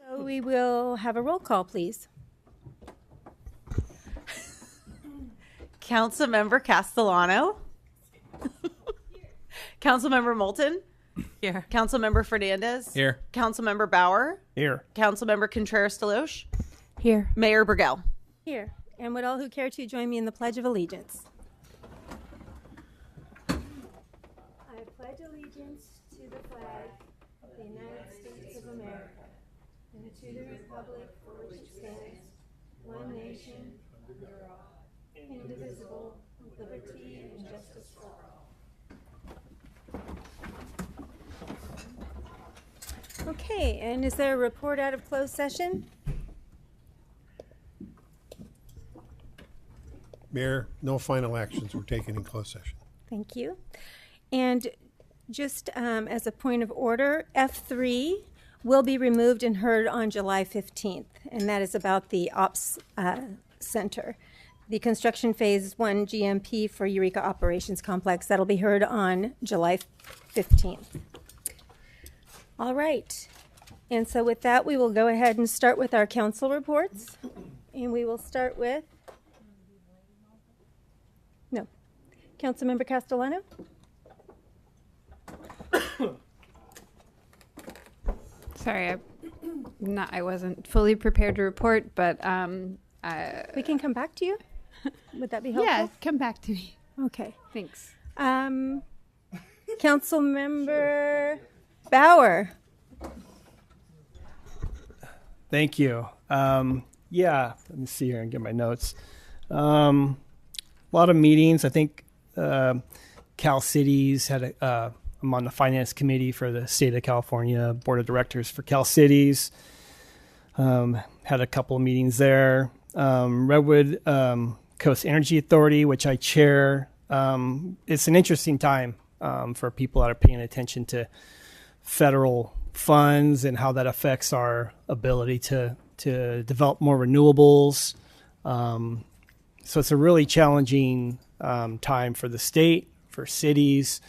So we will have a roll call, please. Councilmember Castellano. Councilmember Moulton. Here. Councilmember Fernandez. Here. Councilmember Bauer. Here. Councilmember Contreras-Deloche. Here. Mayor Burgell. Here. And would all who care to join me in the Pledge of Allegiance? I pledge allegiance to the flag of the United States of America and to the republic for which it stands, one nation, under God, indivisible, with liberty and justice for all. Okay, and is there a report out of closed session? Mayor, no final actions were taken in closed session. Thank you. And just as a point of order, F3 will be removed and heard on July 15th, and that is about the Ops Center. The construction phase 1 GMP for Eureka Operations Complex, that'll be heard on July 15th. All right. And so with that, we will go ahead and start with our council reports. And we will start with, no, Councilmember Castellano. Sorry, I wasn't fully prepared to report, but We can come back to you. Would that be helpful? yeah, come back to me. Okay. Thanks. Councilmember Bauer. Thank you. Yeah, let me see here and get my notes. A lot of meetings. I think Cal Cities had I'm on the finance committee for the state of California, board of directors for Cal Cities. Had a couple of meetings there. Redwood Coast Energy Authority, which I chair. It's an interesting time for people that are paying attention to federal funds and how that affects our ability to develop more renewables. So it's a really challenging time for the state, for cities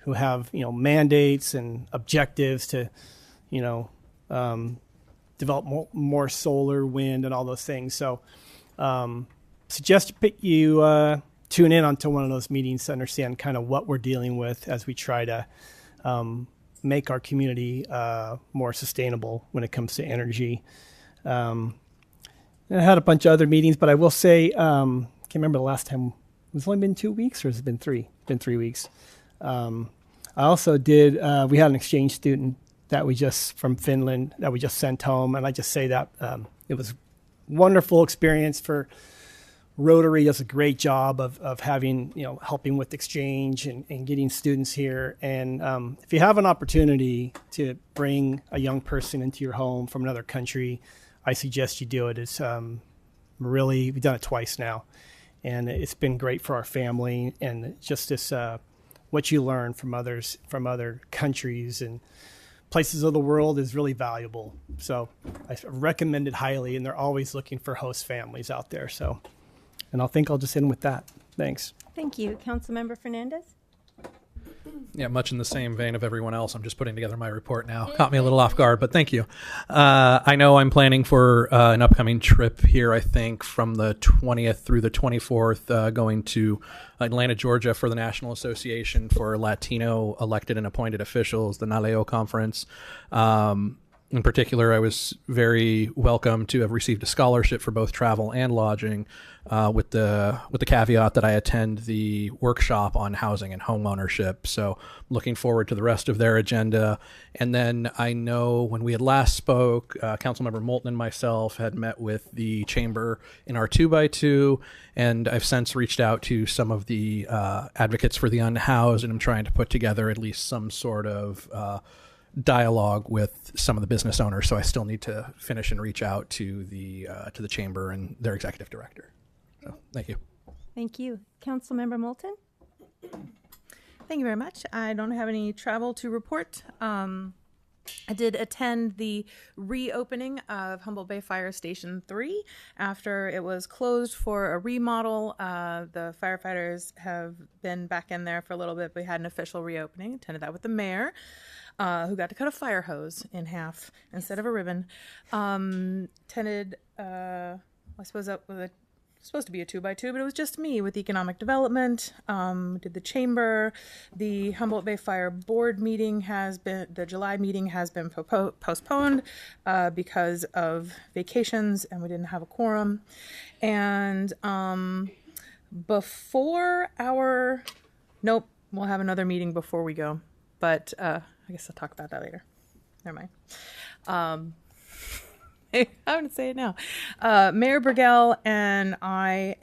who have, mandates and objectives to, develop more solar, wind, and all those things. So suggest you tune in onto one of those meetings to understand kind of what we're dealing with as we try to make our community more sustainable when it comes to energy. I had a bunch of other meetings, but I will say, can't remember the last time. It's only been 2 weeks, or has it been 3? It's been 3 weeks. I also did, we had an exchange student that we just, from Finland, that we just sent home. And I just say that it was a wonderful experience for Rotary. Does a great job of having, helping with exchange and getting students here. And if you have an opportunity to bring a young person into your home from another country, I suggest you do it. It's really, we've done it twice now. And it's been great for our family, and just this, what you learn from others, from other countries and places of the world is really valuable. So I recommend it highly, and they're always looking for host families out there. So, and I'll just end with that. Thanks. Thank you. Councilmember Fernandez. Yeah, much in the same vein of everyone else. I'm just putting together my report now. Caught me a little off guard, but thank you. I know I'm planning for an upcoming trip here, I think, from the 20th through the 24th, going to Atlanta, Georgia for the National Association for Latino Elected and Appointed Officials, the NALEO conference. In particular, I was very welcome to have received a scholarship for both travel and lodging, with the caveat that I attend the workshop on housing and home ownership. So looking forward to the rest of their agenda. And then I know when we had last spoke, Councilmember Moulton and myself had met with the chamber in our 2x2, and I've since reached out to some of the advocates for the unhoused, and I'm trying to put together at least some sort of dialogue with some of the business owners. So I still need to finish and reach out to the chamber and their executive director. So thank you. Thank you. Councilmember Moulton. Thank you very much. I don't have any travel to report. I did attend the reopening of Humboldt Bay Fire Station 3 after it was closed for a remodel. The firefighters have been back in there for a little bit. We had an official reopening, attended that with the mayor. who got to cut a fire hose in half instead of a ribbon. Attended, I suppose that was supposed to be a 2x2, but it was just me with economic development. Did the chamber. The Humboldt Bay Fire Board meeting the July meeting has been postponed because of vacations, and we didn't have a quorum. And we'll have another meeting before we go, but I guess I'll talk about that later. Never mind. I'm going to say it now. Mayor Burgell and I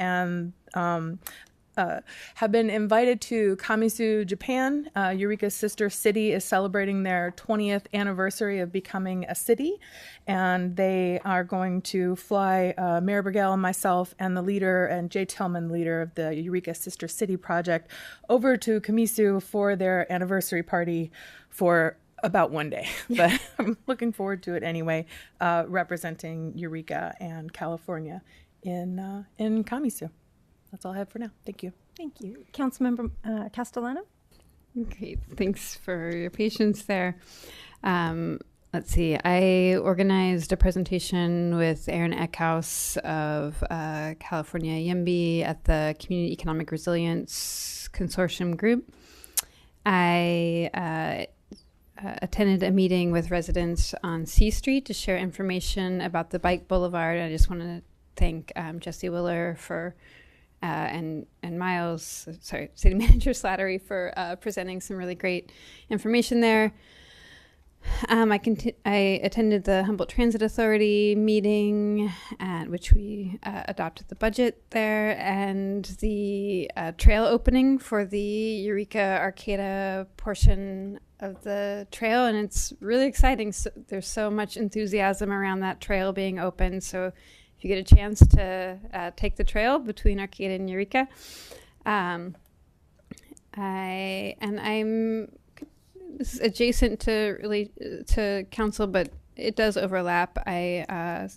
have been invited to Kamisu, Japan. Eureka's sister city is celebrating their 20th anniversary of becoming a city, and they are going to fly Mayor Burgell and myself and the leader, and Jay Tillman, leader of the Eureka Sister City Project, over to Kamisu for their anniversary party for about one day, but I'm looking forward to it anyway, representing Eureka and California in Kamisu. That's all I have for now. Thank you. Thank you. Councilmember Castellano? Great. Thanks for your patience there. Let's see. I organized a presentation with Aaron Eckhouse of California YIMBY at the Community Economic Resilience Consortium Group. I attended a meeting with residents on C Street to share information about the bike boulevard. I just want to thank Jesse Willer for and Miles, City Manager Slattery for presenting some really great information there. I attended the Humboldt Transit Authority meeting at which we adopted the budget there, and the trail opening for the Eureka Arcata portion of the trail, and it's really exciting. So there's so much enthusiasm around that trail being open. So if you get a chance to take the trail between Arcata and Eureka, this is adjacent to council, but it does overlap. I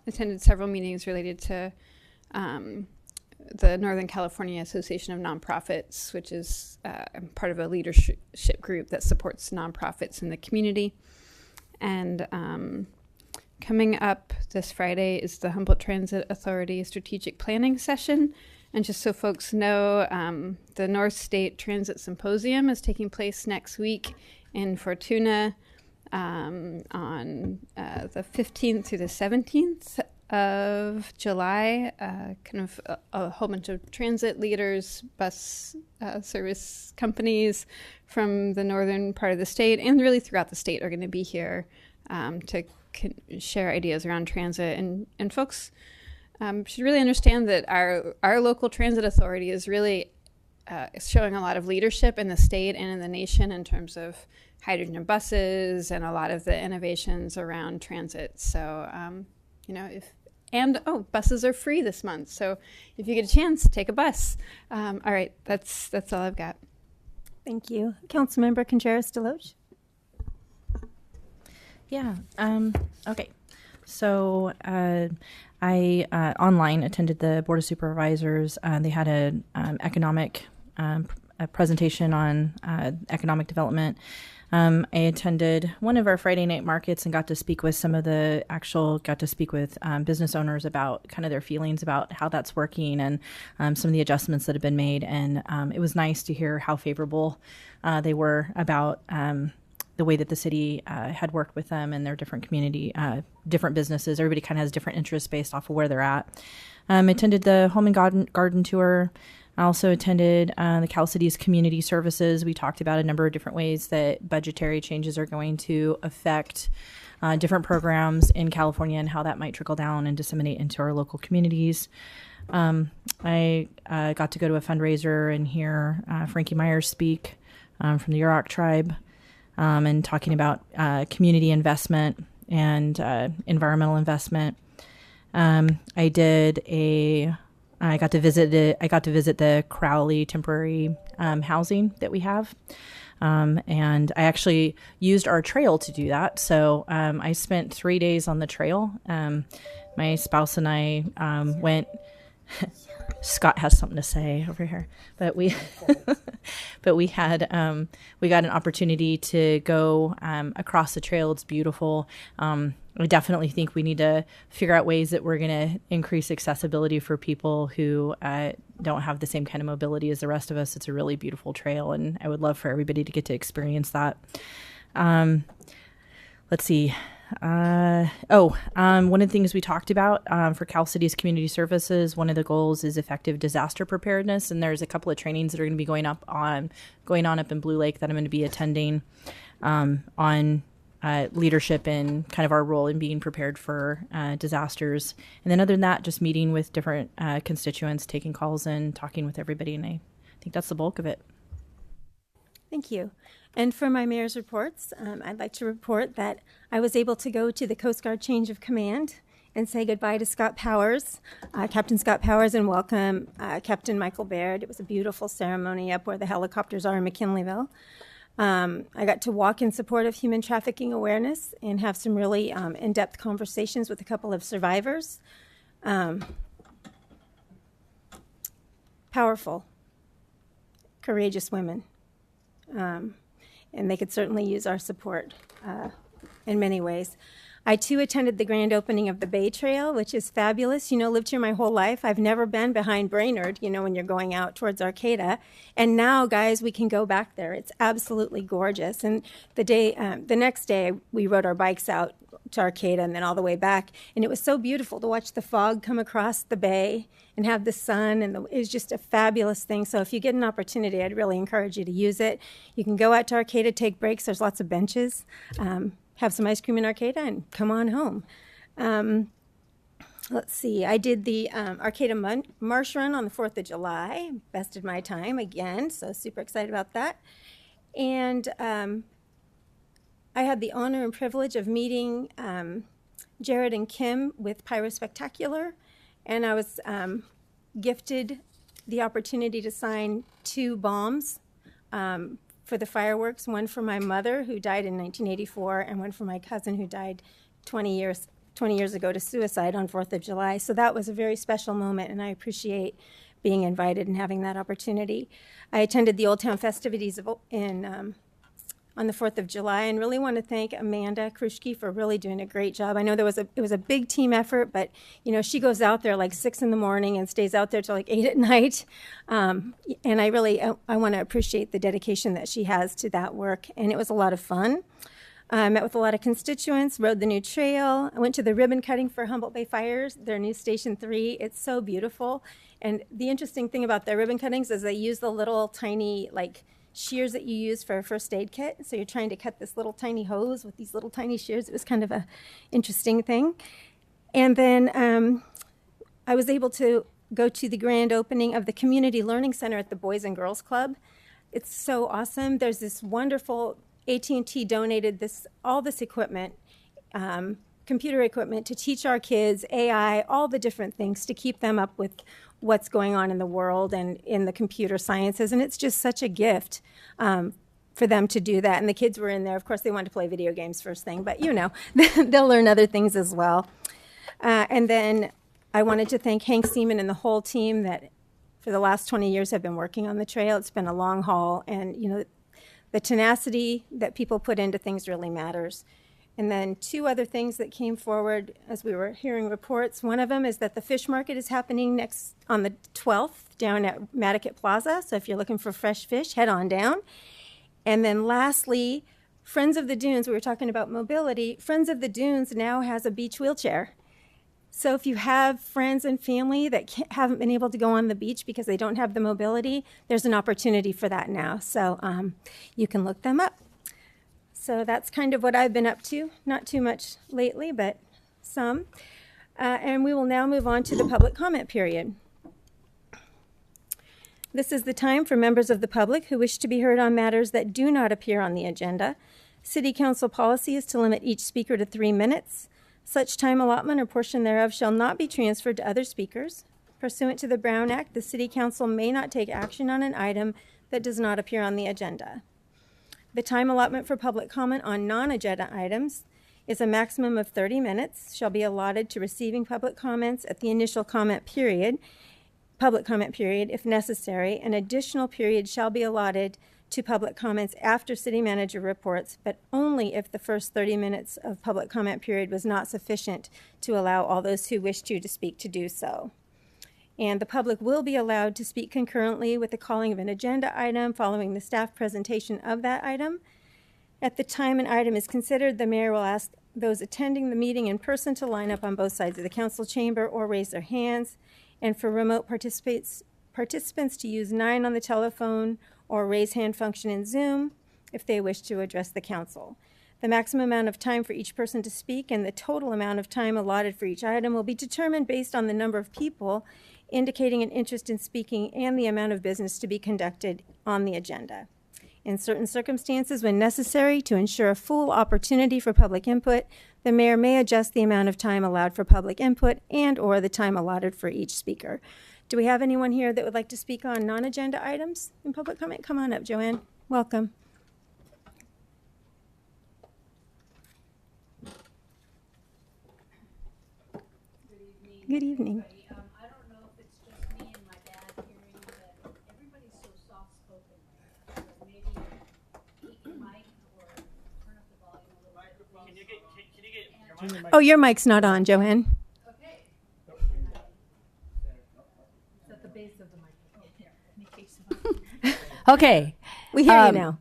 attended several meetings related to the Northern California Association of Nonprofits, which is part of a leadership group that supports nonprofits in the community. And coming up this Friday is the Humboldt Transit Authority Strategic Planning Session. And just so folks know, the North State Transit Symposium is taking place next week in Fortuna on the 15th through the 17th of July. Kind of a whole bunch of transit leaders, bus service companies from the northern part of the state and really throughout the state are going to be here to share ideas around transit. And folks should really understand that our local transit authority is really showing a lot of leadership in the state and in the nation in terms of hydrogen buses and a lot of the innovations around transit. So, buses are free this month. So if you get a chance, take a bus. All right, that's all I've got. Thank you. Councilmember Contreras-Deloche? Yeah. Okay. So I online attended the Board of Supervisors. They had an economic a presentation on economic development. I attended one of our Friday night markets and got to speak with business owners about kind of their feelings about how that's working and some of the adjustments that have been made. And it was nice to hear how favorable they were about the way that the city had worked with them and their different community, different businesses. Everybody kind of has different interests based off of where they're at. I attended the Home and Garden Tour. I also attended the Cal Cities Community Services. We talked about a number of different ways that budgetary changes are going to affect different programs in California and how that might trickle down and disseminate into our local communities. I got to go to a fundraiser and hear Frankie Myers speak from the Yurok tribe and talking about community investment and environmental investment. I got to visit the Crowley temporary housing that we have. And I actually used our trail to do that. So I spent 3 days on the trail. My spouse and I went Scott has something to say over here, but we but we had we got an opportunity to go across the trail. It's beautiful. I definitely think we need to figure out ways that we're going to increase accessibility for people who don't have the same kind of mobility as the rest of us. It's a really beautiful trail, and I would love for everybody to get to experience that. Let's see. One of the things we talked about for Cal City's community services, one of the goals is effective disaster preparedness, and there's a couple of trainings that are going to be going on up in Blue Lake that I'm going to be attending on leadership and kind of our role in being prepared for disasters. And then other than that, just meeting with different constituents, taking calls and talking with everybody, and I think that's the bulk of it. Thank you. And for my mayor's reports, I'd like to report that I was able to go to the Coast Guard change of command and say goodbye to Scott Powers, Captain Scott Powers, and welcome Captain Michael Baird. It was a beautiful ceremony up where the helicopters are in McKinleyville. I got to walk in support of human trafficking awareness and have some really in-depth conversations with a couple of survivors. Powerful, courageous women. And they could certainly use our support in many ways. I, too, attended the grand opening of the Bay Trail, which is fabulous. Lived here my whole life. I've never been behind Brainerd, when you're going out towards Arcata. And now, guys, we can go back there. It's absolutely gorgeous. And the next day, we rode our bikes out to Arcata and then all the way back. And it was so beautiful to watch the fog come across the bay and have the sun. And it was just a fabulous thing. So if you get an opportunity, I'd really encourage you to use it. You can go out to Arcata, take breaks. There's lots of benches. Have some ice cream in Arcata and come on home. Let's see. I did the Arcata Marsh Run on the 4th of July. Bested my time again, so super excited about that. And I had the honor and privilege of meeting Jared and Kim with Pyro Spectacular, and I was gifted the opportunity to sign 2 bombs for the fireworks, one for my mother, who died in 1984, and one for my cousin, who died 20 years ago to suicide on 4th of July. So that was a very special moment, and I appreciate being invited and having that opportunity. I attended the Old Town festivities on the 4th of July, and really want to thank Amanda Kruschke for really doing a great job. I know it was a big team effort, but she goes out there like 6 in the morning and stays out there till like 8 at night. And I want to appreciate the dedication that she has to that work. And it was a lot of fun. I met with a lot of constituents, rode the new trail. I went to the ribbon cutting for Humboldt Bay Fires, their new Station 3. It's so beautiful. And the interesting thing about their ribbon cuttings is they use the little tiny shears that you use for a first aid kit. So you're trying to cut this little tiny hose with these little tiny shears. It was kind of a interesting thing. And then I was able to go to the grand opening of the Community Learning Center at the Boys and Girls Club. It's so awesome. There's this wonderful, AT&T donated all this equipment, computer equipment, to teach our kids AI, all the different things to keep them up with what's going on in the world and in the computer sciences. And it's just such a gift for them to do that. And the kids were in there. Of course, they wanted to play video games first thing, but they'll learn other things as well. And then I wanted to thank Hank Seaman and the whole team that for the last 20 years have been working on the trail. It's been a long haul, and the tenacity that people put into things really matters. And then 2 other things that came forward as we were hearing reports. One of them is that the fish market is happening on the 12th down at Madaket Plaza. So if you're looking for fresh fish, head on down. And then lastly, Friends of the Dunes, we were talking about mobility. Friends of the Dunes now has a beach wheelchair. So if you have friends and family that haven't been able to go on the beach because they don't have the mobility, there's an opportunity for that now. So you can look them up. So that's kind of what I've been up to. Not too much lately, but some. And we will now move on to the public comment period. This is the time for members of the public who wish to be heard on matters that do not appear on the agenda. City Council policy is to limit each speaker to 3 minutes. Such time allotment or portion thereof shall not be transferred to other speakers. Pursuant to the Brown Act, the City Council may not take action on an item that does not appear on the agenda. The time allotment for public comment on non-agenda items is a maximum of 30 minutes, shall be allotted to receiving public comments at the initial comment period, public comment period. If necessary, an additional period shall be allotted to public comments after city manager reports, but only if the first 30 minutes of public comment period was not sufficient to allow all those who wish to speak to do so. And the public will be allowed to speak concurrently with the calling of an agenda item following the staff presentation of that item. At the time an item is considered, the mayor will ask those attending the meeting in person to line up on both sides of the council chamber or raise their hands. And for remote participants to use 9 on the telephone or raise hand function in Zoom if they wish to address the council. The maximum amount of time for each person to speak and the total amount of time allotted for each item will be determined based on the number of people indicating an interest in speaking and the amount of business to be conducted on the agenda. In certain circumstances, when necessary to ensure a full opportunity for public input, the mayor may adjust the amount of time allowed for public input and/or the time allotted for each speaker. Do we have anyone here that would like to speak on non-agenda items in public comment? Come on up, Joanne. Welcome. Good evening. I don't know if it's just me and my dad hearing, but everybody's so soft-spoken. So maybe keep your mic or turn up the volume a little bit. Can you get Oh, your mic's not on, Joanne. Okay. It's at the base of the microphone. Okay. We hear you now.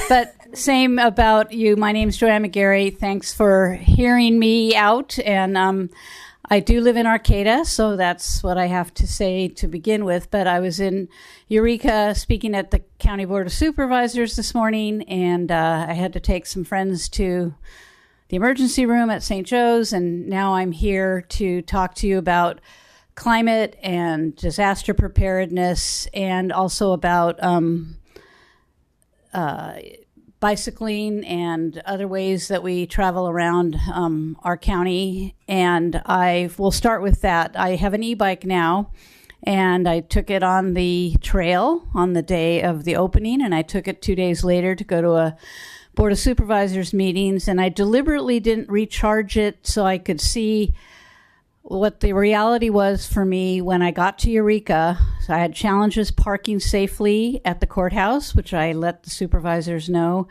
But same about you. My name's Joanne McGarry. Thanks for hearing me out. And I do live in Arcata, so that's what I have to say to begin with. But I was in Eureka speaking at the County Board of Supervisors this morning, and I had to take some friends to the emergency room at St. Joe's, and now I'm here to talk to you about climate and disaster preparedness, and also about bicycling and other ways that we travel around our county. And I will start with that. I have an e-bike now, and I took it on the trail on the day of the opening, and I took it 2 days later to go to a Board of Supervisors meetings, and I deliberately didn't recharge it so I could see what the reality was for me when I got to Eureka. So I had challenges parking safely at the courthouse, which I let the supervisors know.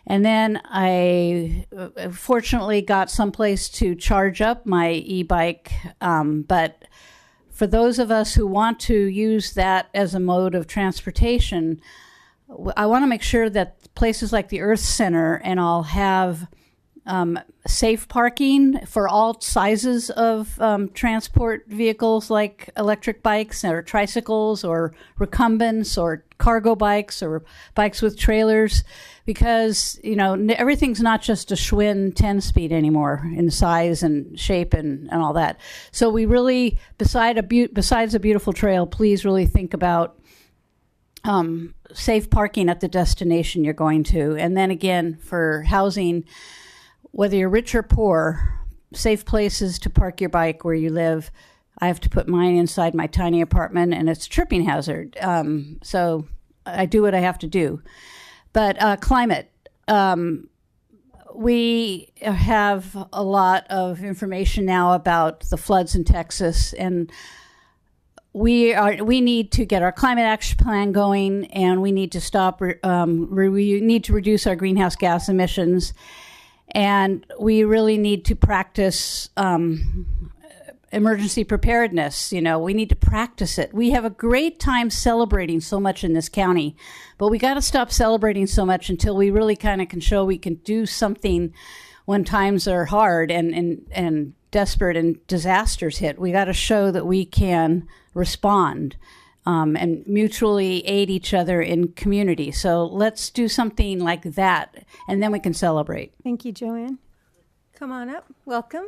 And then I fortunately got someplace to charge up my e-bike. But for those of us who want to use that as a mode of transportation, I want to make sure that places like the Earth Center and all have safe parking for all sizes of transport vehicles, like electric bikes or tricycles or recumbents or cargo bikes or bikes with trailers, because everything's not just a Schwinn 10-speed anymore in size and shape and all that. So we really, besides a beautiful trail, please really think about safe parking at the destination you're going to. And then again, for housing, whether you're rich or poor, safe places to park your bike where you live. I have to put mine inside my tiny apartment, and it's a tripping hazard. So I do what I have to do. But climate. We have a lot of information now about the floods in Texas, and we need to get our climate action plan going, and we need to stop. We need to reduce our greenhouse gas emissions. And we really need to practice emergency preparedness. We need to practice it. We have a great time celebrating so much in this county, but we got to stop celebrating so much until we really kind of can show we can do something when times are hard and desperate and disasters hit. We got to show that we can respond and mutually aid each other in community. So let's do something like that, and then we can celebrate. Thank you, Joanne. Come on up. Welcome.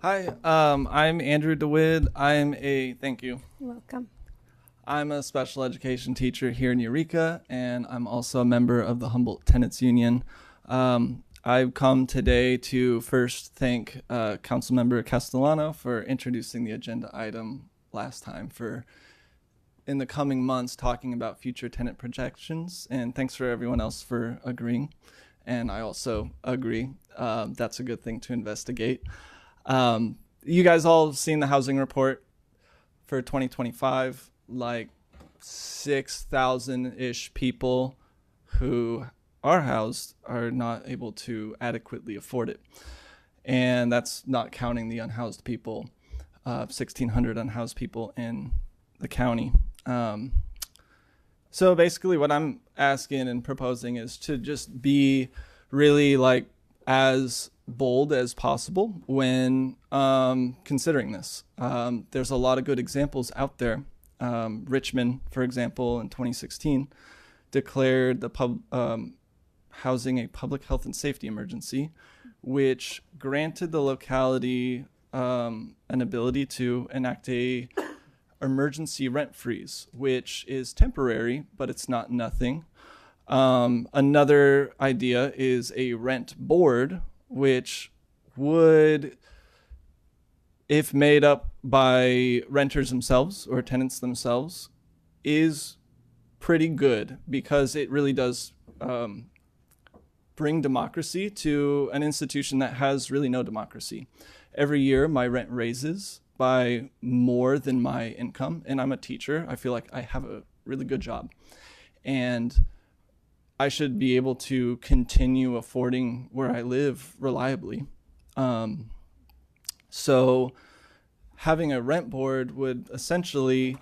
Hi, I'm Andrew DeWitt. Thank you. You're welcome. I'm a special education teacher here in Eureka, and I'm also a member of the Humboldt Tenants Union. I've come today to first thank Councilmember Castellano for introducing the agenda item last time for in the coming months talking about future tenant projections, and thanks for everyone else for agreeing. And I also agree that's a good thing to investigate. You guys all seen the housing report for 2025, like 6,000-ish people who are housed are not able to adequately afford it. And that's not counting the unhoused people, 1,600 unhoused people in the county. So basically what I'm asking and proposing is to just be really like as bold as possible when considering this. There's a lot of good examples out there. Richmond, for example, in 2016, declared the housing a public health and safety emergency, which granted the locality an ability to enact a emergency rent freeze, which is temporary, but it's not nothing. Another idea is a rent board, which would, if made up by renters themselves or tenants themselves, is pretty good because it really does bring democracy to an institution that has really no democracy. Every year, my rent raises by more than my income, and I'm a teacher. I feel like I have a really good job, and I should be able to continue affording where I live reliably. So having a rent board would essentially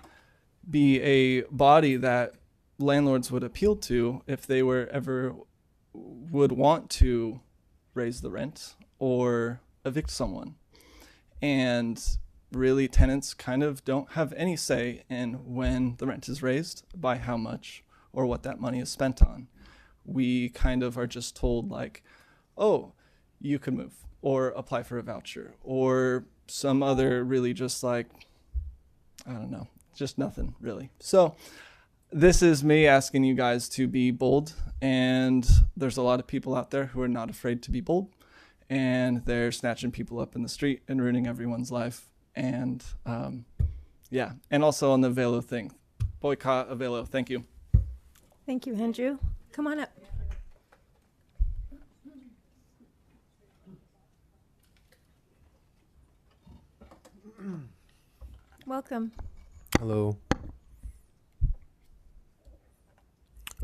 be a body that landlords would appeal to if they were ever would want to raise the rent or evict someone. And really, tenants kind of don't have any say in when the rent is raised, by how much, or what that money is spent on. We kind of are just told like, oh, you can move, or apply for a voucher, or some other really just like, I don't know, just nothing really. So this is me asking you guys to be bold, and there's a lot of people out there who are not afraid to be bold, and they're snatching people up in the street and ruining everyone's life. And yeah, and also on the Velo thing, boycott Avelo. Thank you. Thank you, Andrew. Come on up. Welcome. Hello.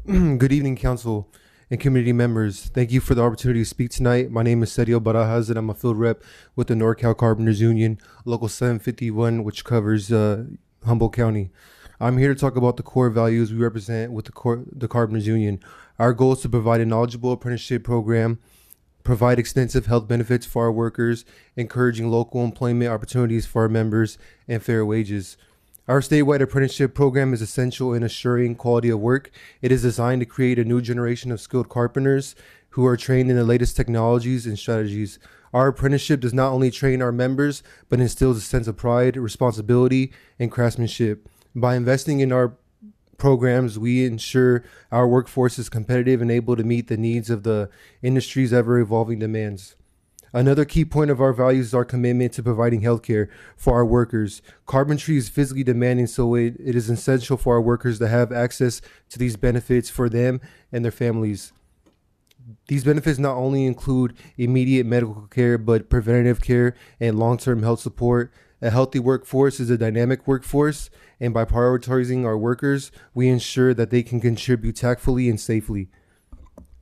Good evening, council and community members. Thank you for the opportunity to speak tonight. My name is Sergio Barajas, and I'm a field rep with the NorCal Carpenters Union, Local 751, which covers Humboldt County. I'm here to talk about the core values we represent with the Carpenters Union. Our goal is to provide a knowledgeable apprenticeship program, provide extensive health benefits for our workers, encouraging local employment opportunities for our members, and fair wages. Our statewide apprenticeship program is essential in assuring quality of work. It is designed to create a new generation of skilled carpenters who are trained in the latest technologies and strategies. Our apprenticeship does not only train our members, but instills a sense of pride, responsibility, and craftsmanship. By investing in our programs, we ensure our workforce is competitive and able to meet the needs of the industry's ever-evolving demands. Another key point of our values is our commitment to providing healthcare for our workers. Carpentry is physically demanding, so it is essential for our workers to have access to these benefits for them and their families. These benefits not only include immediate medical care, but preventative care and long-term health support. A healthy workforce is a dynamic workforce, and by prioritizing our workers, we ensure that they can contribute tactfully and safely.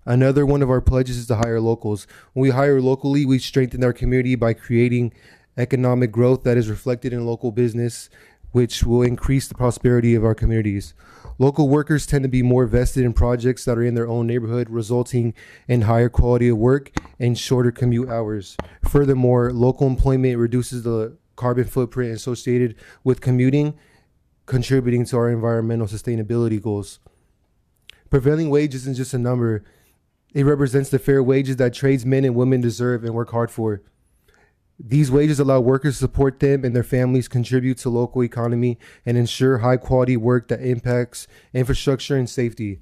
Another one of our pledges is to hire locals. When we hire locally, we strengthen our community by creating economic growth that is reflected in local business, which will increase the prosperity of our communities. Local workers tend to be more vested in projects that are in their own neighborhood, resulting in higher quality of work and shorter commute hours. Furthermore, local employment reduces the carbon footprint associated with commuting, contributing to our environmental sustainability goals. Prevailing wage isn't just a number. It represents the fair wages that tradesmen and women deserve and work hard for. These wages allow workers to support them and their families, contribute to local economy, and ensure high quality work that impacts infrastructure and safety.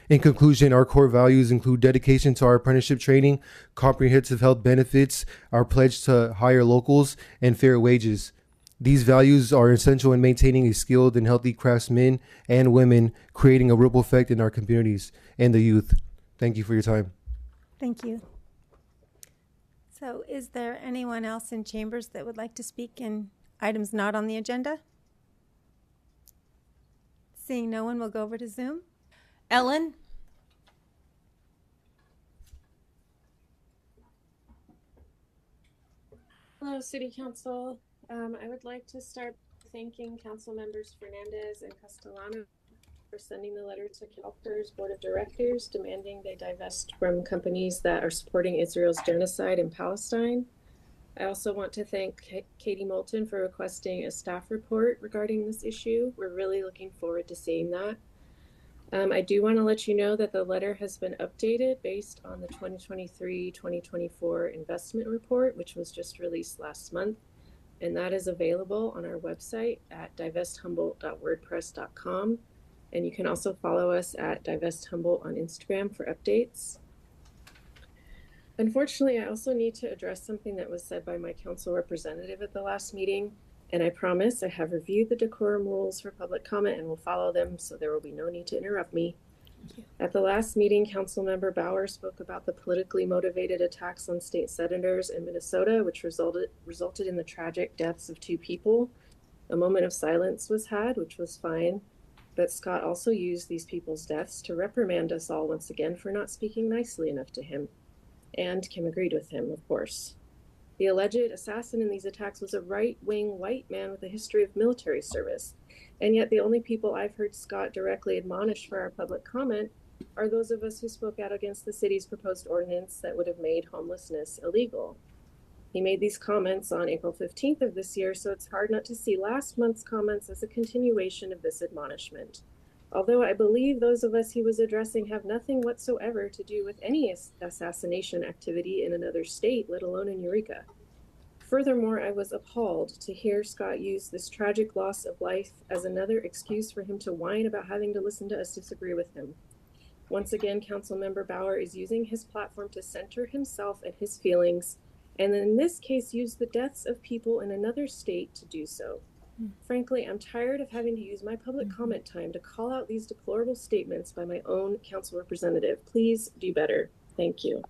In conclusion, our core values include dedication to our apprenticeship training, comprehensive health benefits, our pledge to hire locals, and fair wages. These values are essential in maintaining a skilled and healthy craftsmen and women, creating a ripple effect in our communities and the youth. Thank you for your time. Thank you. So is there anyone else in chambers that would like to speak in items not on the agenda? Seeing no one, we'll go over to Zoom. Ellen? Hello, City Council. I would like to start thanking Council Members Fernandez and Castellano for sending the letter to CalPERS Board of Directors demanding they divest from companies that are supporting Israel's genocide in Palestine. I also want to thank Katie Moulton for requesting a staff report regarding this issue. We're really looking forward to seeing that. I do want to let you know that the letter has been updated based on the 2023-2024 investment report, which was just released last month. And that is available on our website at divesthumboldt.wordpress.com. And you can also follow us at divesthumboldt on Instagram for updates. Unfortunately, I also need to address something that was said by my council representative at the last meeting. And I promise I have reviewed the decorum rules for public comment and will follow them, so there will be no need to interrupt me. At the last meeting, Councilmember Bauer spoke about the politically motivated attacks on state senators in Minnesota, which resulted in the tragic deaths of 2 people. A moment of silence was had, which was fine, but Scott also used these people's deaths to reprimand us all once again for not speaking nicely enough to him. And Kim agreed with him, of course. The alleged assassin in these attacks was a right-wing white man with a history of military service. And yet the only people I've heard Scott directly admonish for our public comment are those of us who spoke out against the city's proposed ordinance that would have made homelessness illegal. He made these comments on April 15th of this year, so it's hard not to see last month's comments as a continuation of this admonishment. Although I believe those of us he was addressing have nothing whatsoever to do with any assassination activity in another state, let alone in Eureka. Furthermore, I was appalled to hear Scott use this tragic loss of life as another excuse for him to whine about having to listen to us disagree with him. Once again, Councilmember Bauer is using his platform to center himself and his feelings, and in this case, use the deaths of people in another state to do so. Frankly, I'm tired of having to use my public comment time to call out these deplorable statements by my own council representative. Please do better. Thank you.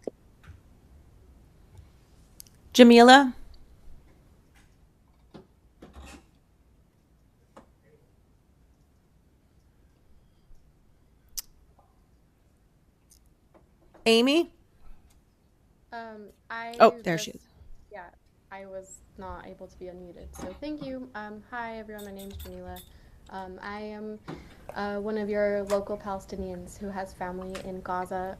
Jamila? Amy? There she is. Yeah, I was not able to be unmuted, so thank you. Hi, everyone. My name is Jamila. I am one of your local Palestinians who has family in Gaza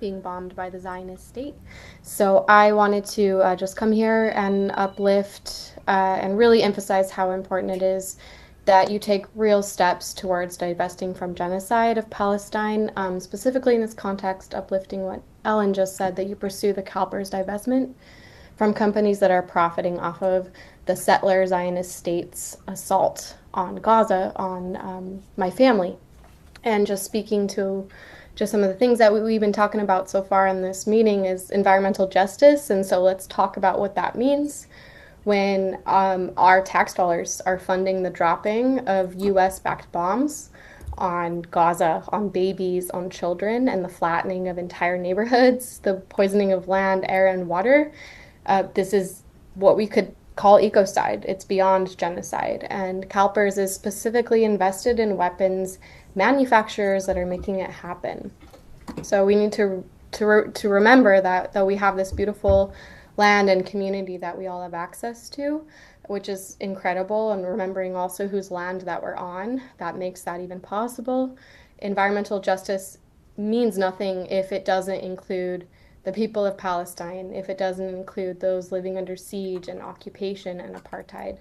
being bombed by the Zionist state. So I wanted to just come here and uplift and really emphasize how important it is that you take real steps towards divesting from genocide of Palestine, specifically in this context, uplifting what Ellen just said, that you pursue the CalPERS divestment from companies that are profiting off of the settler Zionist state's assault on Gaza, on my family. And just speaking to just some of the things that we've been talking about so far in this meeting is environmental justice. And so let's talk about what that means when our tax dollars are funding the dropping of US-backed bombs on Gaza, on babies, on children, and the flattening of entire neighborhoods, the poisoning of land, air, and water. This is what we could call ecocide. It's beyond genocide. And CalPERS is specifically invested in weapons manufacturers that are making it happen. So we need to remember that we have this beautiful land and community that we all have access to, which is incredible, and remembering also whose land that we're on, that makes that even possible. Environmental justice means nothing if it doesn't include the people of Palestine, if it doesn't include those living under siege and occupation and apartheid,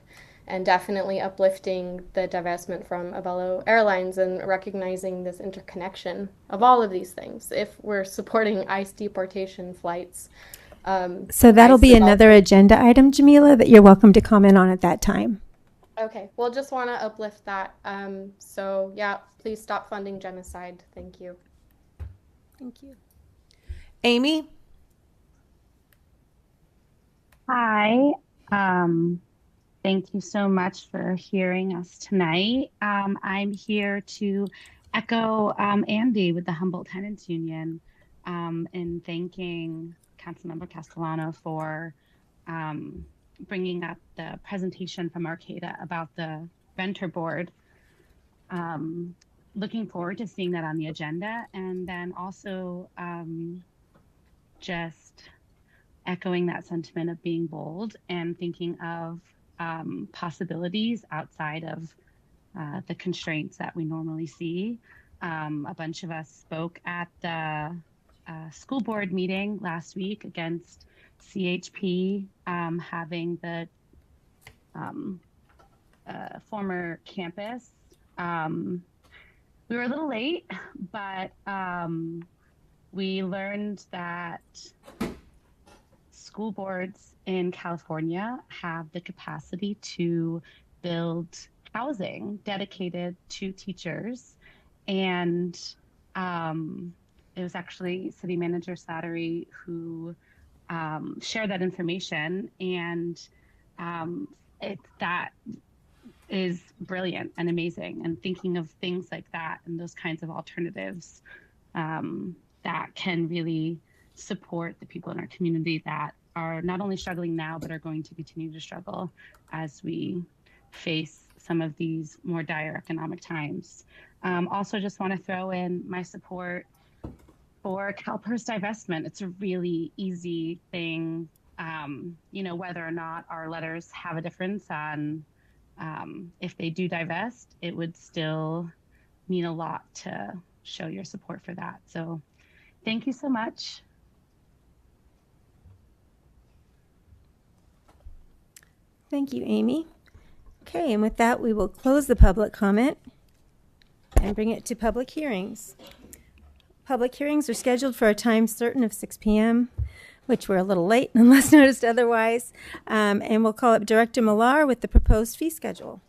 and definitely uplifting the divestment from Abello Airlines and recognizing this interconnection of all of these things. If we're supporting ICE deportation flights, so that'll be another agenda item, Jamila, that you're welcome to comment on at that time. Okay, well, just want to uplift that. So yeah, please stop funding genocide. Thank you. Thank you. Amy? Hi. Thank you so much for hearing us tonight. I'm here to echo Andy with the Humboldt Tenants Union in thanking Councilmember Castellano for bringing up the presentation from Arcata about the Venture Board. Looking forward to seeing that on the agenda, and then also just echoing that sentiment of being bold and thinking of possibilities outside of the constraints that we normally see. A bunch of us spoke at the school board meeting last week against CHP having the former campus. We were a little late, but we learned that school boards in California have the capacity to build housing dedicated to teachers. And it was actually City Manager Slattery who shared that information. And that is brilliant and amazing. And thinking of things like that and those kinds of alternatives that can really support the people in our community that are not only struggling now, but are going to continue to struggle as we face some of these more dire economic times. Also, just want to throw in my support for CalPERS divestment. It's a really easy thing, whether or not our letters have a difference on if they do divest, it would still mean a lot to show your support for that. So thank you so much. Thank you, Amy. Okay, and with that, we will close the public comment and bring it to public hearings. Public hearings are scheduled for a time certain of 6 p.m., which we're a little late unless noticed otherwise. And we'll call up Director Millar with the proposed fee schedule.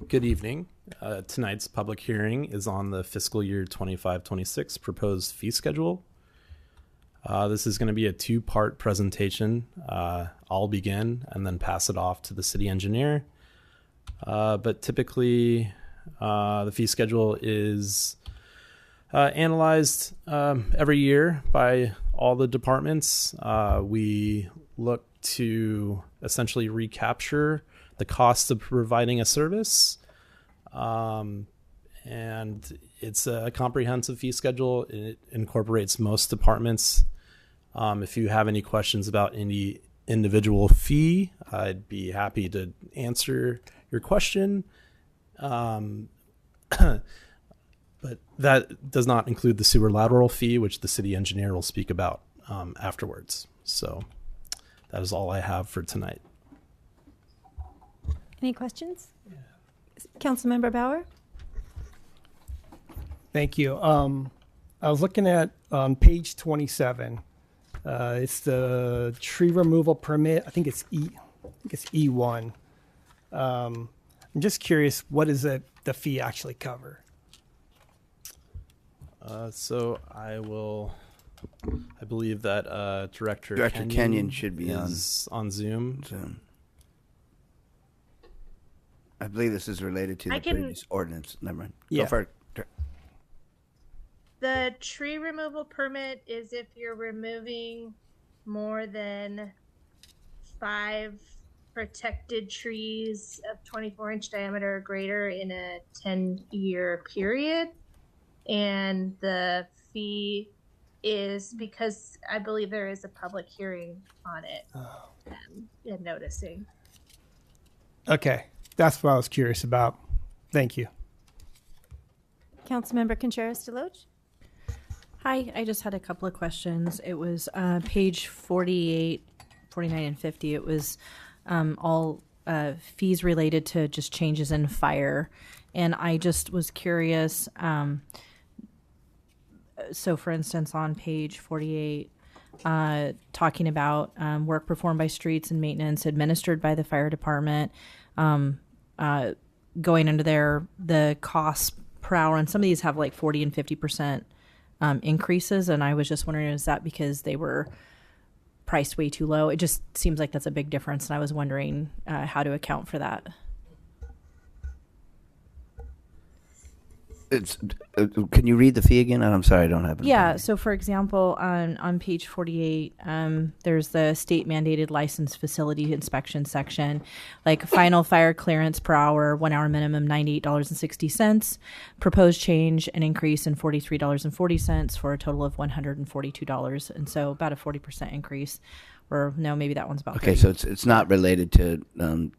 Good evening. Tonight's public hearing is on the fiscal year 25-26 proposed fee schedule. This is going to be a two-part presentation. I'll begin and then pass it off to the city engineer. But typically, the fee schedule is analyzed every year by all the departments. We look to essentially recapture the cost of providing a service. And it's a comprehensive fee schedule. It incorporates most departments. If you have any questions about any individual fee, I'd be happy to answer your question. But that does not include the sewer lateral fee, which the city engineer will speak about afterwards. So that is all I have for tonight. Any questions? Yeah. Councilmember Bauer? Thank you. I was looking at page 27. It's the tree removal permit. I think it's E1. I'm just curious, what does the fee actually cover? So I believe that Director Kenyon should be on Zoom. I believe this is related to the previous ordinance. Never mind. Yeah. Go for it. The tree removal permit is if you're removing more than 5 protected trees of 24-inch diameter or greater in a 10-year period. And the fee is because I believe there is a public hearing on it and noticing. Okay. That's what I was curious about. Thank you. Councilmember Contreras-Deloche? Hi, I just had a couple of questions. It was page 48, 49, and 50. It was all fees related to just changes in fire. And I just was curious. So, for instance, on page 48, talking about work performed by streets and maintenance administered by the fire department, going under there, the costs per hour, and some of these have like 40 and 50% increases. And I was just wondering, is that because they were priced way too low? It just seems like that's a big difference. And I was wondering how to account for that. Can you read the fee again? I'm sorry, I don't have it. Yeah. So, for example, on page 48, there's the state mandated licensed facility inspection section, like final fire clearance per hour, 1 hour minimum, $98.60. Proposed change, an increase in $43.40 for a total of $142. And so about a 40% increase. Or no, maybe that one's about Okay, 30. so it's not related to Am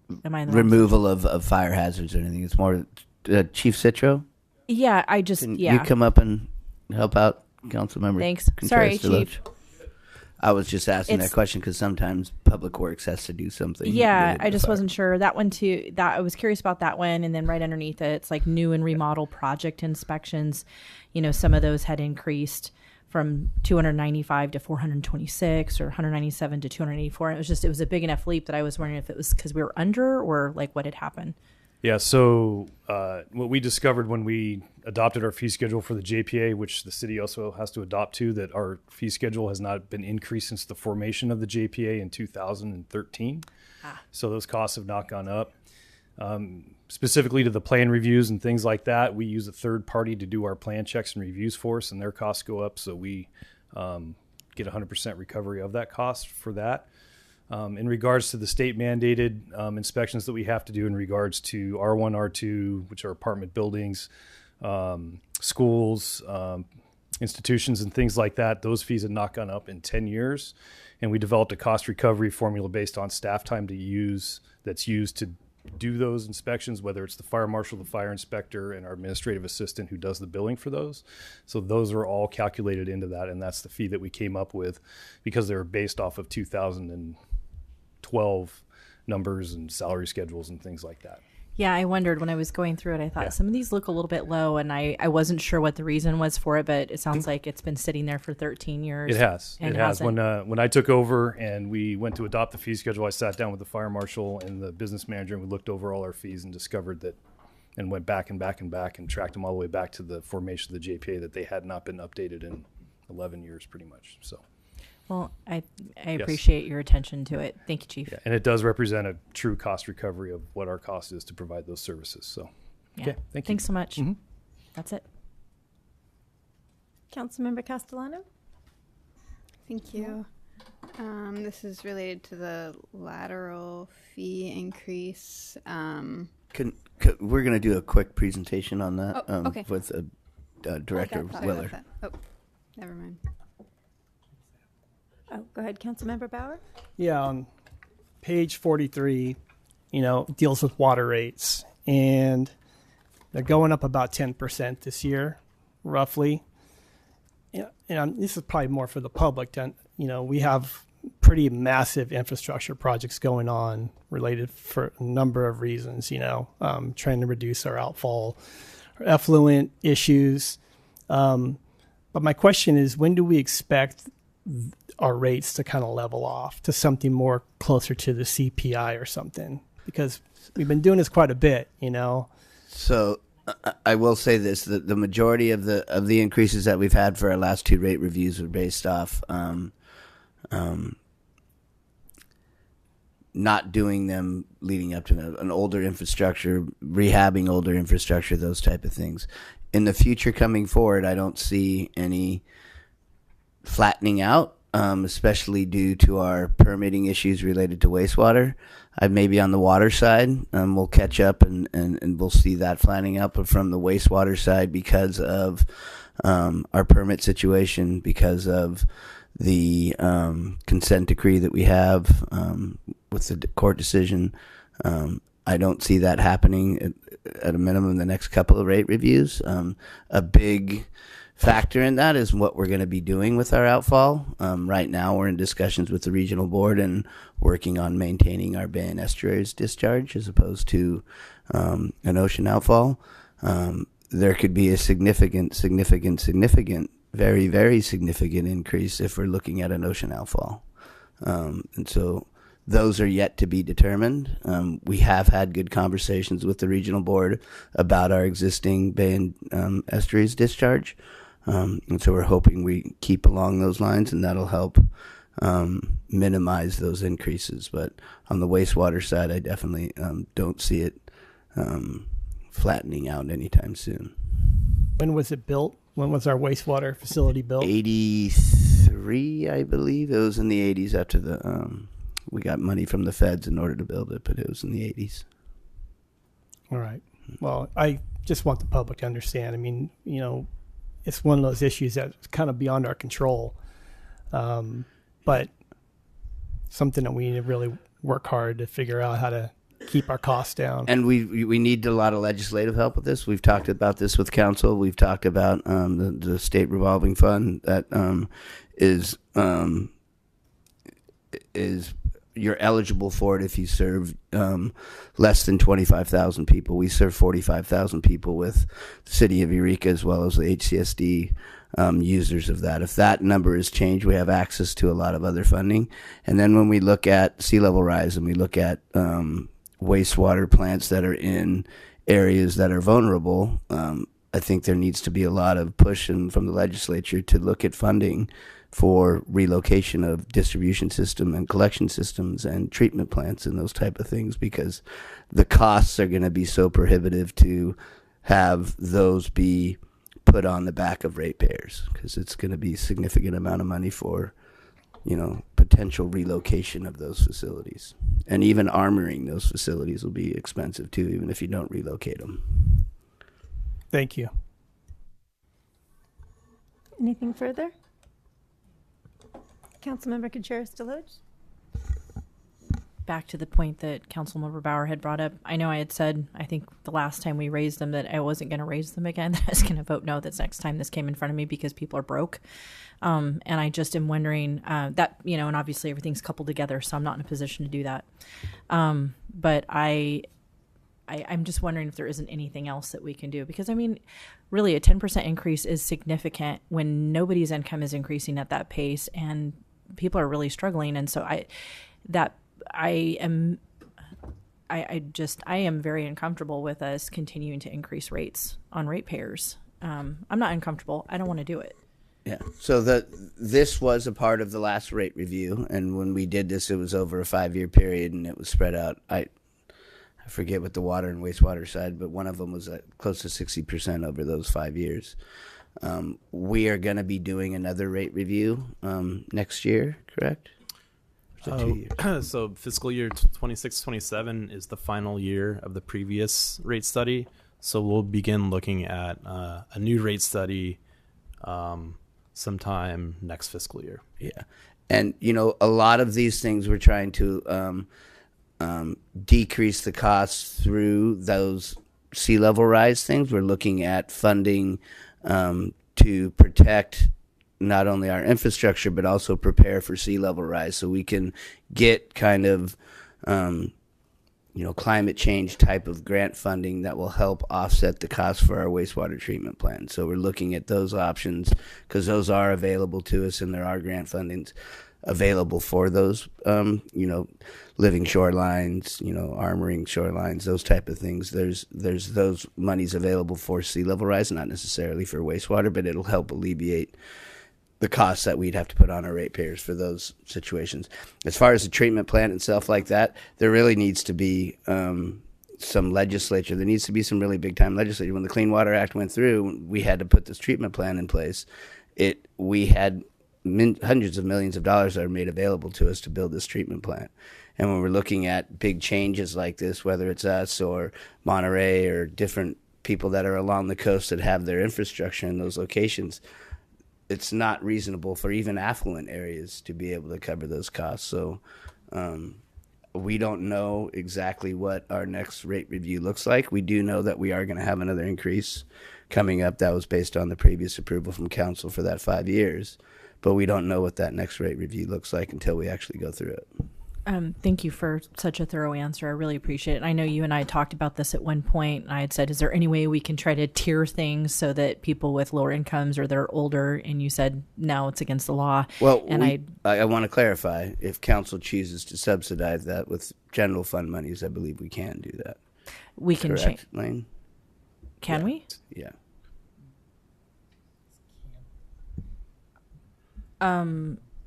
I in the wrong removal of fire hazards or anything. It's more Chief Citro. Yeah, I just Can yeah. you come up and help out, Councilmember? Thanks. Sorry, Contreras-Deloach? Chief. I was just asking that It's- question because sometimes Public Works has to do something. Yeah, related I to just fire. wasn't sure. That one too. That I was curious about that one, and then right underneath it, it's like new and remodel project inspections. You know, some of those had increased from 295 to 426, or 197 to 284. It was a big enough leap that I was wondering if it was because we were under, or like what had happened. Yeah, so what we discovered when we adopted our fee schedule for the JPA, which the city also has to adopt to, that our fee schedule has not been increased since the formation of the JPA in 2013. So those costs have not gone up. Specifically to the plan reviews and things like that, we use a third party to do our plan checks and reviews for us, and their costs go up, so we get 100% recovery of that cost for that. In regards to the state mandated inspections that we have to do in regards to R1, R2, which are apartment buildings, schools, institutions, and things like that, those fees have not gone up in 10 years. And we developed a cost recovery formula based on staff time that's used to do those inspections, whether it's the fire marshal, the fire inspector, and our administrative assistant who does the billing for those. So those are all calculated into that, and that's the fee that we came up with because they were based off of 2012 numbers and salary schedules and things like that. Yeah, I wondered when I was going through it. I thought some of these look a little bit low, and I wasn't sure what the reason was for it. But it sounds like it's been sitting there for 13 years. It has. And It has. hasn't. When I took over and we went to adopt the fee schedule, I sat down with the fire marshal and the business manager, and we looked over all our fees and discovered that, and went back and back and back and tracked them all the way back to the formation of the JPA, that they had not been updated in 11 years, pretty much. So. Well, I appreciate your attention to it. Thank you, Chief. Yeah, and it does represent a true cost recovery of what our cost is to provide those services. So, Yeah. okay, thank you. Thanks so much. Mhm. That's it. Councilmember Castellano? Thank you. This is related to the lateral fee increase. We're going to do a quick presentation on that okay. with Director Sorry Willer. about that. Oh, never mind. Oh, go ahead, Councilmember Bauer. Yeah, on page 43, deals with water rates, and they're going up about 10% this year, roughly. Yeah, and this is probably more for the public. We have pretty massive infrastructure projects going on related for a number of reasons, trying to reduce our outfall, our effluent issues. But my question is, when do we expect our rates to kind of level off to something more closer to the CPI or something? Because we've been doing this quite a bit, So I will say this: that the majority of the increases that we've had for our last two rate reviews were based off not doing them leading up to an older infrastructure, rehabbing older infrastructure, those type of things. In the future coming forward, I don't see any flattening out, especially due to our permitting issues related to wastewater. Maybe on the water side, we'll catch up and we'll see that flattening out. But from the wastewater side, because of our permit situation, because of the consent decree that we have with the court decision, I don't see that happening at a minimum in the next couple of rate reviews. A big factor in that is what we're going to be doing with our outfall. Right now, we're in discussions with the regional board and working on maintaining our bay and estuaries discharge as opposed to an ocean outfall. There could be a significant, very, very significant increase if we're looking at an ocean outfall. And so those are yet to be determined. We have had good conversations with the regional board about our existing bay and estuaries discharge. And so we're hoping we keep along those lines, and that'll help minimize those increases. But on the wastewater side, I definitely don't see it flattening out anytime soon. When was it built? When was our wastewater facility built? 83, I believe. It was in the 80s after the we got money from the feds in order to build it, but it was in the 80s. All right. Well, I just want the public to understand. I mean, you know, it's one of those issues that's kind of beyond our control, but something that we need to really work hard to figure out how to keep our costs down. And we need a lot of legislative help with this. We've talked about this with council. We've talked about the state revolving fund that is you're eligible for it if you serve less than 25,000 people. We serve 45,000 people with the city of Eureka as well as the HCSD users of that. If that number is changed, we have access to a lot of other funding. And then when we look at sea level rise and we look at wastewater plants that are in areas that are vulnerable, I think there needs to be a lot of push from the legislature to look at funding for relocation of distribution system and collection systems and treatment plants and those type of things, because the costs are going to be so prohibitive to have those be put on the back of ratepayers, because it's going to be a significant amount of money for, you know, potential relocation of those facilities. And even armoring those facilities will be expensive too, even if you don't relocate them. Thank you. Anything further? Councilmember Gutierrez-Deloge? Back to the point that Councilmember Bauer had brought up, I know I had said, I think the last time we raised them, that I wasn't going to raise them again, that I was going to vote no this next time this came in front of me because people are broke. And I just am wondering that, you know, and obviously everything's coupled together, so I'm not in a position to do that. But I'm just wondering if there isn't anything else that we can do, because I mean, really a 10% increase is significant when nobody's income is increasing at that pace and people are really struggling. And so I am very uncomfortable with us continuing to increase rates on ratepayers. I'm not uncomfortable. I don't want to do it. Yeah. So this was a part of the last rate review, and when we did this, it was over a 5-year period, and it was spread out. I forget what the water and wastewater side, but one of them was at close to 60% over those 5 years. We are going to be doing another rate review next year, correct? So fiscal year 26-27 is the final year of the previous rate study. So we'll begin looking at a new rate study sometime next fiscal year. Yeah. And, you know, a lot of these things we're trying to decrease the costs through those sea level rise things. We're looking at funding to protect not only our infrastructure, but also prepare for sea level rise, so we can get kind of, climate change type of grant funding that will help offset the cost for our wastewater treatment plant. So we're looking at those options because those are available to us, and there are grant fundings available for those, living shorelines, armoring shorelines, those type of things. There's those monies available for sea level rise, not necessarily for wastewater, but it'll help alleviate the costs that we'd have to put on our ratepayers for those situations. As far as the treatment plant and stuff like that, there really needs to be some legislature. There needs to be some really big time legislature. When the Clean Water Act went through, we had to put this treatment plant in place. We had hundreds of millions of dollars that are made available to us to build this treatment plant. And when we're looking at big changes like this, whether it's us or Monterey or different people that are along the coast that have their infrastructure in those locations, it's not reasonable for even affluent areas to be able to cover those costs. So we don't know exactly what our next rate review looks like. We do know that we are going to have another increase coming up. That was based on the previous approval from council for that 5 years. But we don't know what that next rate review looks like until we actually go through it. Thank you for such a thorough answer. I really appreciate it. I know you and I talked about this at one point. I had said, is there any way we can try to tier things so that people with lower incomes or they're older? And you said, no, it's against the law. Well, and I want to clarify, if council chooses to subsidize that with general fund monies, I believe we can do that. We can change. Lane? Can we? Yeah.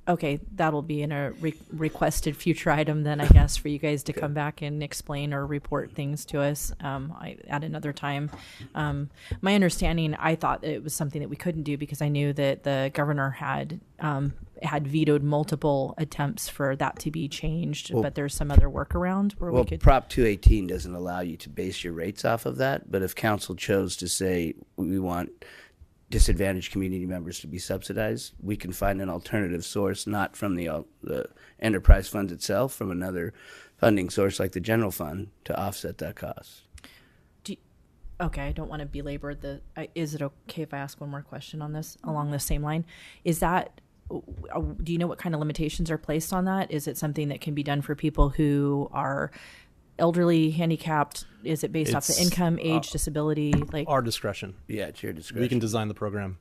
Okay, that'll be in a requested future item then, I guess, for you guys to come back and explain or report things to us at another time. My understanding, I thought it was something that we couldn't do because I knew that the governor had vetoed multiple attempts for that to be changed, but there's some other workaround where we could. Prop 218 doesn't allow you to base your rates off of that, but if council chose to say we want disadvantaged community members to be subsidized, we can find an alternative source, not from the enterprise funds itself, from another funding source like the general fund, to offset that cost. Okay, I don't want to belabor is it okay if I ask one more question on this along the same line? Do you know what kind of limitations are placed on that? Is it something that can be done for people who are elderly, handicapped? Is it based off the income, age, disability? Like our discretion. Yeah, it's your discretion. We can design the program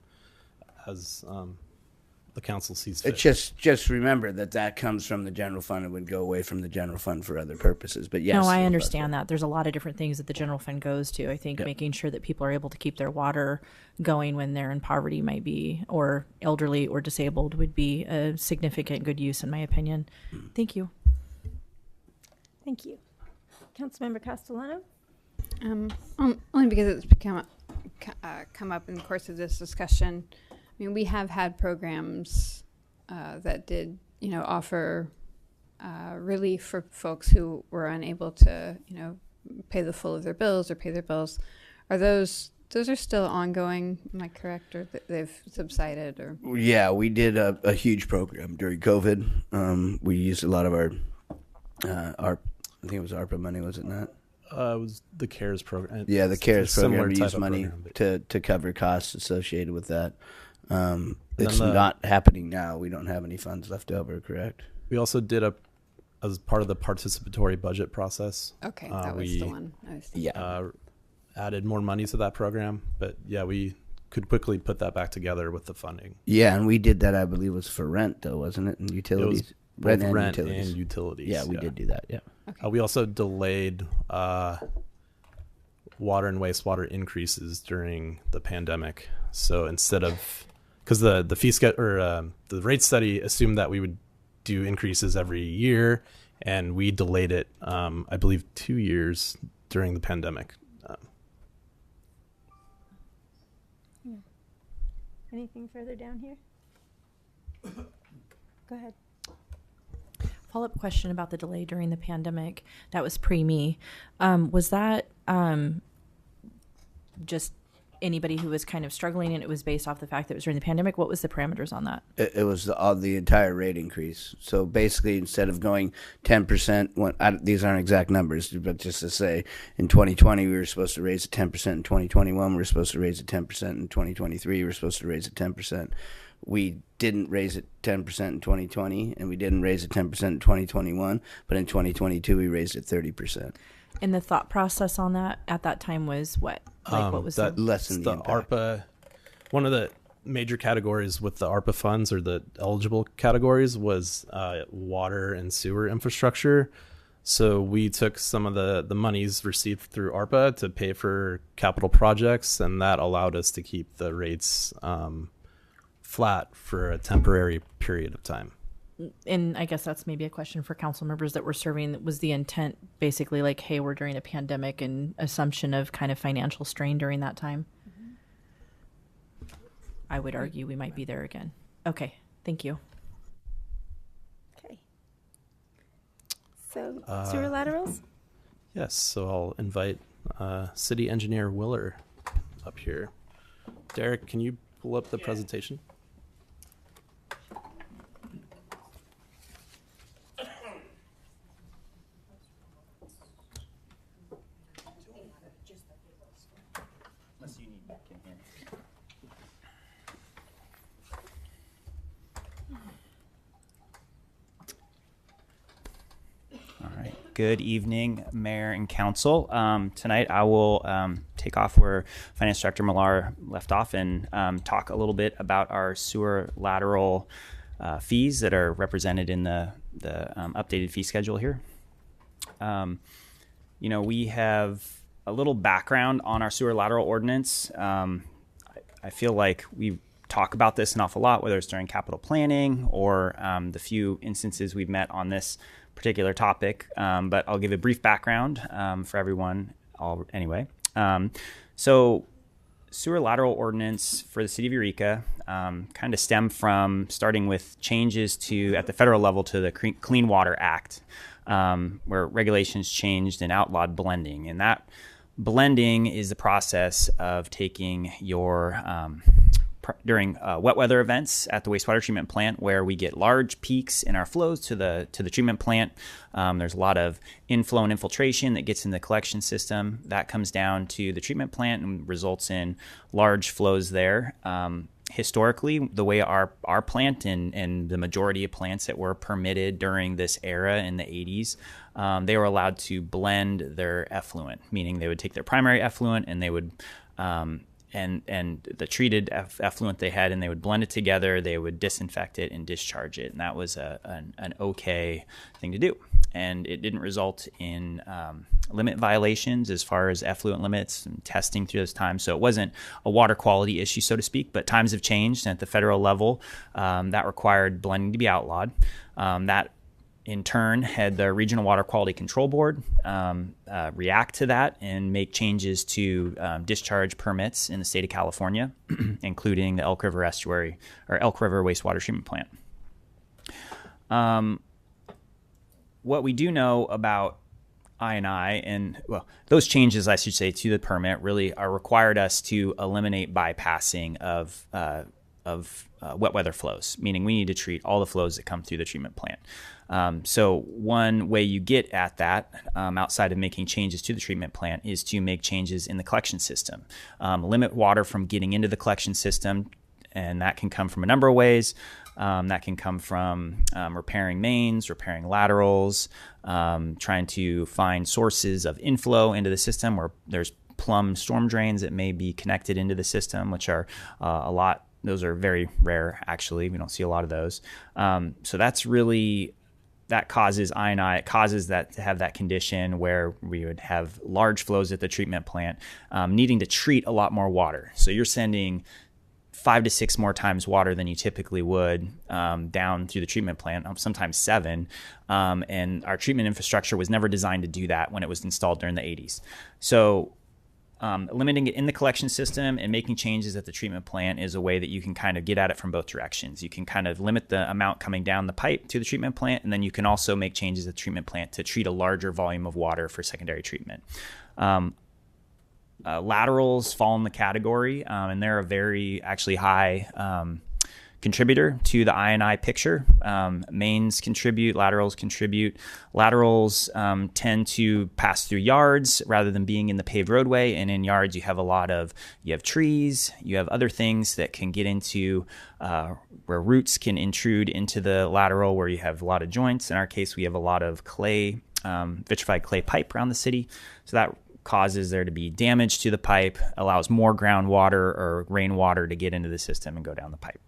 as the council sees fit. It's just remember that comes from the general fund and would go away from the general fund for other purposes. But yes, no, I understand that. There's a lot of different things that the general fund goes to. I think making sure that people are able to keep their water going when they're in poverty might be, or elderly or disabled would be a significant good use in my opinion. Thank you. Thank you. Councilmember Castellano? Only because it's come up in the course of this discussion. I mean, we have had programs that did, offer relief for folks who were unable to, pay the full of their bills or pay their bills. Are those are still ongoing? Am I correct, or they've subsided? Or yeah, we did a huge program during COVID. We used a lot of our I think it was ARPA money, was it not? It was the CARES program. Yeah, the CARES program. We used money program, to cover costs associated with that. It's not happening now. We don't have any funds left over, correct? We also did as part of the participatory budget process. Okay, that was the one I was thinking. Added more money to that program, but yeah, we could quickly put that back together with the funding. Yeah, and we did that, I believe, was for rent, though, wasn't it? And utilities. It was both rent utilities. and utilities. Yeah, we did do that. Yeah. Okay. We also delayed water and wastewater increases during the pandemic. So instead of, because the fee schedule or the rate study assumed that we would do increases every year, and we delayed it, I believe, 2 years during the pandemic. Anything further down here? Go ahead. Follow-up question about the delay during the pandemic. That was pre-me. Was that just anybody who was kind of struggling, and it was based off the fact that it was during the pandemic? What was the parameters on that? It was the entire rate increase. So basically, instead of going 10%, these aren't exact numbers, but just to say, in 2020 we were supposed to raise it 10%. In 2021 we were supposed to raise it 10%. In 2023 we were supposed to raise it 10%. We didn't raise it 10% in 2020, and we didn't raise it 10% in 2021, but in 2022 we raised it 30%. And the thought process on that at that time was what? Like what was that? Lessen the impact. ARPA. One of the major categories with the ARPA funds, or the eligible categories, was water and sewer infrastructure. So we took some of the monies received through ARPA to pay for capital projects, and that allowed us to keep the rates flat for a temporary period of time. And I guess that's maybe a question for council members that were serving. Was the intent basically like, hey, we're during a pandemic, and assumption of kind of financial strain during that time? Mm-hmm. I would argue we might be there again. Okay, thank you. Okay. So sewer laterals? Yes, so I'll invite City Engineer Willer up here. Derek, can you pull up the presentation? All right. Good evening, Mayor and Council. Tonight I will take off where Finance Director Millar left off and talk a little bit about our sewer lateral fees that are represented in the updated fee schedule here. We have a little background on our sewer lateral ordinance. I feel like we talk about this an awful lot, whether it's during capital planning or the few instances we've met on this particular topic, but I'll give a brief background for everyone anyway. So sewer lateral ordinance for the city of Eureka kind of stem from starting with changes at the federal level to the Clean Water Act, where regulations changed and outlawed blending. And that blending is the process of taking your during wet weather events at the wastewater treatment plant, where we get large peaks in our flows to the treatment plant. There's a lot of inflow and infiltration that gets in the collection system. That comes down to the treatment plant and results in large flows there. Historically, the way our plant and the majority of plants that were permitted during this era in the 80s, they were allowed to blend their effluent, meaning they would take their primary effluent and they would and the treated effluent they had, and they would blend it together. They would disinfect it and discharge it, and that was an okay thing to do. And it didn't result in limit violations as far as effluent limits and testing through this time. So it wasn't a water quality issue, so to speak. But times have changed, and at the federal level, that required blending to be outlawed. That in turn had the Regional Water Quality Control Board react to that and make changes to discharge permits in the state of California, including the Elk River Estuary or Elk River Wastewater Treatment Plant. What we do know about I&I and those changes, I should say, to the permit really are required us to eliminate bypassing of wet weather flows, meaning we need to treat all the flows that come through the treatment plant. So one way you get at that, outside of making changes to the treatment plant, is to make changes in the collection system. Limit water from getting into the collection system, and that can come from a number of ways. That can come from repairing mains, repairing laterals, trying to find sources of inflow into the system where there's plumbed storm drains that may be connected into the system, which are those are very rare, actually. We don't see a lot of those. So that causes I&I. It causes that to have that condition where we would have large flows at the treatment plant, needing to treat a lot more water. So you're sending 5 to 6 more times water than you typically would down through the treatment plant, sometimes 7. And our treatment infrastructure was never designed to do that when it was installed during the 80s. So limiting it in the collection system and making changes at the treatment plant is a way that you can kind of get at it from both directions. You can kind of limit the amount coming down the pipe to the treatment plant, and then you can also make changes at the treatment plant to treat a larger volume of water for secondary treatment. Laterals fall in the category, and they're a very actually high contributor to the I&I picture. Mains contribute, laterals contribute. Laterals tend to pass through yards rather than being in the paved roadway, and in yards you have trees, you have other things that can get into where roots can intrude into the lateral, where you have a lot of joints. In our case, we have a lot of clay, vitrified clay pipe around the city, so that causes there to be damage to the pipe, allows more groundwater or rainwater to get into the system and go down the pipe.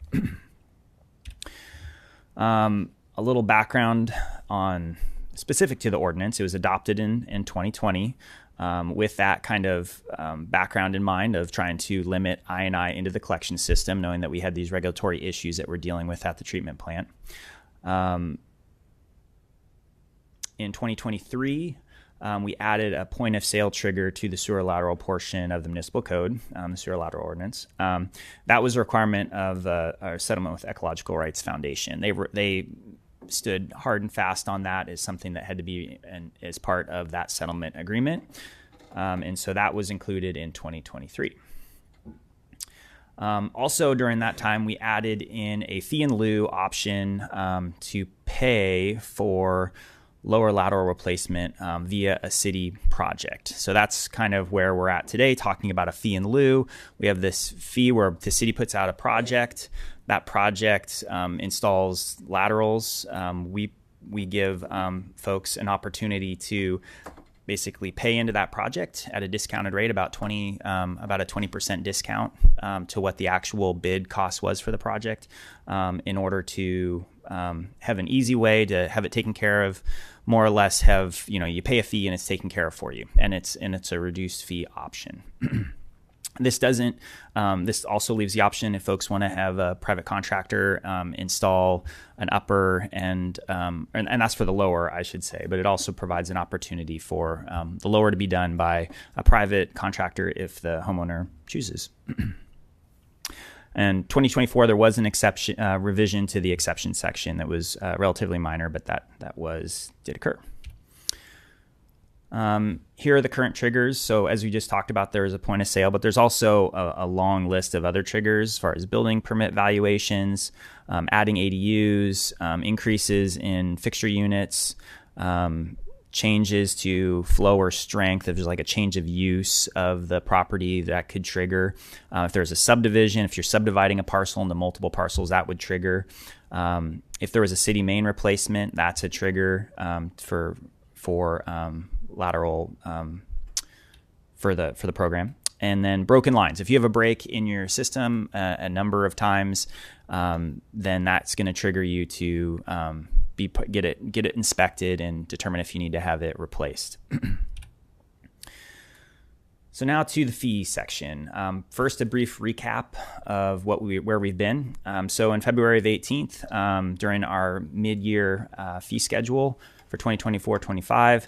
A little background on specific to the ordinance. It was adopted in 2020 with that kind of background in mind of trying to limit I&I into the collection system, knowing that we had these regulatory issues that we're dealing with at the treatment plant. In 2023, we added a point of sale trigger to the sewer lateral portion of the municipal code, the sewer lateral ordinance. That was a requirement of our settlement with Ecological Rights Foundation. They stood hard and fast on that as something that had to be as part of that settlement agreement. And so that was included in 2023. Also during that time, we added in a fee in lieu option to pay for lower lateral replacement via a city project. So that's kind of where we're at today, talking about a fee in lieu. We have this fee where the city puts out a project. That project installs laterals. We give folks an opportunity to basically pay into that project at a discounted rate, about a 20% discount to what the actual bid cost was for the project, in order to have an easy way to have it taken care of. More or less, you pay a fee and it's taken care of for you, and it's a reduced fee option. This also leaves the option if folks want to have a private contractor install an upper and that's for the lower, I should say, but it also provides an opportunity for the lower to be done by a private contractor if the homeowner chooses. And 2024, there was an exception revision to the exception section that was relatively minor, but that did occur. Here are the current triggers. So as we just talked about, there is a point of sale, but there's also a long list of other triggers as far as building permit valuations, adding ADUs, increases in fixture units, changes to flow or strength. If there's like a change of use of the property, that could trigger. If there's a subdivision, if you're subdividing a parcel into multiple parcels, that would trigger. If there was a city main replacement, that's a trigger for lateral for the program. And then broken lines. If you have a break in your system a number of times, then that's going to trigger you to get it inspected and determine if you need to have it replaced. So now to the fee section. First, a brief recap of where we've been. So in February of 18th, during our mid-year fee schedule for 2024-25,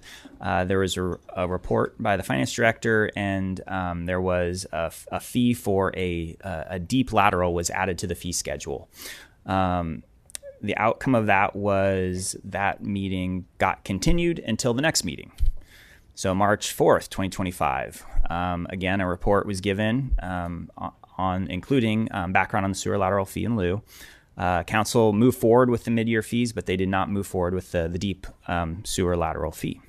there was a report by the finance director, and there was a fee for a deep lateral was added to the fee schedule. The outcome of that was that meeting got continued until the next meeting. So March 4th, 2025, again, a report was given on including background on the sewer lateral fee in lieu. Council moved forward with the mid-year fees, but they did not move forward with the deep sewer lateral fee.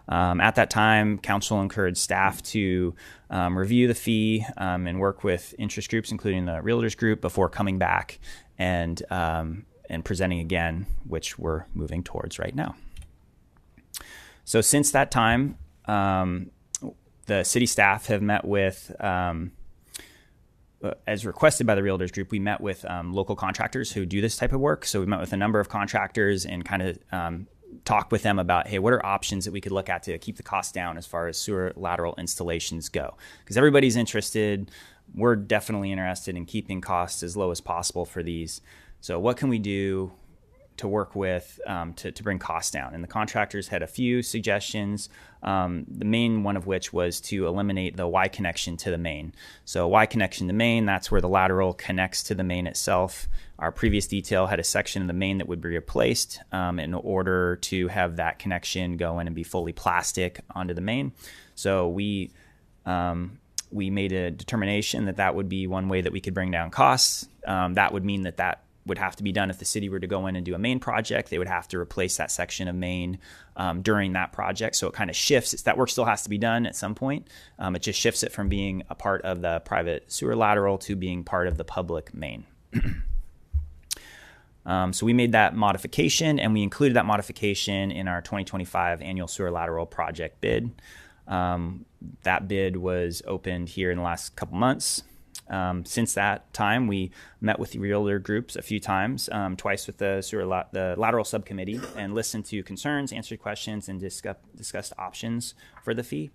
At that time, council encouraged staff to review the fee and work with interest groups, including the realtors group, before coming back and presenting again, which we're moving towards right now. So since that time, the city staff have met with, as requested by the realtors group, we met with local contractors who do this type of work. So we met with a number of contractors and kind of talked with them about, hey, what are options that we could look at to keep the costs down as far as sewer lateral installations go? Because everybody's interested. We're definitely interested in keeping costs as low as possible for these. So what can we do to work with to bring costs down? And the contractors had a few suggestions, the main one of which was to eliminate the Y connection to the main. So Y connection to main, that's where the lateral connects to the main itself. Our previous detail had a section of the main that would be replaced in order to have that connection go in and be fully plastic onto the main. So we made a determination that would be one way that we could bring down costs. That would mean that would have to be done if the city were to go in and do a main project. They would have to replace that section of main during that project. So it kind of shifts. That work still has to be done at some point. It just shifts it from being a part of the private sewer lateral to being part of the public main. So we made that modification, and we included that modification in our 2025 annual sewer lateral project bid. That bid was opened here in the last couple months. Since that time, we met with the realtor groups a few times, twice with the lateral subcommittee, and listened to concerns, answered questions, and discussed options for the fee.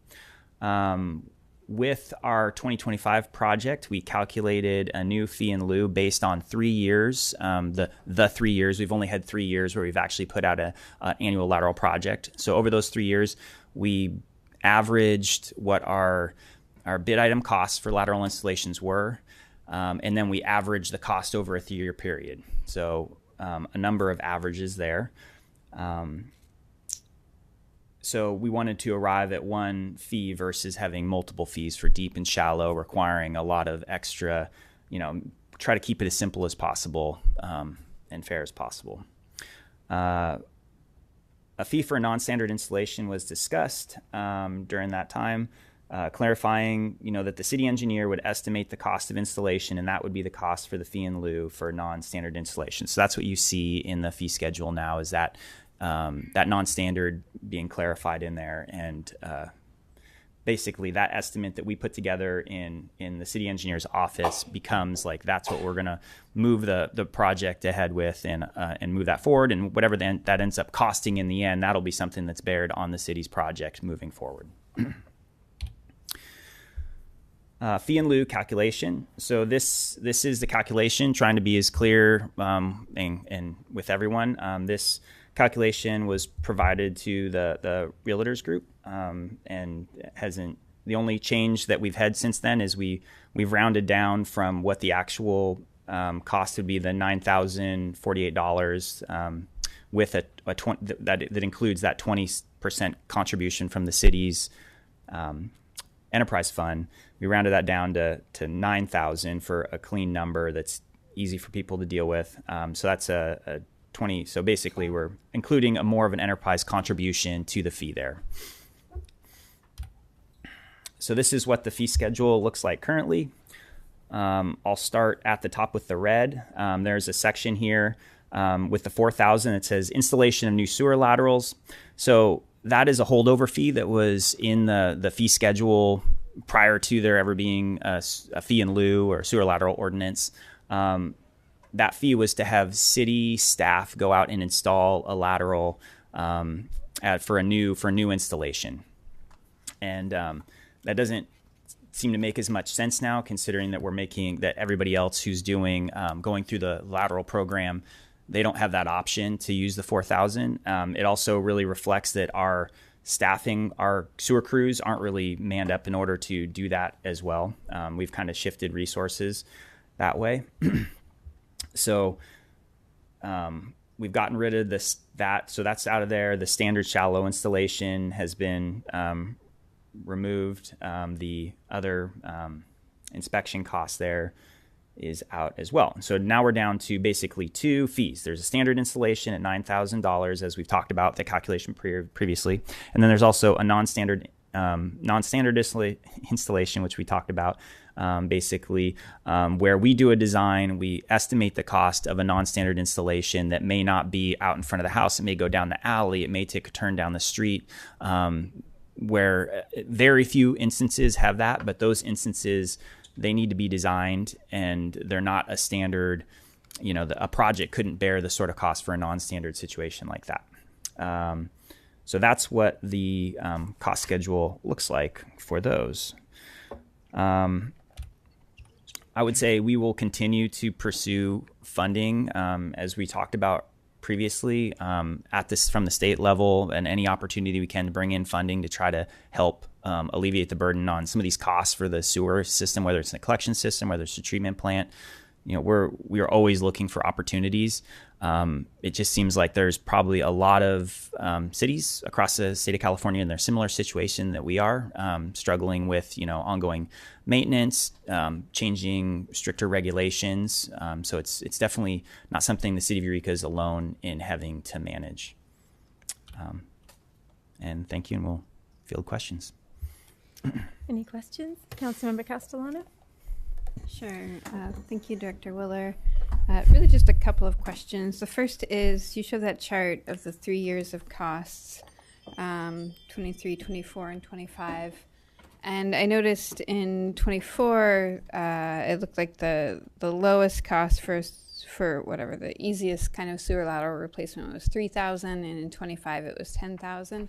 With our 2025 project, we calculated a new fee in lieu based on 3 years. The 3 years, we've only had 3 years where we've actually put out an annual lateral project. So over those 3 years, we averaged what our bid item costs for lateral installations were, and then we averaged the cost over a 3-year period. So a number of averages there. So we wanted to arrive at one fee versus having multiple fees for deep and shallow, requiring a lot of extra, try to keep it as simple as possible and fair as possible. a fee for a non-standard installation was discussed during that time, clarifying, that the city engineer would estimate the cost of installation, and that would be the cost for the fee in lieu for non-standard installation. So that's what you see in the fee schedule now, is that that non-standard being clarified in there, and basically that estimate that we put together in the city engineer's office becomes like, that's what we're going to move the project ahead with, and move that forward, and whatever that ends up costing in the end, that'll be something that's bared on the city's project moving forward. Fee in lieu calculation. So this is the calculation, trying to be as clear and with everyone. This calculation was provided to the realtors group, and hasn't. The only change that we've had since then is we've rounded down from what the actual cost would be, the $9,048, with that includes that 20% contribution from the city's enterprise fund. We rounded that down to $9,000 for a clean number that's easy for people to deal with. So that's a 20. So basically, we're including a more of an enterprise contribution to the fee there. So this is what the fee schedule looks like currently. I'll start at the top with the red. There's a section here with the $4,000. It says installation of new sewer laterals. So that is a holdover fee that was in the fee schedule prior to there ever being a fee in lieu or sewer lateral ordinance. That fee was to have city staff go out and install a lateral for a new installation, and that doesn't seem to make as much sense now, considering that we're making that everybody else who's doing going through the lateral program, they don't have that option to use the $4,000. It also really reflects that our staffing, our sewer crews aren't really manned up in order to do that as well. We've kind of shifted resources that way. So we've gotten rid of so that's out of there. The standard shallow installation has been removed. The other inspection cost there is out as well. So now we're down to basically two fees. There's a standard installation at $9,000, as we've talked about the calculation previously, and then there's also a non-standard installation, which we talked about. Basically, where we do a design, we estimate the cost of a non-standard installation that may not be out in front of the house. It may go down the alley. It may take a turn down the street, where very few instances have that, but those instances, they need to be designed, and they're not a standard, a project couldn't bear the sort of cost for a non-standard situation like that. So that's what the cost schedule looks like for those. I would say we will continue to pursue funding, as we talked about previously, from the state level, and any opportunity we can to bring in funding to try to help alleviate the burden on some of these costs for the sewer system, whether it's a collection system, whether it's a treatment plant. We are always looking for opportunities. It just seems like there's probably a lot of cities across the state of California in their similar situation that we are, struggling with ongoing maintenance, changing stricter regulations. So it's definitely not something the city of Eureka is alone in having to manage. And thank you, and we'll field questions. Any questions? Councilmember Castellano? Sure. Thank you, Director Willer. Really just a couple of questions. The first is, you show that chart of the 3 years of costs, 23, 24, and 25. And I noticed in 24, it looked like the lowest cost for whatever the easiest kind of sewer lateral replacement was $3,000, and in 25 it was $10,000.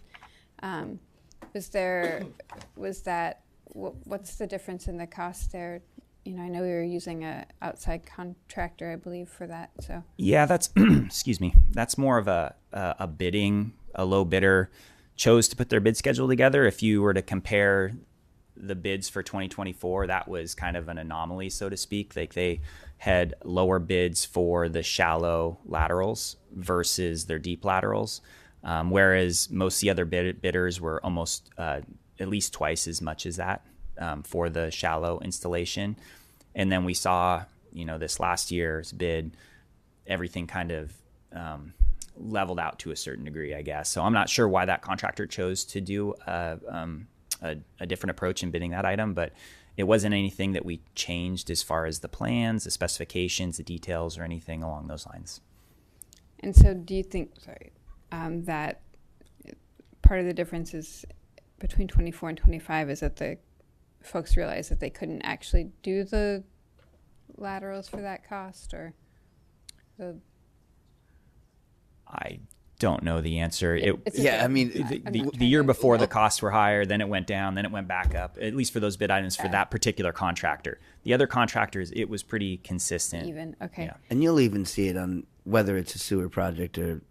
What's the difference in the cost there? I know we were using a outside contractor, I believe, for that. So yeah, that's excuse me. That's more of a low bidder chose to put their bid schedule together. If you were to compare the bids for 2024, that was kind of an anomaly, so to speak. Like, they had lower bids for the shallow laterals versus their deep laterals, whereas most of the other bidders were almost at least twice as much as that for the shallow installation. And then we saw, this last year's bid, everything kind of leveled out to a certain degree, I guess. So I'm not sure why that contractor chose to do a different approach in bidding that item, but it wasn't anything that we changed as far as the plans, the specifications, the details, or anything along those lines. And so do you think, that part of the difference is between 24 and 25 is that the folks realized that they couldn't actually do the laterals for that cost, or I don't know the answer. The year before the costs were higher, then it went down, then it went back up, at least for those bid items for that particular contractor. The other contractors, it was pretty consistent. Even, okay. Yeah. And you'll even see it on whether it's a sewer project or,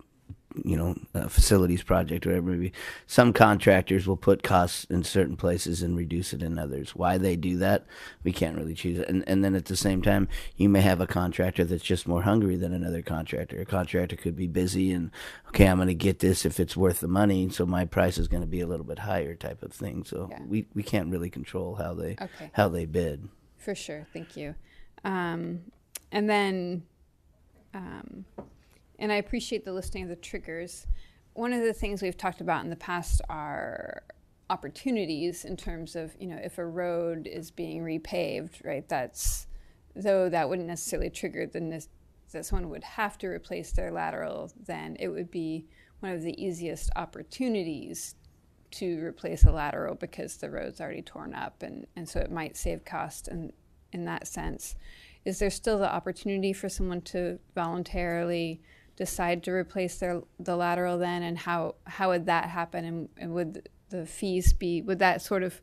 a facilities project or whatever it may be. Some contractors will put costs in certain places and reduce it in others. Why they do that, we can't really choose it. And then at the same time, you may have a contractor that's just more hungry than another contractor. A contractor could be busy and, okay, I'm going to get this if it's worth the money, so my price is going to be a little bit higher type of thing. So we can't really control how they bid. For sure. Thank you. And then... and I appreciate the listing of the triggers. One of the things we've talked about in the past are opportunities in terms of, if a road is being repaved, right? Though that wouldn't necessarily trigger that someone would have to replace their lateral, then it would be one of the easiest opportunities to replace a lateral because the road's already torn up, and so it might save cost in that sense. Is there still the opportunity for someone to voluntarily decide to replace the lateral then, and how would that happen, and would the fees would that sort of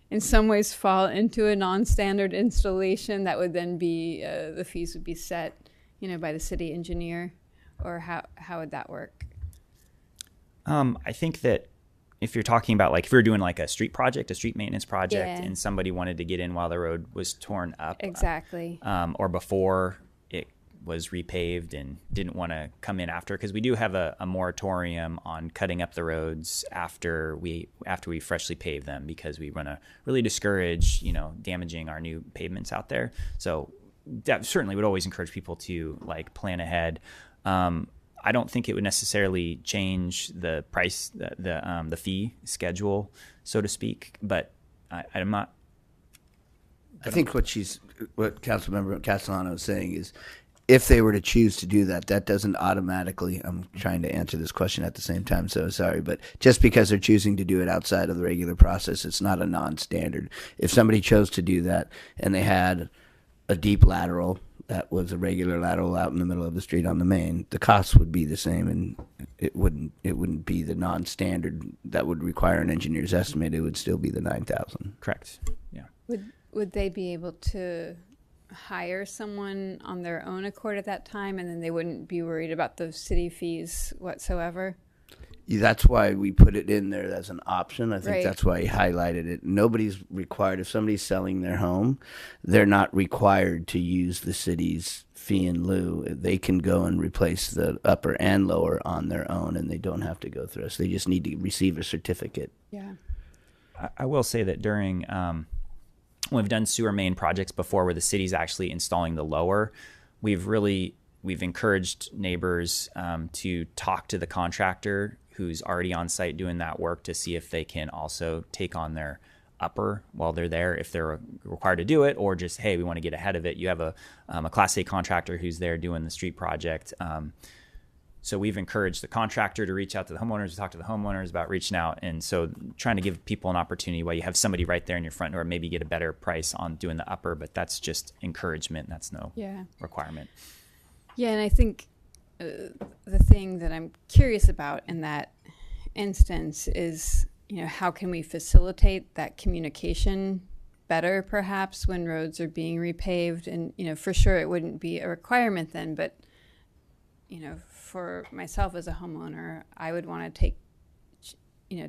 in some ways fall into a non-standard installation that would then be the fees would be set by the city engineer, or how would that work? I think that if you're talking about if we were doing a street project, a street maintenance project, and somebody wanted to get in while the road was torn up, exactly, or before it was repaved and didn't want to come in after, because we do have a moratorium on cutting up the roads after we freshly pave them, because we want to really discourage damaging our new pavements out there. So that certainly would always encourage people to plan ahead. I don't think it would necessarily change the price, the fee schedule, so to speak. But I'm not. I think what Councilmember Castellano is saying is, if they were to choose to do that, that doesn't automatically. I'm trying to answer this question at the same time, so sorry. But just because they're choosing to do it outside of the regular process, it's not a non-standard. If somebody chose to do that and they had a deep lateral that was a regular lateral out in the middle of the street on the main, the costs would be the same, and it wouldn't be the non-standard that would require an engineer's estimate. It would still be the $9,000. Correct. Yeah. Would they be able to hire someone on their own accord at that time, and then they wouldn't be worried about the city fees whatsoever? That's why we put it in there as an option. I think Right. that's why he highlighted it. Nobody's required. If somebody's selling their home, they're not required to use the city's fee in lieu. They can go and replace the upper and lower on their own, and they don't have to go through us. They just need to receive a certificate. Yeah. I will say that during we've done sewer main projects before where the city's actually installing the lower, we've encouraged neighbors to talk to the contractor who's already on site doing that work to see if they can also take on their upper while they're there, if they're required to do it, or just, hey, we want to get ahead of it. You have a Class A contractor who's there doing the street project. So we've encouraged the contractor to reach out to the homeowners, to talk to the homeowners about reaching out. And so trying to give people an opportunity while you have somebody right there in your front door, maybe get a better price on doing the upper, but that's just encouragement. That's no requirement. Yeah, and I think the thing that I'm curious about in that instance is, how can we facilitate that communication better, perhaps, when roads are being repaved? And, for sure it wouldn't be a requirement then, but, for myself as a homeowner, I would want to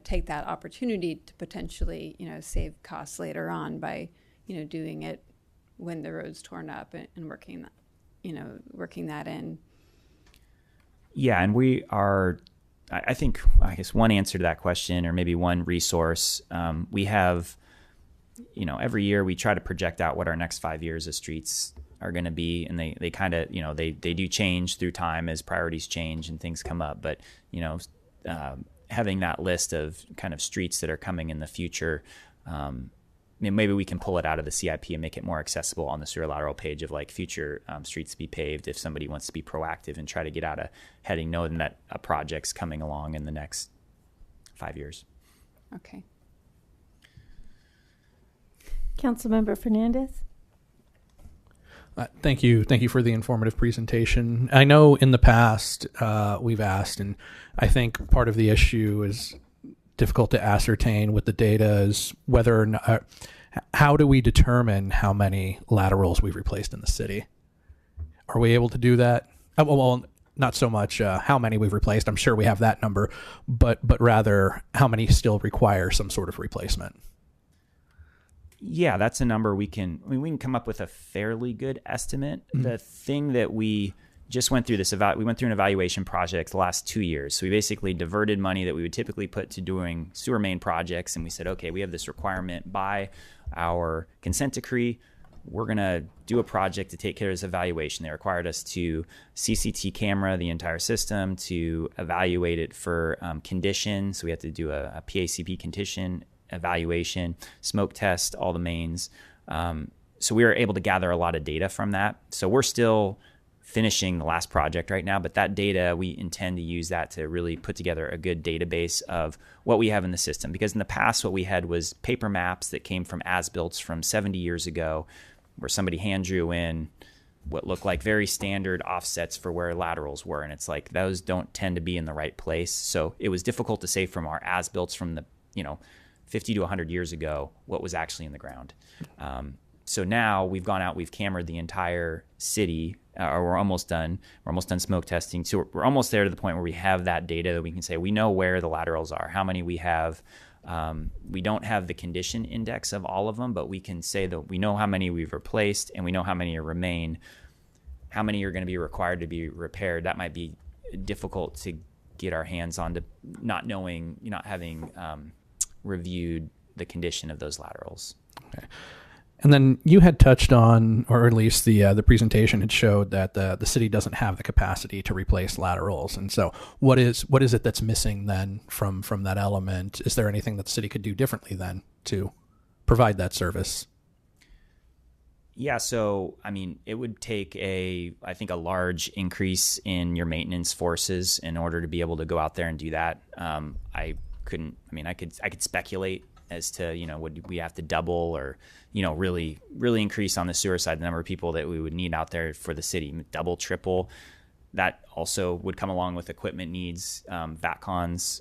take that opportunity to potentially, save costs later on by, doing it when the road's torn up and working that in. Yeah, and we are, I guess one answer to that question, or maybe one resource, we have, every year we try to project out what our next 5 years of streets are going to be, and they kind of, they do change through time as priorities change and things come up. But, having that list of kind of streets that are coming in the future, maybe we can pull it out of the CIP and make it more accessible on the sewer lateral page of like future streets to be paved if somebody wants to be proactive and try to get out of heading, knowing that a project's coming along in the next 5 years. Okay. Councilmember Fernandez. Thank you for the informative presentation. I know in the past we've asked, and I think part of the issue is difficult to ascertain with the data is whether or not, how do we determine how many laterals we've replaced in the city? Are we able to do that? Well, not so much how many we've replaced. I'm sure we have that number, but rather how many still require some sort of replacement. Yeah, that's a number we can come up with a fairly good estimate. Mm-hmm. The thing that we just went through we went through an evaluation project the last 2 years. So we basically diverted money that we would typically put to doing sewer main projects. And we said, okay, we have this requirement by our consent decree. We're going to do a project to take care of this evaluation. They required us to CCT camera the entire system, to evaluate it for condition. So we had to do a PACP condition evaluation, smoke test, all the mains. So we were able to gather a lot of data from that. So we're still finishing the last project right now, but that data, we intend to use that to really put together a good database of what we have in the system. Because in the past, what we had was paper maps that came from as-builts from 70 years ago, where somebody hand drew in what looked like very standard offsets for where laterals were. And it's like, those don't tend to be in the right place. So it was difficult to say from our as-builts from the, 50 to 100 years ago, what was actually in the ground. So now we've gone out, we've cameraed the entire city, or we're almost done. We're almost done smoke testing. So we're almost there to the point where we have that data that we can say, we know where the laterals are, how many we have. We don't have the condition index of all of them, but we can say that we know how many we've replaced and we know how many remain. How many are going to be required to be repaired? That might be difficult to get our hands on, to not knowing, not having reviewed the condition of those laterals. Okay. And then you had touched on, or at least the presentation had showed that the city doesn't have the capacity to replace laterals. And so what is it that's missing then from that element? Is there anything that the city could do differently then to provide that service? Yeah, so it would take I think a large increase in your maintenance forces in order to be able to go out there and do that. I could speculate as to, would we have to double or, really increase on the sewer side the number of people that we would need out there for the city, double, triple. That also would come along with equipment needs, VACCONs.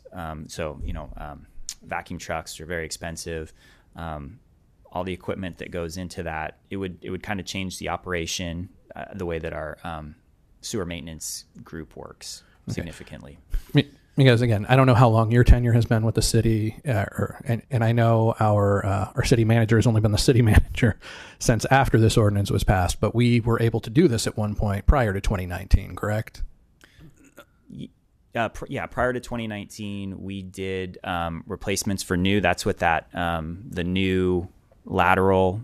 Vacuum trucks are very expensive. All the equipment that goes into that, it would kind of change the operation, the way that our sewer maintenance group works significantly. Because again, I don't know how long your tenure has been with the city, and I know our city manager has only been the city manager since after this ordinance was passed. But we were able to do this at one point prior to 2019, correct? Prior to 2019, we did replacements for new. That's what the new lateral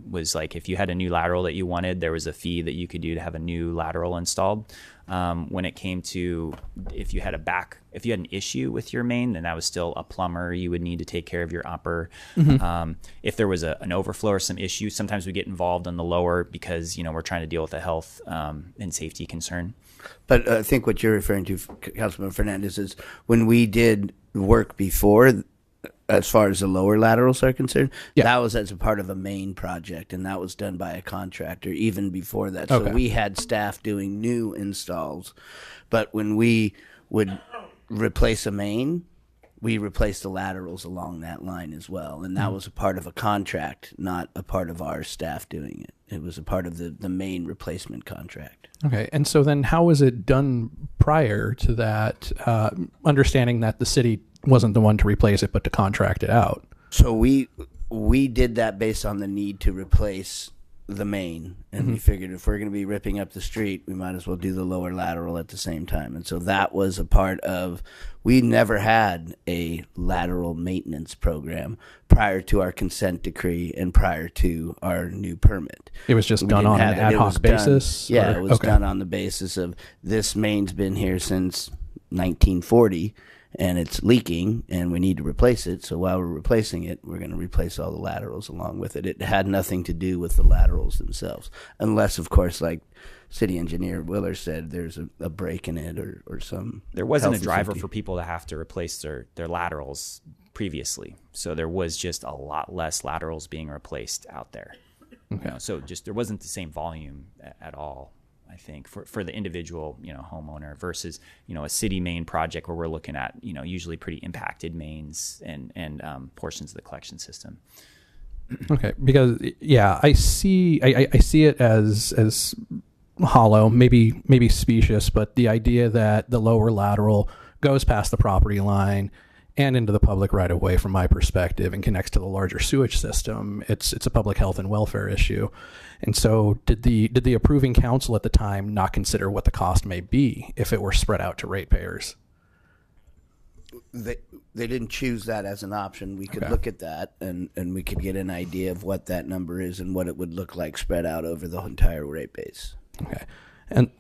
was like. If you had a new lateral that you wanted, there was a fee that you could do to have a new lateral installed. When it came to if you had an issue with your main, then that was still a plumber. You would need to take care of your upper. Mm-hmm. If there was an overflow or some issue, sometimes we get involved on the lower because we're trying to deal with a health and safety concern. But I think what you're referring to, Councilman Fernandez, is when we did work before, as far as the lower laterals are concerned, that was as a part of a main project, and that was done by a contractor even before that. Okay. So we had staff doing new installs, but when we would replace a main, we replaced the laterals along that line as well, and that was a part of a contract, not a part of our staff doing it. It was a part of the main replacement contract. Okay, and so then how was it done prior to that, understanding that the city wasn't the one to replace it, but to contract it out? So we did that based on the need to replace the main, and we figured if we're going to be ripping up the street, we might as well do the lower lateral at the same time. And so that was a part of, we never had a lateral maintenance program prior to our consent decree and prior to our new permit. It was just done on an ad hoc basis? It was done on the basis of this main's been here since 1940 and it's leaking and we need to replace it. So while we're replacing it, we're going to replace all the laterals along with it. It had nothing to do with the laterals themselves, unless, of course, like city engineer Willer said, there's a break in it or some. There wasn't a health and driver safety. for people to have to replace their laterals previously. So there was just a lot less laterals being replaced out there. Okay. You know, so just there wasn't the same volume at all, I think, for the individual, homeowner versus, a city main project where we're looking at, usually pretty impacted mains and portions of the collection system. Okay, because I see it as hollow, maybe specious, but the idea that the lower lateral goes past the property line and into the public right of way, from my perspective, and connects to the larger sewage system, it's a public health and welfare issue. And so did the approving council at the time not consider what the cost may be if it were spread out to ratepayers? They didn't choose that as an option. We could look at that and we could get an idea of what that number is and what it would look like spread out over the entire rate base.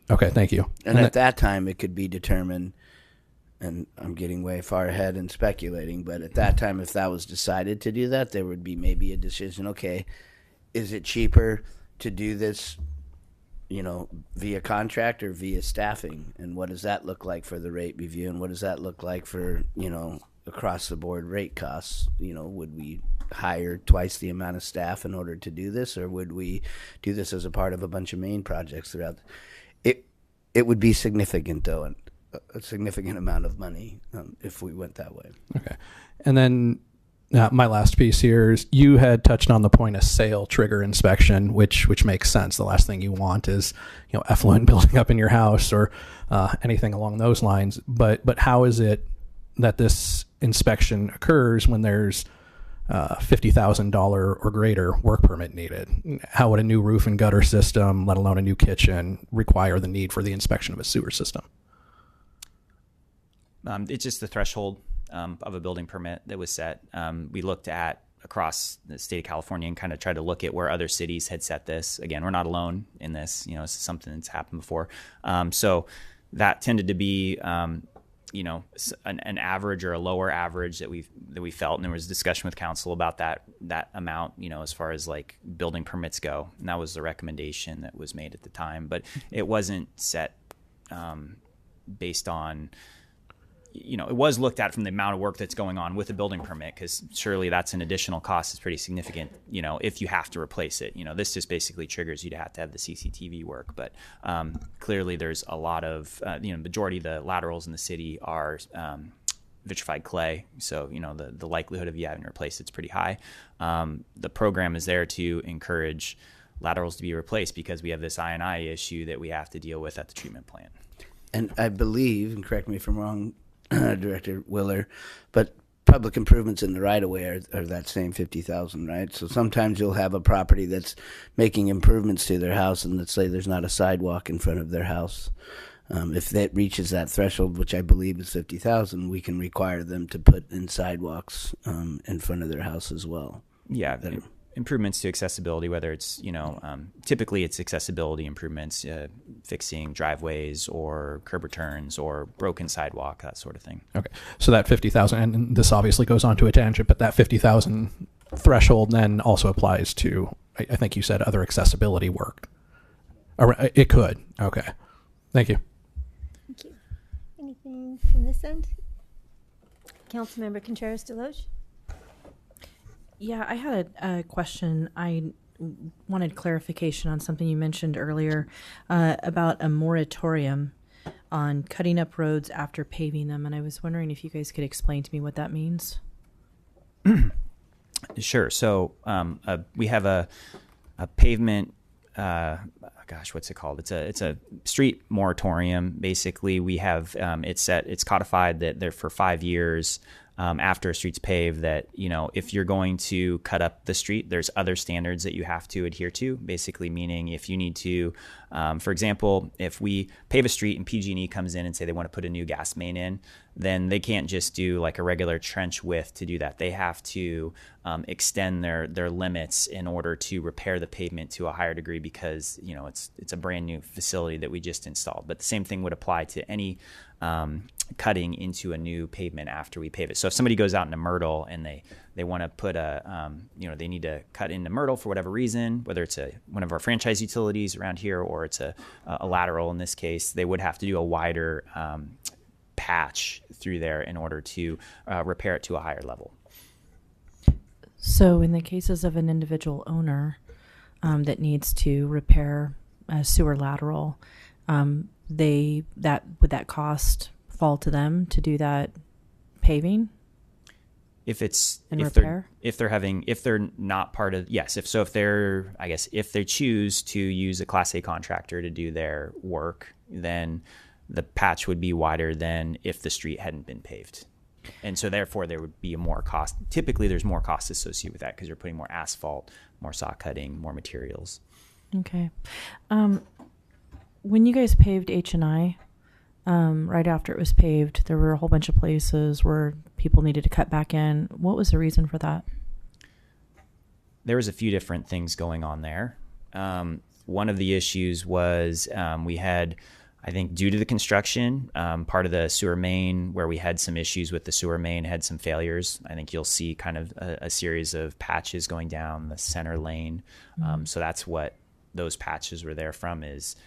Okay, thank you. And at that time, it could be determined, and I'm getting way far ahead and speculating, but at that time, if that was decided to do that, there would be maybe a decision, okay, is it cheaper to do this, via contract or via staffing? And what does that look like for the rate review? And what does that look like for, across the board rate costs? Would we hire twice the amount of staff in order to do this, or would we do this as a part of a bunch of main projects throughout? It would be significant, though, and a significant amount of money if we went that way. Okay. And then my last piece here is you had touched on the point of sale trigger inspection, which makes sense. The last thing you want is, effluent building up in your house or anything along those lines. But how is it that this inspection occurs when there's $50,000 or greater work permit needed? How would a new roof and gutter system, let alone a new kitchen, require the need for the inspection of a sewer system? It's just the threshold of a building permit that was set. We looked at across the state of California and kind of tried to look at where other cities had set this. Again, we're not alone in this. This is something that's happened before. So that tended to be, an average or a lower average that we felt, and there was discussion with council about that amount, as far as like building permits go, and that was the recommendation that was made at the time. But it wasn't set based on. It was looked at from the amount of work that's going on with a building permit, because surely that's an additional cost. It's pretty significant, if you have to replace it. This just basically triggers you to have the CCTV work. But clearly there's a lot of, majority of the laterals in the city are vitrified clay. So, the likelihood of you having to replace it's pretty high. The program is there to encourage laterals to be replaced because we have this I&I issue that we have to deal with at the treatment plant. And I believe, and correct me if I'm wrong, Director Willer, but public improvements in the right-of-way are that same 50,000, right? So sometimes you'll have a property that's making improvements to their house, and let's say there's not a sidewalk in front of their house. If that reaches that threshold, which I believe is 50,000, we can require them to put in sidewalks in front of their house as well. Yeah. Improvements to accessibility, whether it's, typically it's accessibility improvements, fixing driveways or curb returns or broken sidewalk, that sort of thing. Okay. So that 50,000, and this obviously goes on to a tangent, but that 50,000 threshold then also applies to, I think you said, other accessibility work. Or it could. Okay. Thank you. Thank you. Anything from this end? Councilmember Contreras-Deloge? Yeah, I had a question. I wanted clarification on something you mentioned earlier about a moratorium on cutting up roads after paving them, and I was wondering if you guys could explain to me what that means. Sure. So we have a pavement. What's it called? It's a street moratorium. Basically, we have it's codified that they're for 5 years. after a street's paved that, if you're going to cut up the street, there's other standards that you have to adhere to, basically meaning if you need to, for example, if we pave a street and PG&E comes in and say they want to put a new gas main in, then they can't just do like a regular trench width to do that. They have to extend their limits in order to repair the pavement to a higher degree because, it's a brand new facility that we just installed. But the same thing would apply to any cutting into a new pavement after we pave it. So if somebody goes out into Myrtle and they want to put they need to cut into Myrtle for whatever reason, whether it's one of our franchise utilities around here or it's a lateral in this case, they would have to do a wider patch through there in order to repair it to a higher level. So in the cases of an individual owner that needs to repair a sewer lateral, would that cost fall to them to do that paving? If they're not part of, yes. If they choose to use a Class A contractor to do their work, then the patch would be wider than if the street hadn't been paved. And so therefore there would be more cost. Typically there's more cost associated with that because you're putting more asphalt, more saw cutting, more materials. Okay. When you guys paved H&I, right after it was paved, there were a whole bunch of places where people needed to cut back in. What was the reason for that? There was a few different things going on there. One of the issues was we had, I think due to the construction, part of the sewer main where we had some issues with the sewer main had some failures. I think you'll see kind of a series of patches going down the center lane. So that's what those patches were there from is,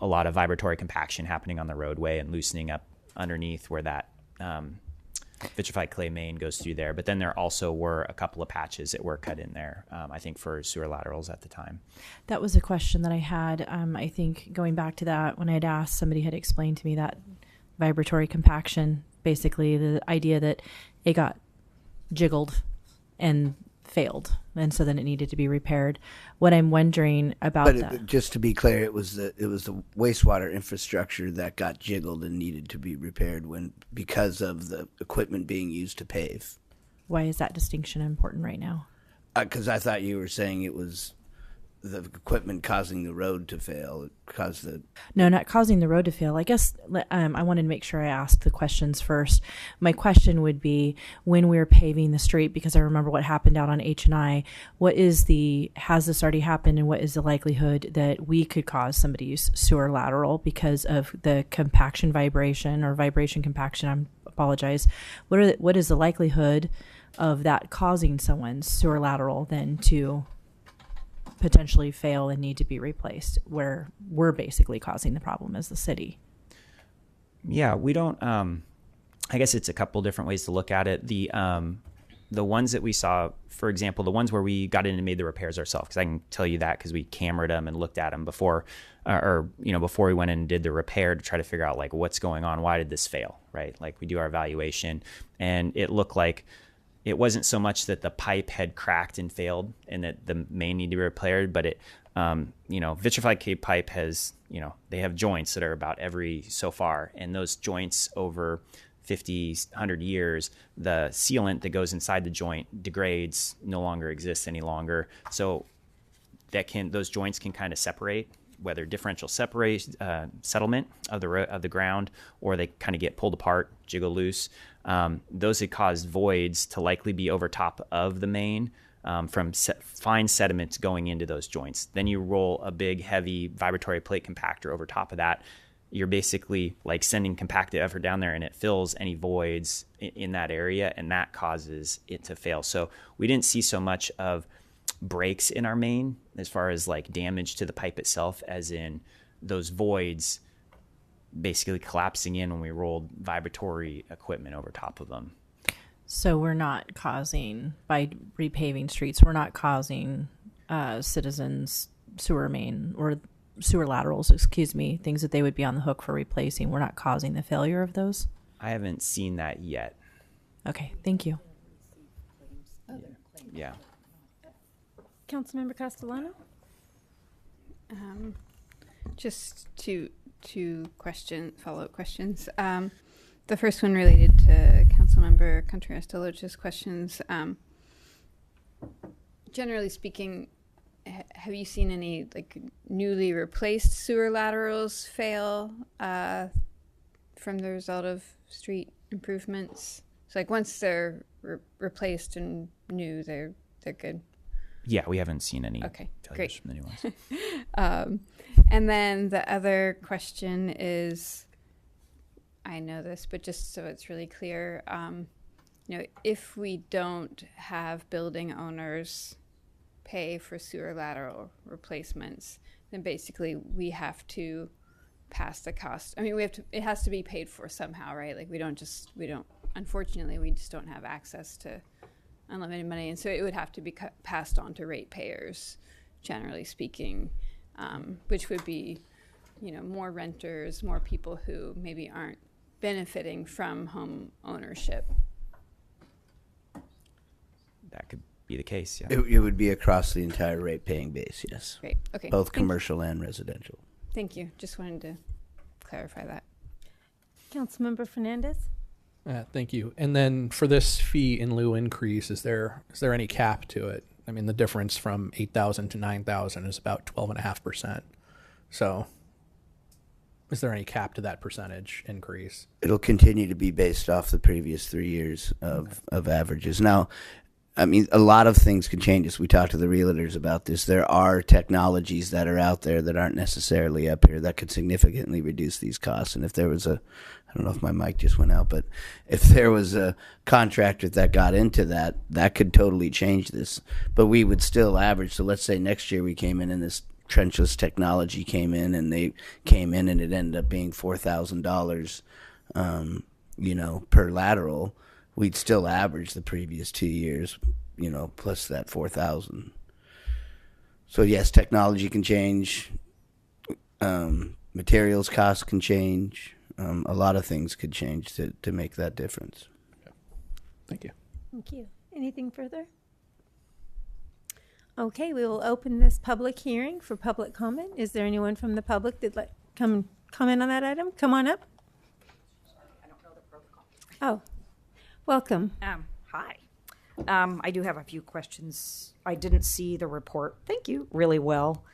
a lot of vibratory compaction happening on the roadway and loosening up underneath where that vitrified clay main goes through there. But then there also were a couple of patches that were cut in there, I think for sewer laterals at the time. That was a question that I had. I think going back to that, when I'd asked, somebody had explained to me that vibratory compaction, basically the idea that it got jiggled and failed, and so then it needed to be repaired. What I'm wondering about just to be clear, it was the wastewater infrastructure that got jiggled and needed to be repaired because of the equipment being used to pave. Why is that distinction important right now? Because I thought you were saying it was the equipment causing the road to fail. It caused the... No, not causing the road to fail. I guess I wanted to make sure I asked the questions first. My question would be, when we were paving the street, because I remember what happened out on H&I, has this already happened, and what is the likelihood that we could cause somebody's sewer lateral because of the compaction vibration or vibration compaction? I apologize. What is the likelihood of that causing someone's sewer lateral then to potentially fail and need to be replaced, where we're basically causing the problem as the city? Yeah, we don't, I guess it's a couple different ways to look at it. The ones that we saw, for example, the ones where we got in and made the repairs ourselves, because I can tell you that because we cameraed them and looked at them before we went in and did the repair to try to figure out like what's going on, why did this fail, right? Like we do our evaluation and it looked like it wasn't so much that the pipe had cracked and failed and that the main needed to be repaired, but it, vitrified clay pipe has, they have joints that are about every so far. And those joints over 50, 100 years, the sealant that goes inside the joint degrades, no longer exists any longer. So those joints can kind of separate, whether differential settlement of the ground, or they kind of get pulled apart, jiggle loose. Those had caused voids to likely be over top of the main from fine sediments going into those joints. Then you roll a big, heavy vibratory plate compactor over top of that. You're basically like sending compacted effort down there, and it fills any voids in that area, and that causes it to fail. So we didn't see so much of breaks in our main as far as like damage to the pipe itself, as in those voids basically collapsing in when we rolled vibratory equipment over top of them. So we're not causing, by repaving streets, we're not causing citizens sewer main or sewer laterals, things that they would be on the hook for replacing. We're not causing the failure of those? I haven't seen that yet. Okay, thank you. Yeah. Councilmember Castellano? Just two follow-up questions. The first one related to Councilmember Contreras-Deloach's questions. Generally speaking, have you seen any like newly replaced sewer laterals fail from the result of street improvements? So like once they're replaced and new, they're good. Yeah, we haven't seen any Okay, failures great. from the new ones. And then the other question is, I know this, but just so it's really clear, if we don't have building owners pay for sewer lateral replacements, then basically we have to pass the cost. I mean, it has to be paid for somehow, right? Like unfortunately, we just don't have access to unlimited money. And so it would have to be passed on to ratepayers, generally speaking, which would be, more renters, more people who maybe aren't benefiting from home ownership. That could be the case, yeah. It would be across the entire rate-paying base, yes. Great, okay. Both commercial and residential. Thank you. Just wanted to clarify that. Councilmember Fernandez? Thank you. And then for this fee in lieu increase, is there any cap to it? I mean, the difference from 8,000 to 9,000 is about 12.5%. So is there any cap to that percentage increase? It'll continue to be based off the previous 3 years of averages. Now, I mean, a lot of things can change as we talk to the realtors about this. There are technologies that are out there that aren't necessarily up here that could significantly reduce these costs. And if there was I don't know if my mic just went out, but if there was a contractor that got into that could totally change this. But we would still average. So let's say next year we came in and this trenchless technology came in and they came in and it ended up being $4,000, per lateral. We'd still average the previous 2 years, plus that 4,000. So yes, technology can change. Materials costs can change. A lot of things could change to make that difference. Thank you. Thank you. Anything further? Okay, we will open this public hearing for public comment. Is there anyone from the public that'd like come comment on that item? Come on up. I don't know the protocol. Oh, welcome. Hi. I do have a few questions. I didn't see the report. Thank you. Really well.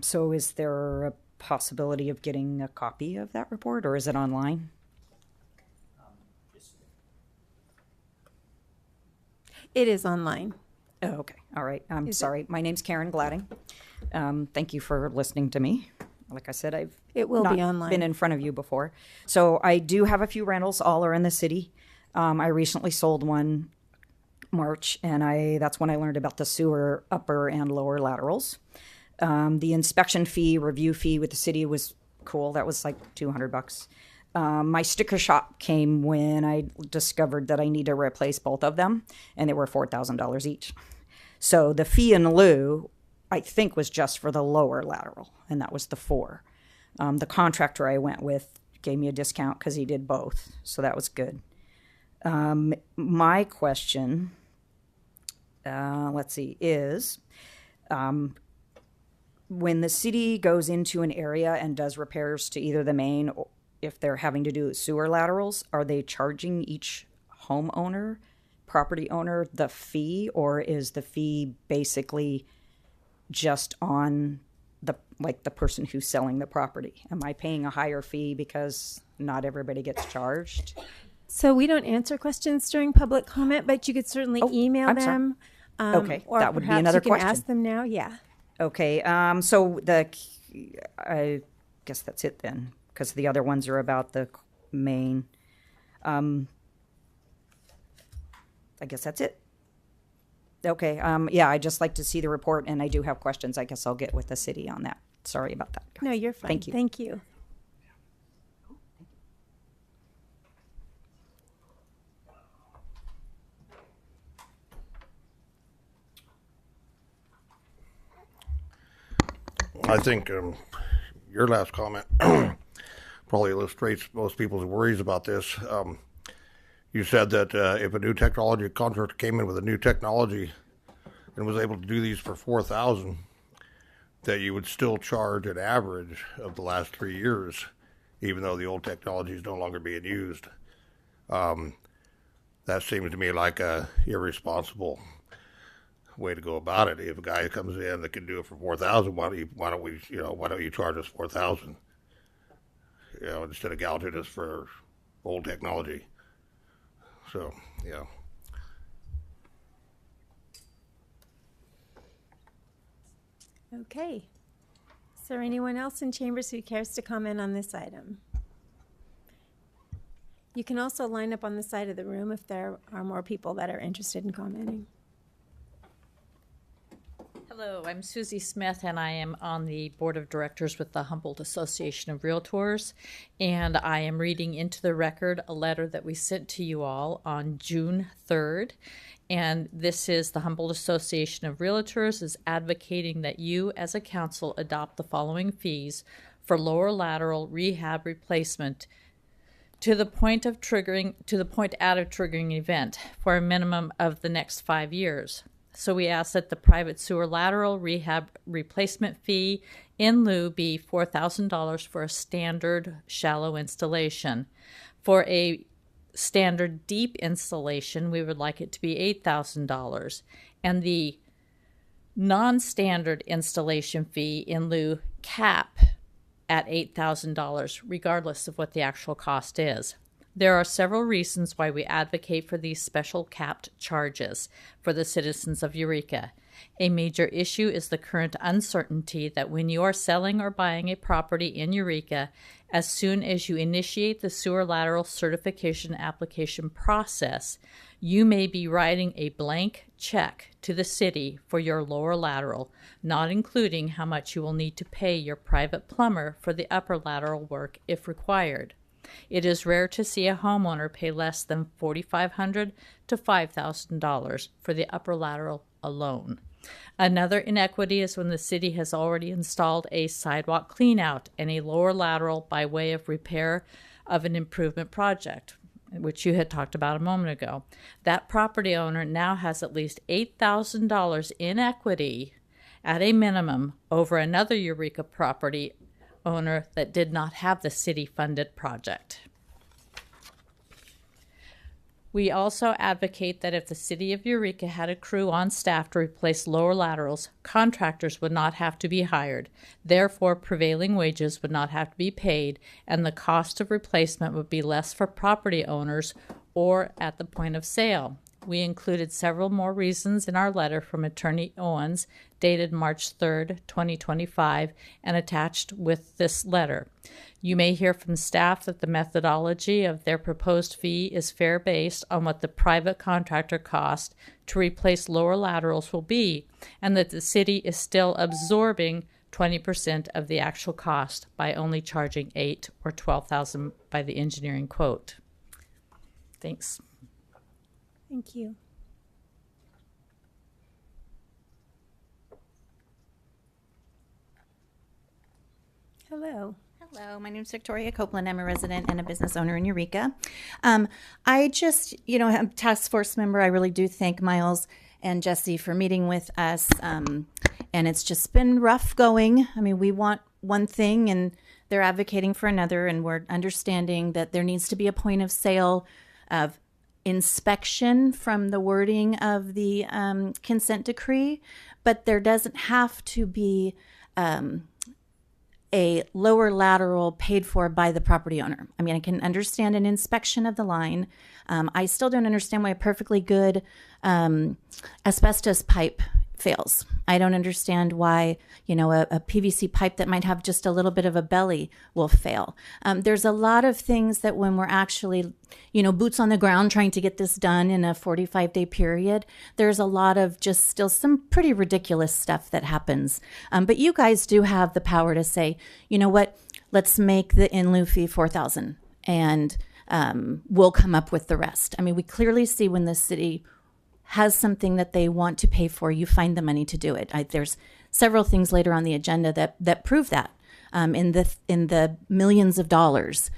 So is there a possibility of getting a copy of that report, or is it online? It is online. Oh, okay. All right. I'm sorry. My name's Karen Gladding. Thank you for listening to me. Like I said, It will not be online. been in front of you before. So I do have a few rentals. All are in the city. I recently sold one March, and that's when I learned about the sewer upper and lower laterals. The inspection fee, review fee with the city was cool. That was like $200. My sticker shock came when I discovered that I need to replace both of them, and they were $4,000 each. So the fee in lieu, I think, was just for the lower lateral, and that was the 4. The contractor I went with gave me a discount because he did both, so that was good. My question, is when the city goes into an area and does repairs to either the main, or if they're having to do sewer laterals, are they charging each homeowner, property owner, the fee, or is the fee basically just on the person who's selling the property? Am I paying a higher fee because not everybody gets charged? So we don't answer questions during public comment, but you could certainly email I'm sorry. them. Okay, or that would be perhaps another you can question. ask them now. Yeah. Okay, so I guess that's it then, because the other ones are about the main. I guess that's it. Okay, I'd just like to see the report, and I do have questions. I guess I'll get with the city on that. Sorry about that, guys. No, you're fine. Thank you. Thank you. I think your last comment probably illustrates most people's worries about this. You said that if a new technology contractor came in with a new technology and was able to do these for $4,000, that you would still charge an average of the last 3 years, even though the old technology is no longer being used. That seems to me like a irresponsible way to go about it. If a guy comes in that can do it for $4,000, why don't you charge us $4,000? Instead of gouging us for old technology. So, yeah. Okay. Is there anyone else in chambers who cares to comment on this item? You can also line up on the side of the room if there are more people that are interested in commenting. Hello, I'm Susie Smith, and I am on the board of directors with the Humboldt Association of Realtors. And I am reading into the record a letter that we sent to you all on June 3rd. And this is the Humboldt Association of Realtors is advocating that you as a council adopt the following fees for lower lateral rehab replacement to the point out of triggering event for a minimum of the next 5 years. So we ask that the private sewer lateral rehab replacement fee in lieu be $4,000 for a standard shallow installation. For a standard deep installation, we would like it to be $8,000. And the non-standard installation fee in lieu cap at $8,000, regardless of what the actual cost is. There are several reasons why we advocate for these special capped charges for the citizens of Eureka. A major issue is the current uncertainty that when you are selling or buying a property in Eureka, as soon as you initiate the sewer lateral certification application process, you may be writing a blank check to the city for your lower lateral, not including how much you will need to pay your private plumber for the upper lateral work if required. It is rare to see a homeowner pay less than $4,500 to $5,000 for the upper lateral alone. Another inequity is when the city has already installed a sidewalk cleanout and a lower lateral by way of repair of an improvement project, which you had talked about a moment ago. That property owner now has at least $8,000 in equity at a minimum over another Eureka property owner that did not have the city-funded project. We also advocate that if the city of Eureka had a crew on staff to replace lower laterals, contractors would not have to be hired. Therefore, prevailing wages would not have to be paid, and the cost of replacement would be less for property owners or at the point of sale. We included several more reasons in our letter from Attorney Owens, dated March 3rd, 2025, and attached with this letter. You may hear from staff that the methodology of their proposed fee is fair based on what the private contractor cost to replace lower laterals will be, and that the city is still absorbing 20% of the actual cost by only charging $8,000 or $12,000 by the engineering quote. Thanks. Thank you. Hello. Hello, my name is Victoria Copeland. I'm a resident and a business owner in Eureka. I just, I'm a task force member. I really do thank Miles and Jesse for meeting with us. And it's just been rough going. I mean, we want one thing and they're advocating for another, and we're understanding that there needs to be a point of sale of inspection from the wording of the consent decree, but there doesn't have to be a lower lateral paid for by the property owner. I mean, I can understand an inspection of the line. I still don't understand why a perfectly good asbestos pipe fails. I don't understand why, a PVC pipe that might have just a little bit of a belly will fail. There's a lot of things that when we're actually, boots on the ground trying to get this done in a 45-day period, there's a lot of just still some pretty ridiculous stuff that happens. But you guys do have the power to say, you know what, let's make the in lieu fee $4,000 and we'll come up with the rest. I mean, we clearly see when the city has something that they want to pay for, you find the money to do it. There's several things later on the agenda that prove that in the millions of dollars.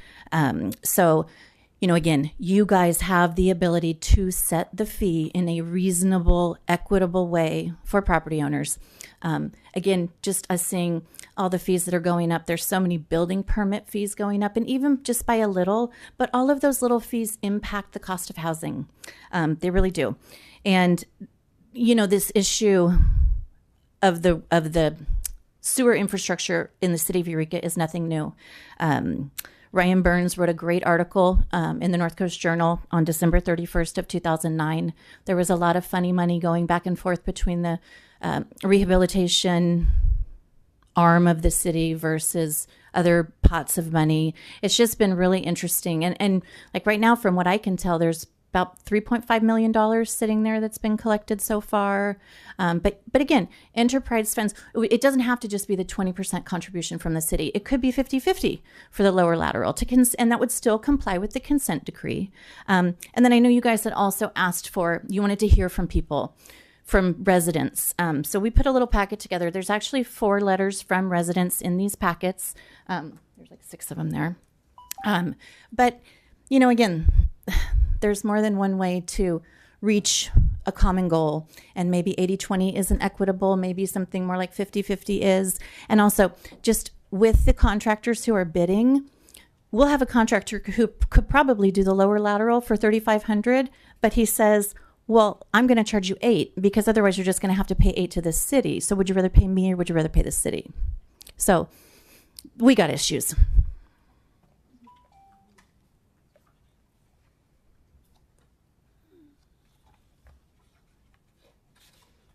So, again, you guys have the ability to set the fee in a reasonable, equitable way for property owners. Again, just us seeing all the fees that are going up. There's so many building permit fees going up, and even just by a little, but all of those little fees impact the cost of housing. They really do. And, this issue of the sewer infrastructure in the city of Eureka is nothing new. Ryan Burns wrote a great article in the North Coast Journal on December 31st of 2009. There was a lot of funny money going back and forth between the rehabilitation arm of the city versus other pots of money. It's just been really interesting. And like right now, from what I can tell, there's about $3.5 million sitting there that's been collected so far. But again, enterprise funds, it doesn't have to just be the 20% contribution from the city. It could be 50-50 for the lower lateral, and that would still comply with the consent decree. And then I know you guys had also asked you wanted to hear from people, from residents. So we put a little packet together. There's actually 4 letters from residents in these packets. There's like 6 of them there. But, again, there's more than one way to reach a common goal, and maybe 80-20 isn't equitable, maybe something more like 50-50 is. And also, just with the contractors who are bidding, we'll have a contractor who could probably do the lower lateral for $3,500, but he says, well, I'm going to charge you $8 because otherwise you're just going to have to pay $8 to the city. So would you rather pay me or would you rather pay the city? So we got issues.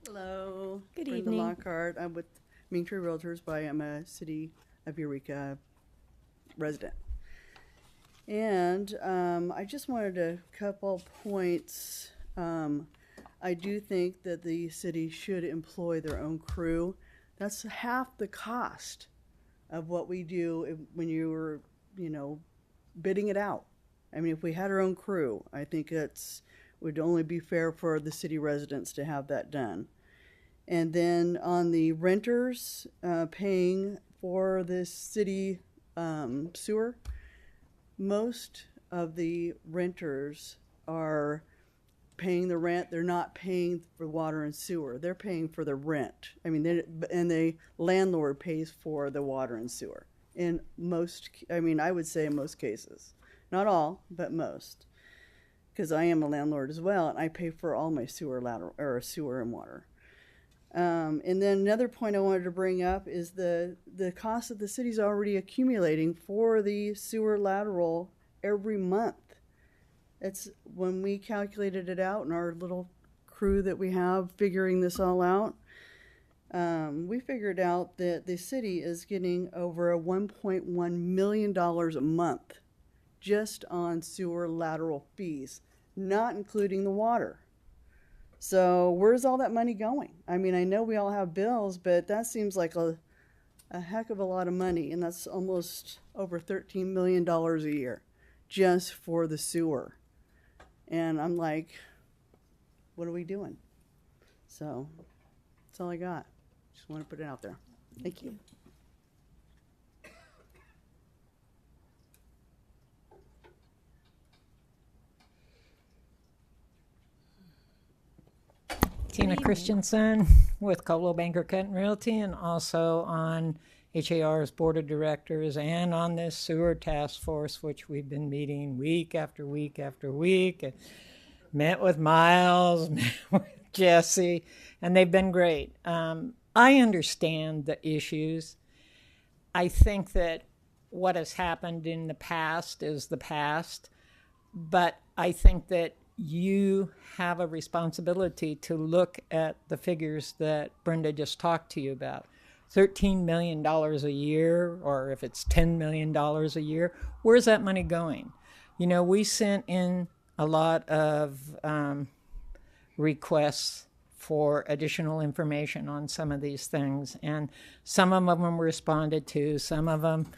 Hello. Good Brenda evening. Lockhart. I'm with Main Tree Realtors, but I'm a City of Eureka resident. And I just wanted a couple points. I do think that the city should employ their own crew. That's half the cost of what we do when you were, bidding it out. I mean, if we had our own crew, I think would only be fair for the city residents to have that done. And then on the renters paying for the city sewer, most of the renters are paying the rent. They're not paying for water and sewer. They're paying for the rent. I mean, and the landlord pays for the water and sewer. I would say in most cases. Not all, but most. Because I am a landlord as well, and I pay for all my sewer and water. And then another point I wanted to bring up is the cost that the city's already accumulating for the sewer lateral every month. It's when we calculated it out in our little crew that we have figuring this all out, we figured out that the city is getting over $1.1 million a month just on sewer lateral fees, not including the water. So where's all that money going? I mean, I know we all have bills, but that seems like a heck of a lot of money, and that's almost over $13 million a year just for the sewer. And I'm like, what are we doing? So that's all I got. Just want to put it out there. Thank you. Tina Christensen with Coldwell Banker Kent Realty, and also on HAR's board of directors and on this sewer task force, which we've been meeting week after week after week. Met with Miles, met with Jesse, and they've been great. I understand the issues. I think that what has happened in the past is the past, but I think that you have a responsibility to look at the figures that Brenda just talked to you about. $13 million a year, or if it's $10 million a year, where's that money going? We sent in a lot of requests for additional information on some of these things, and some of them were responded to, some of them,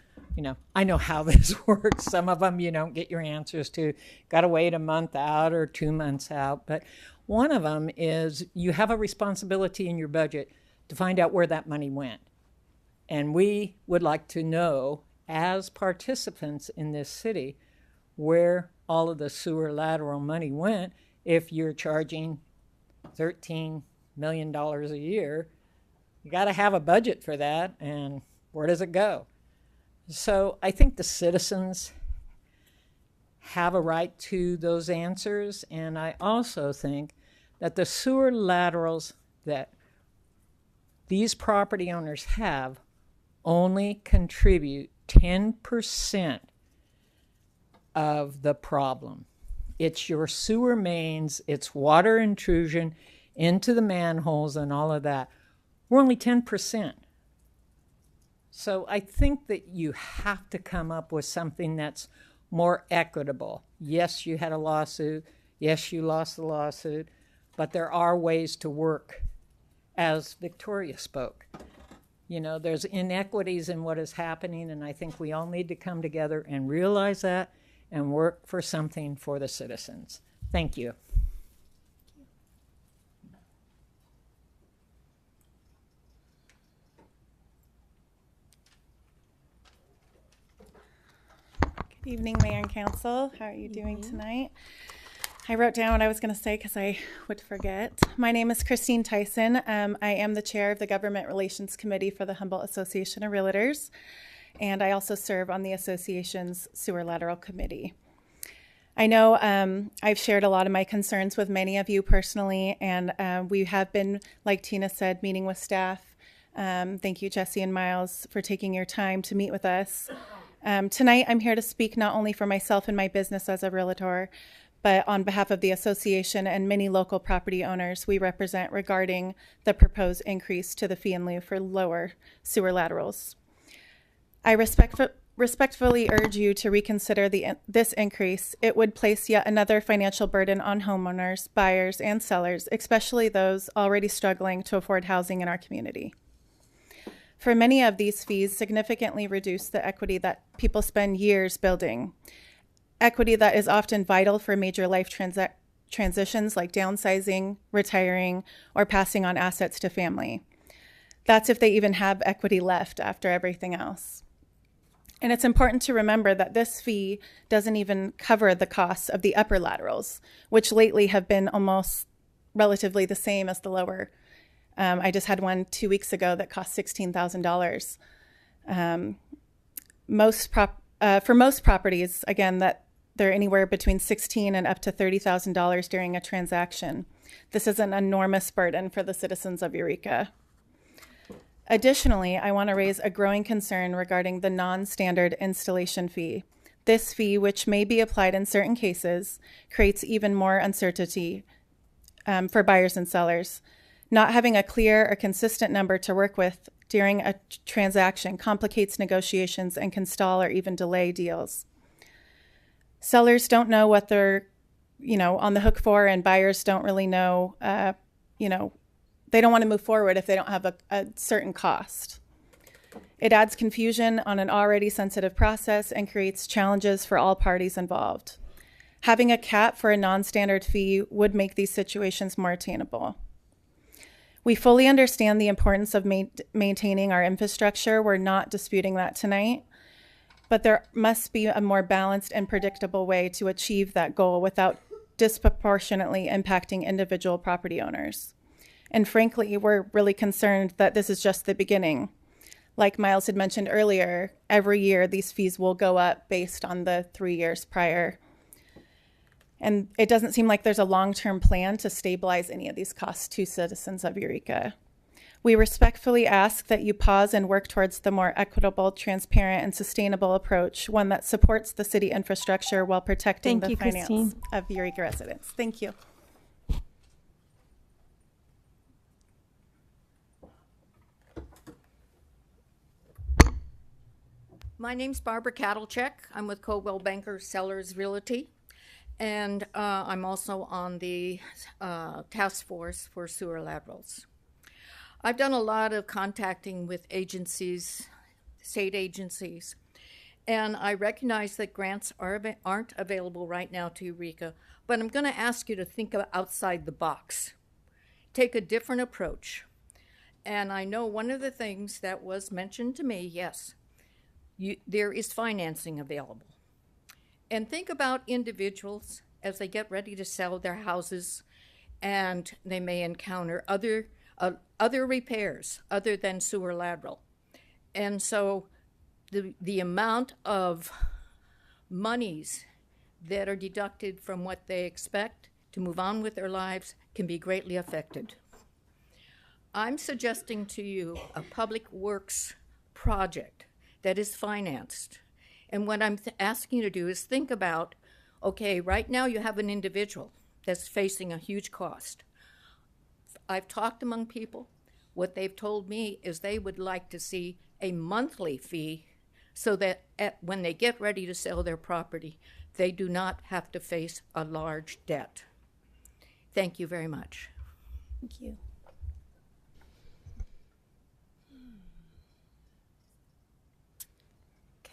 I know how this works. Some of them you don't get your answers to. Got to wait a month out or 2 months out. But one of them is you have a responsibility in your budget to find out where that money went. And we would like to know, as participants in this city, where all of the sewer lateral money went if you're charging $13 million a year. You got to have a budget for that, and where does it go? So I think the citizens have a right to those answers, and I also think that the sewer laterals that these property owners have only contribute 10% of the problem. It's your sewer mains, it's water intrusion into the manholes and all of that. We're only 10%. So I think that you have to come up with something that's more equitable. Yes, you had a lawsuit. Yes, you lost the lawsuit. But there are ways to work, as Victoria spoke. You know, there's inequities in what is happening, and I think we all need to come together and realize that and work for something for the citizens. Thank you. Good evening, Mayor and Council. How are you doing tonight? I wrote down what I was going to say because I would forget. My name is Christine Tyson. I am the chair of the Government Relations Committee for the Humboldt Association of Realtors, and I also serve on the association's Sewer Lateral Committee. I know I've shared a lot of my concerns with many of you personally, and we have been, like Tina said, meeting with staff. Thank you, Jesse and Miles, for taking your time to meet with us. Tonight, I'm here to speak not only for myself and my business as a realtor, but on behalf of the association and many local property owners we represent regarding the proposed increase to the fee in lieu for lower sewer laterals. I respectfully urge you to reconsider this increase. It would place yet another financial burden on homeowners, buyers, and sellers, especially those already struggling to afford housing in our community. For many of these fees, significantly reduce the equity that people spend years building. Equity that is often vital for major life transitions like downsizing, retiring, or passing on assets to family. That's if they even have equity left after everything else. And it's important to remember that this fee doesn't even cover the costs of the upper laterals, which lately have been almost relatively the same as the lower. I just had one 2 weeks ago that cost $16,000. For most properties, again, that they're anywhere between $16,000 and up to $30,000 during a transaction. This is an enormous burden for the citizens of Eureka. Additionally, I want to raise a growing concern regarding the non-standard installation fee. This fee, which may be applied in certain cases, creates even more uncertainty for buyers and sellers. Not having a clear or consistent number to work with during a transaction complicates negotiations and can stall or even delay deals. Sellers don't know what they're, on the hook for, and buyers don't really know, they don't want to move forward if they don't have a certain cost. It adds confusion on an already sensitive process and creates challenges for all parties involved. Having a cap for a non-standard fee would make these situations more attainable. We fully understand the importance of maintaining our infrastructure. We're not disputing that tonight, but there must be a more balanced and predictable way to achieve that goal without disproportionately impacting individual property owners. And frankly, we're really concerned that this is just the beginning. Like Miles had mentioned earlier, every year these fees will go up based on the 3 years prior. And it doesn't seem like there's a long-term plan to stabilize any of these costs to citizens of Eureka. We respectfully ask that you pause and work towards the more equitable, transparent, and sustainable approach, one that supports the city infrastructure while protecting the finance of Eureka residents. Thank you. My name's Barbara Kattlecheck. I'm with Coldwell Banker Sellers Realty, and I'm also on the task force for sewer laterals. I've done a lot of contacting with agencies, state agencies, and I recognize that grants aren't available right now to Eureka, but I'm going to ask you to think outside the box. Take a different approach. And I know one of the things that was mentioned to me, yes, there is financing available. And think about individuals as they get ready to sell their houses, and they may encounter other repairs other than sewer lateral. And so the amount of monies that are deducted from what they expect to move on with their lives can be greatly affected. I'm suggesting to you a public works project that is financed. And what I'm asking you to do is think about, okay, right now you have an individual that's facing a huge cost. I've talked among people. What they've told me is they would like to see a monthly fee so that when they get ready to sell their property, they do not have to face a large debt. Thank you very much. Thank you.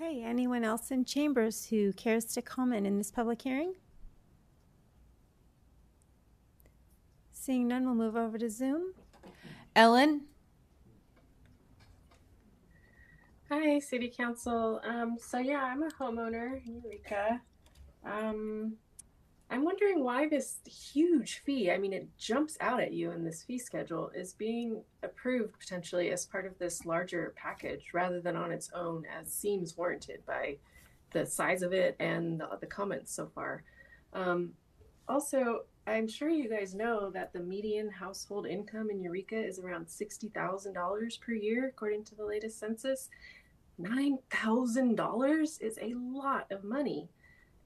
Okay, anyone else in chambers who cares to comment in this public hearing? Seeing none, we'll move over to Zoom. Ellen? Hi, City Council. So yeah, I'm a homeowner in Eureka. I'm wondering why this huge fee, I mean, it jumps out at you in this fee schedule, is being approved potentially as part of this larger package rather than on its own, as seems warranted by the size of it and the comments so far. Also, I'm sure you guys know that the median household income in Eureka is around $60,000 per year, according to the latest census. $9,000 is a lot of money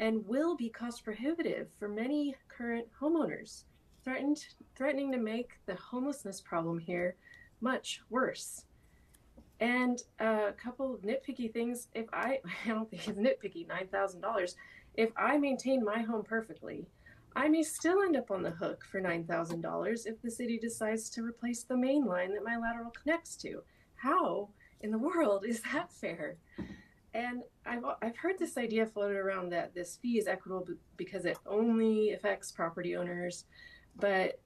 and will be cost prohibitive for many current homeowners, threatening to make the homelessness problem here much worse. And a couple of nitpicky things, I don't think it's nitpicky, $9,000. If I maintain my home perfectly, I may still end up on the hook for $9,000 if the city decides to replace the main line that my lateral connects to. How in the world is that fair? And I've heard this idea floated around that this fee is equitable because it only affects property owners. But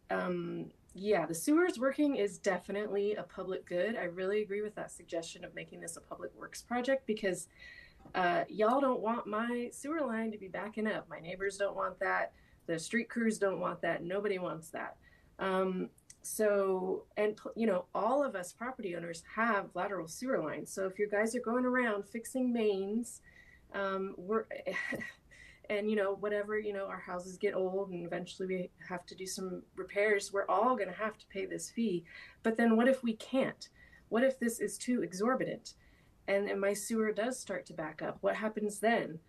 yeah, the sewers working is definitely a public good. I really agree with that suggestion of making this a public works project because y'all don't want my sewer line to be backing up. My neighbors don't want that. The street crews don't want that. Nobody wants that. So, and you know, all of us property owners have lateral sewer lines. So if you guys are going around fixing mains, and you know, whatever, you know, our houses get old and eventually we have to do some repairs, we're all going to have to pay this fee. But then what if we can't? What if this is too exorbitant and my sewer does start to back up? What happens then?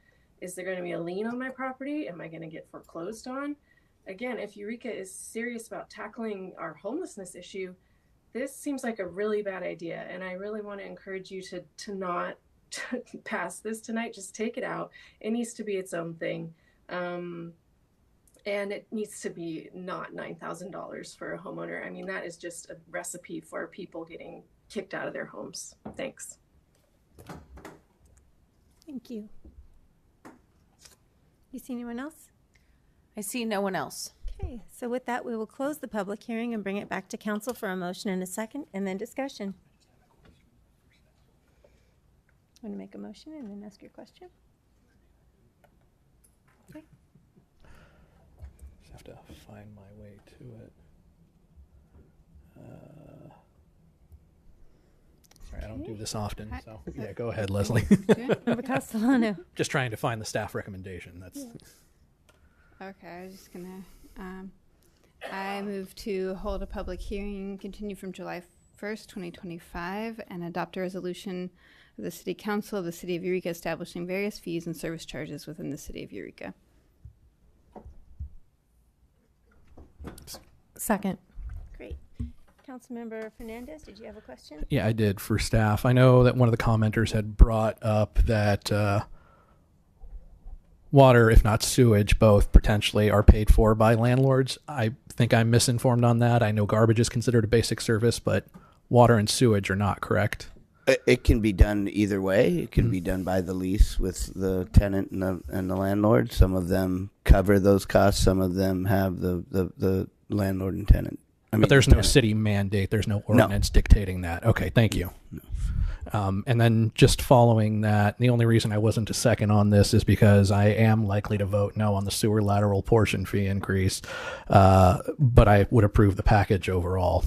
Is there going to be a lien on my property? Am I going to get foreclosed on? Again, if Eureka is serious about tackling our homelessness issue, this seems like a really bad idea. And I really want to encourage you to not pass this tonight. Just take it out. It needs to be its own thing. And it needs to be not $9,000 for a homeowner. I mean, that is just a recipe for people getting kicked out of their homes. Thanks. Thank you. You see anyone else? I see no one else. Okay, so with that, we will close the public hearing and bring it back to council for a motion and a second, and then discussion. Want to make a motion and then ask your question? Okay. Just have to find my way to it. Sorry, I don't do this often, so yeah, go ahead, Leslie. Member Castellano. Just trying to find the staff recommendation. That's. Okay, I was just gonna, I move to hold a public hearing, continue from July 1st, 2025, and adopt a resolution of the City Council of the City of Eureka establishing various fees and service charges within the City of Eureka. Second. Great. Councilmember Fernandez, did you have a question? Yeah, I did for staff. I know that one of the commenters had brought up that water, if not sewage, both potentially are paid for by landlords. I think I'm misinformed on that. I know garbage is considered a basic service, but water and sewage are not, correct? It can be done either way. It can be done by the lease with the tenant and the landlord. Some of them cover those costs. Some of them have the landlord and tenant. But there's no city mandate. There's no ordinance dictating that. Okay, thank you. And then just following that, the only reason I wasn't a second on this is because I am likely to vote no on the sewer lateral portion fee increase, but I would approve the package overall.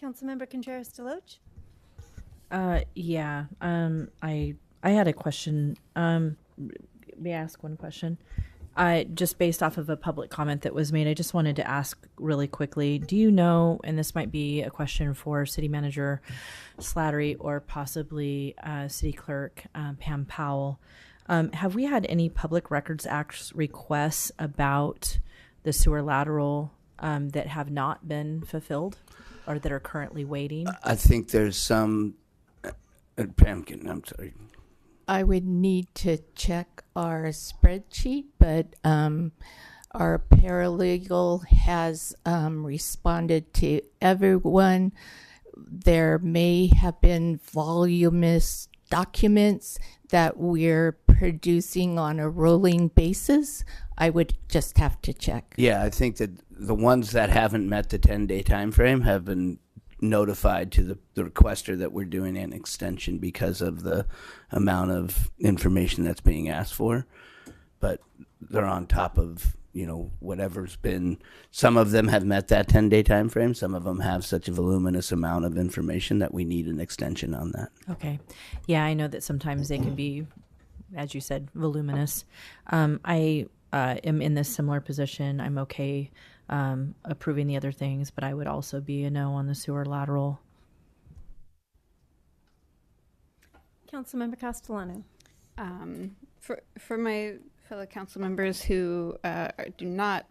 Councilmember Contreras-Deloach? Yeah. I had a question. May I ask one question? Just based off of a public comment that was made, I just wanted to ask really quickly, do you know, and this might be a question for City Manager Slattery or possibly City Clerk Pam Powell, have we had any Public Records Act requests about the sewer lateral that have not been fulfilled or that are currently waiting? I think there's some, Pam, I'm sorry. I would need to check our spreadsheet, but our paralegal has responded to everyone. There may have been voluminous documents that we're producing on a rolling basis. I would just have to check. Yeah, I think that the ones that haven't met the 10-day time frame have been notified to the requester that we're doing an extension because of the amount of information that's being asked for. But they're on top of, whatever's been. Some of them have met that 10-day time frame. Some of them have such a voluminous amount of information that we need an extension on that. Okay. Yeah, I know that sometimes they can be, as you said, voluminous. I am in this similar position. I'm okay approving the other things, but I would also be a no on the sewer lateral. Councilmember Castellano. For my fellow council members who are not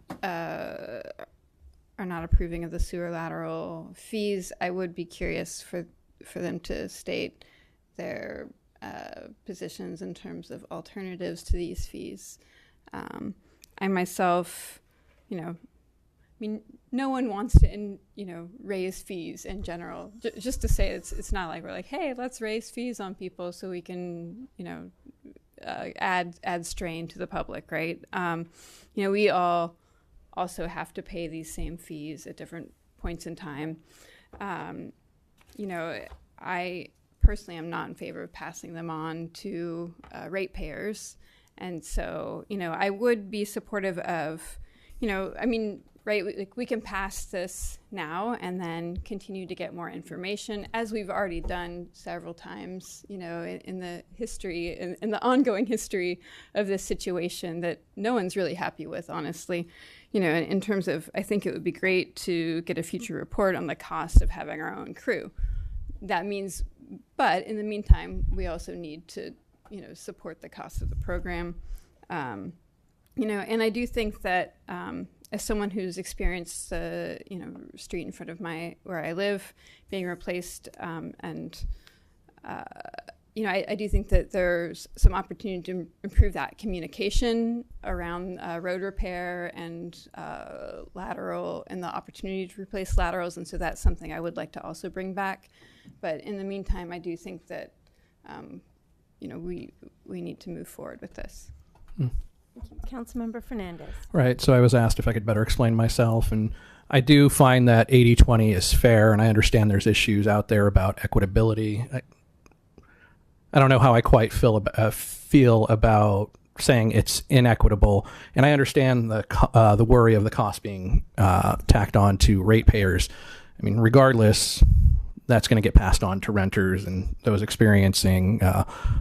approving of the sewer lateral fees, I would be curious for them to state their positions in terms of alternatives to these fees. I myself, no one wants to, raise fees in general. Just to say, it's not like we're like, hey, let's raise fees on people so we can, add strain to the public, right? We all also have to pay these same fees at different points in time. I personally am not in favor of passing them on to ratepayers. And so, I would be supportive of, right, we can pass this now and then continue to get more information, as we've already done several times, in the history, in the ongoing history of this situation that no one's really happy with, honestly. In terms of, I think it would be great to get a future report on the cost of having our own crew. That means, but in the meantime, we also need to, support the cost of the program. And I do think that, as someone who's experienced the street in front of where I live being replaced, I do think that there's some opportunity to improve that communication around road repair and lateral and the opportunity to replace laterals, and so that's something I would like to also bring back. But in the meantime, I do think that we need to move forward with this. Councilmember Fernandez. Right. So I was asked if I could better explain myself, and I do find that 80-20 is fair, and I understand there's issues out there about equitability. I don't know how I quite feel about saying it's inequitable, and I understand the worry of the cost being tacked on to ratepayers. I mean, regardless, that's going to get passed on to renters and those experiencing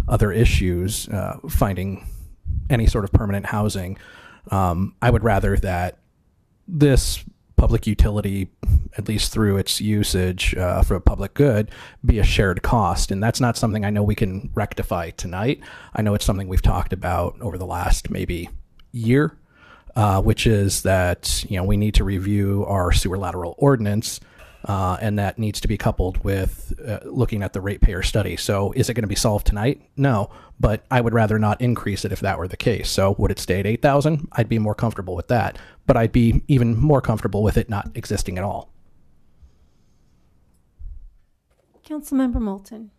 other issues, finding any sort of permanent housing. I would rather that this public utility, at least through its usage for public good, be a shared cost. And that's not something I know we can rectify tonight. I know it's something we've talked about over the last maybe year, which is that we need to review our sewer lateral ordinance, and that needs to be coupled with looking at the ratepayer study. So is it going to be solved tonight? No, but I would rather not increase it if that were the case. So would it stay at 8,000? I'd be more comfortable with that, but I'd be even more comfortable with it not existing at all. Councilmember Moulton.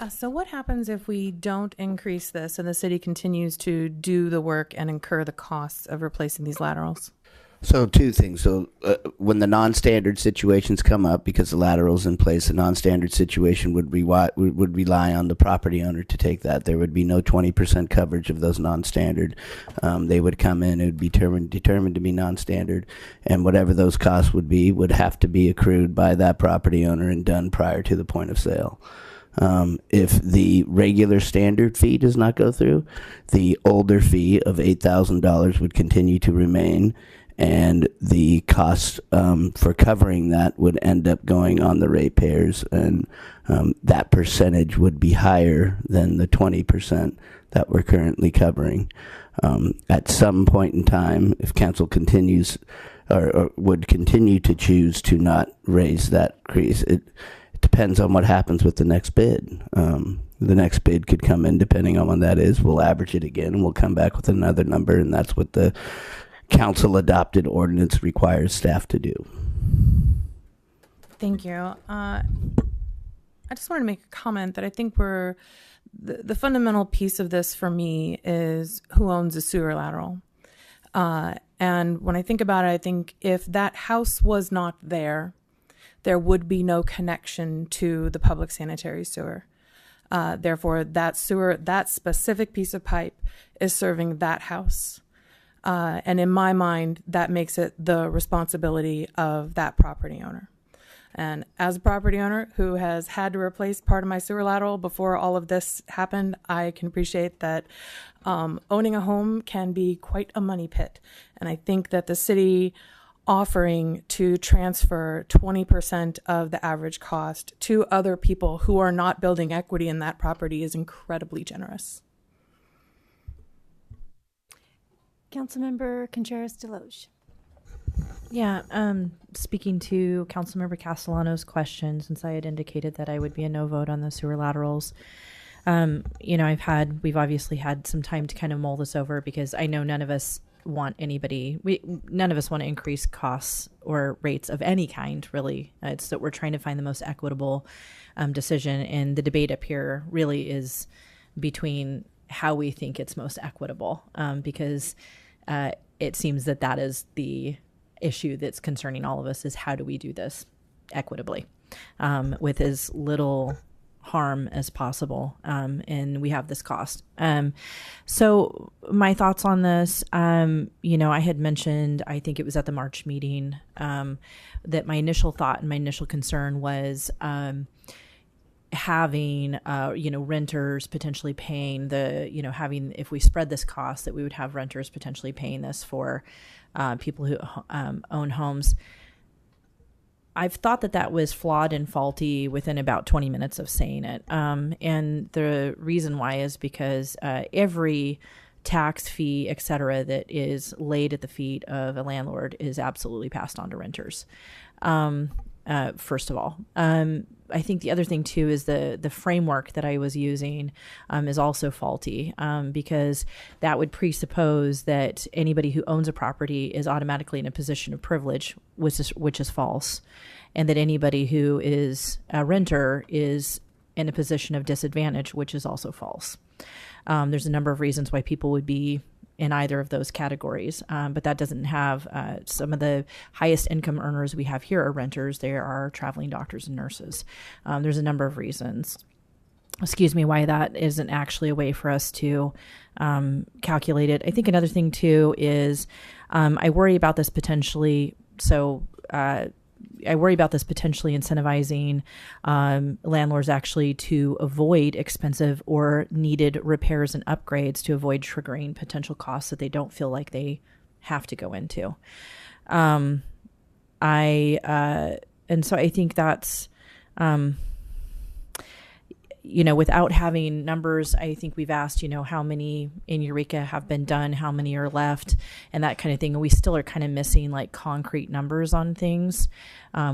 So what happens if we don't increase this and the city continues to do the work and incur the costs of replacing these laterals? So two things. So when the non-standard situations come up, because the lateral's in place, the non-standard situation would rely on the property owner to take that. There would be no 20% coverage of those non-standard. They would come in, it would be determined to be non-standard, and whatever those costs would have to be accrued by that property owner and done prior to the point of sale. If the regular standard fee does not go through, the older fee of $8,000 would continue to remain, and the cost for covering that would end up going on the ratepayers, and that percentage would be higher than the 20% that we're currently covering. At some point in time, if council continues or would continue to choose to not raise that increase, it depends on what happens with the next bid. The next bid could come in, depending on when that is. We'll average it again, and we'll come back with another number, and that's what the council adopted ordinance requires staff to do. Thank you. I just wanted to make a comment that I think the fundamental piece of this for me is who owns a sewer lateral. And when I think about it, I think if that house was not there, there would be no connection to the public sanitary sewer. Therefore, that specific piece of pipe is serving that house. And in my mind, that makes it the responsibility of that property owner. And as a property owner who has had to replace part of my sewer lateral before all of this happened, I can appreciate that owning a home can be quite a money pit. And I think that the city offering to transfer 20% of the average cost to other people who are not building equity in that property is incredibly generous. Councilmember Contreras-Deloge. Yeah, speaking to Councilmember Castellano's question, since I had indicated that I would be a no vote on the sewer laterals, we've obviously had some time to kind of mull this over, because I know none of us want to increase costs or rates of any kind, really. It's that we're trying to find the most equitable decision, and the debate up here really is between how we think it's most equitable, because it seems that is the issue that's concerning all of us, is how do we do this equitably with as little harm as possible, and we have this cost. So my thoughts on this, I had mentioned, I think it was at the March meeting, that my initial thought and my initial concern was having renters potentially paying if we spread this cost, that we would have renters potentially paying this for people who own homes. I've thought that was flawed and faulty within about 20 minutes of saying it. And the reason why is because every tax, fee, et cetera, that is laid at the feet of a landlord is absolutely passed on to renters. First of all, I think the other thing too is the framework that I was using is also faulty, because that would presuppose that anybody who owns a property is automatically in a position of privilege, which is false, and that anybody who is a renter is in a position of disadvantage, which is also false. There's a number of reasons why people would be in either of those categories, but that doesn't have some of the highest income earners we have here are renters. They are traveling doctors and nurses. There's a number of reasons, why that isn't actually a way for us to calculate it. I think another thing too is I worry about this potentially. I worry about this potentially incentivizing landlords actually to avoid expensive or needed repairs and upgrades, to avoid triggering potential costs that they don't feel like they have to go into. And so I think that's, without having numbers, I think we've asked, how many in Eureka have been done, how many are left, and that kind of thing. And we still are kind of missing like concrete numbers on things.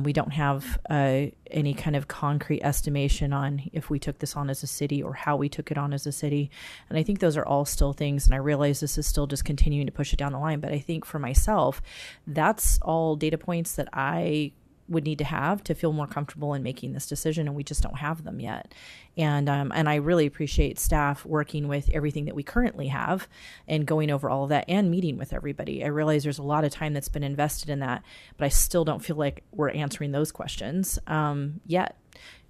We don't have any kind of concrete estimation on if we took this on as a city or how we took it on as a city. And I think those are all still things. And I realize this is still just continuing to push it down the line. But I think for myself, that's all data points that I would need to have to feel more comfortable in making this decision, and we just don't have them yet. And I really appreciate staff working with everything that we currently have and going over all of that and meeting with everybody. I realize there's a lot of time that's been invested in that, but I still don't feel like we're answering those questions yet.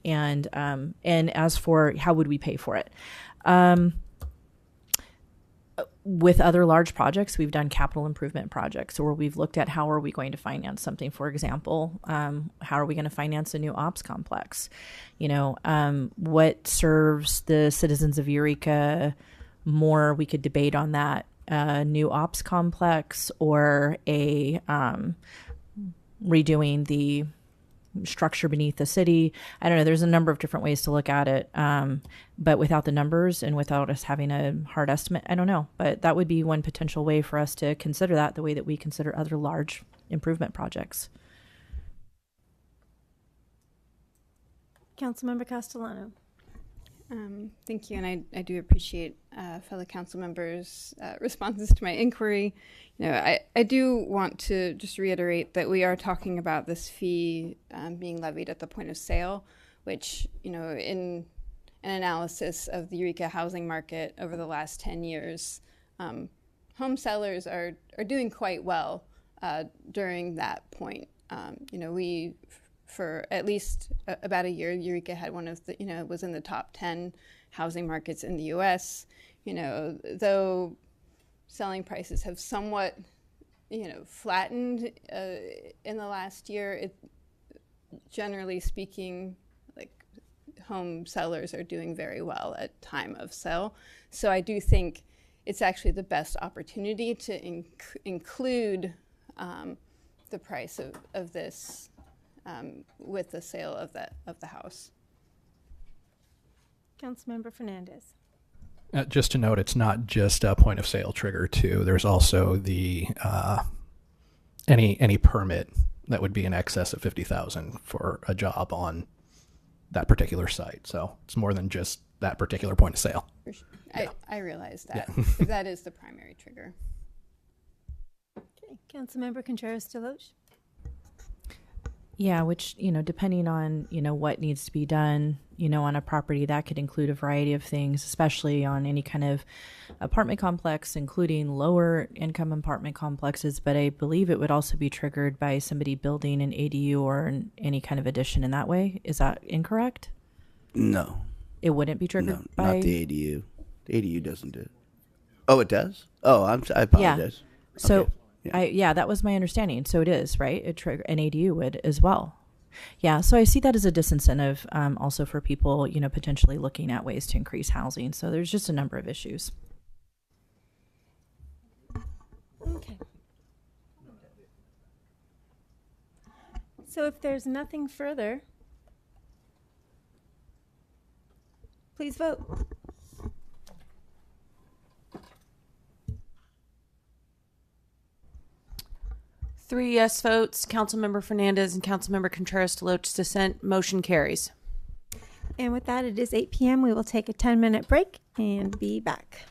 And as for how would we pay for it? With other large projects, we've done capital improvement projects where we've looked at how are we going to finance something. For example, how are we going to finance a new ops complex? What serves the citizens of Eureka more? We could debate on that. A new ops complex or a redoing the structure beneath the city. I don't know. There's a number of different ways to look at it. But without the numbers and without us having a hard estimate, I don't know. But that would be one potential way for us to consider that the way that we consider other large improvement projects. Councilmember Castellano. Thank you, and I do appreciate fellow council members' responses to my inquiry. I do want to just reiterate that we are talking about this fee being levied at the point of sale, which, in an analysis of the Eureka housing market over the last 10 years, home sellers are doing quite well during that point. We for at least about a year, Eureka had one of the, was in the top 10 housing markets in the U.S. Though selling prices have somewhat, flattened in the last year, generally speaking, like home sellers are doing very well at time of sale. So I do think it's actually the best opportunity to include the price of this with the sale of the house. Councilmember Fernandez. Just to note, it's not just a point of sale trigger too. There's also the any permit that would be in excess of $50,000 for a job on that particular site. So it's more than just that particular point of sale. For sure. I realize that. Yeah. That is the primary trigger. Okay, Councilmember Contreras-Deloche. Yeah, which, depending on, what needs to be done, on a property, that could include a variety of things, especially on any kind of apartment complex, including lower income apartment complexes. But I believe it would also be triggered by somebody building an ADU or any kind of addition in that way. Is that incorrect? No. It wouldn't be triggered by? Not the ADU. The ADU doesn't do it. Oh, it does? Oh, I apologize. Yeah. So... Okay. Yeah, that was my understanding. So it is, right? An ADU would as well. Yeah, so I see that as a disincentive also for people, potentially looking at ways to increase housing. So there's just a number of issues. Okay. So if there's nothing further, please vote. Three yes votes, Councilmember Fernandez and Councilmember Contreras-Deloche dissent. Motion carries. And with that, it is 8 p.m. We will take a 10-minute break and be back.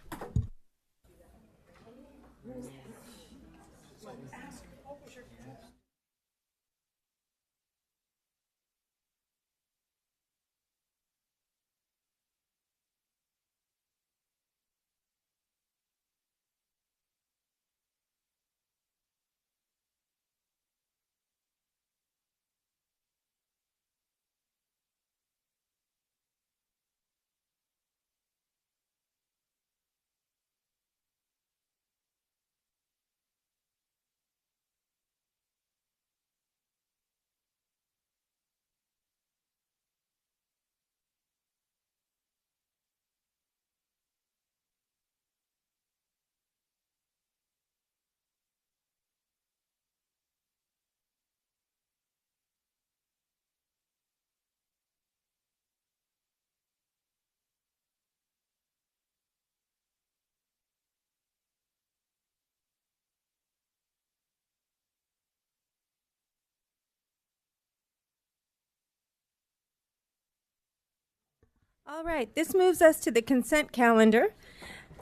All right, this moves us to the consent calendar.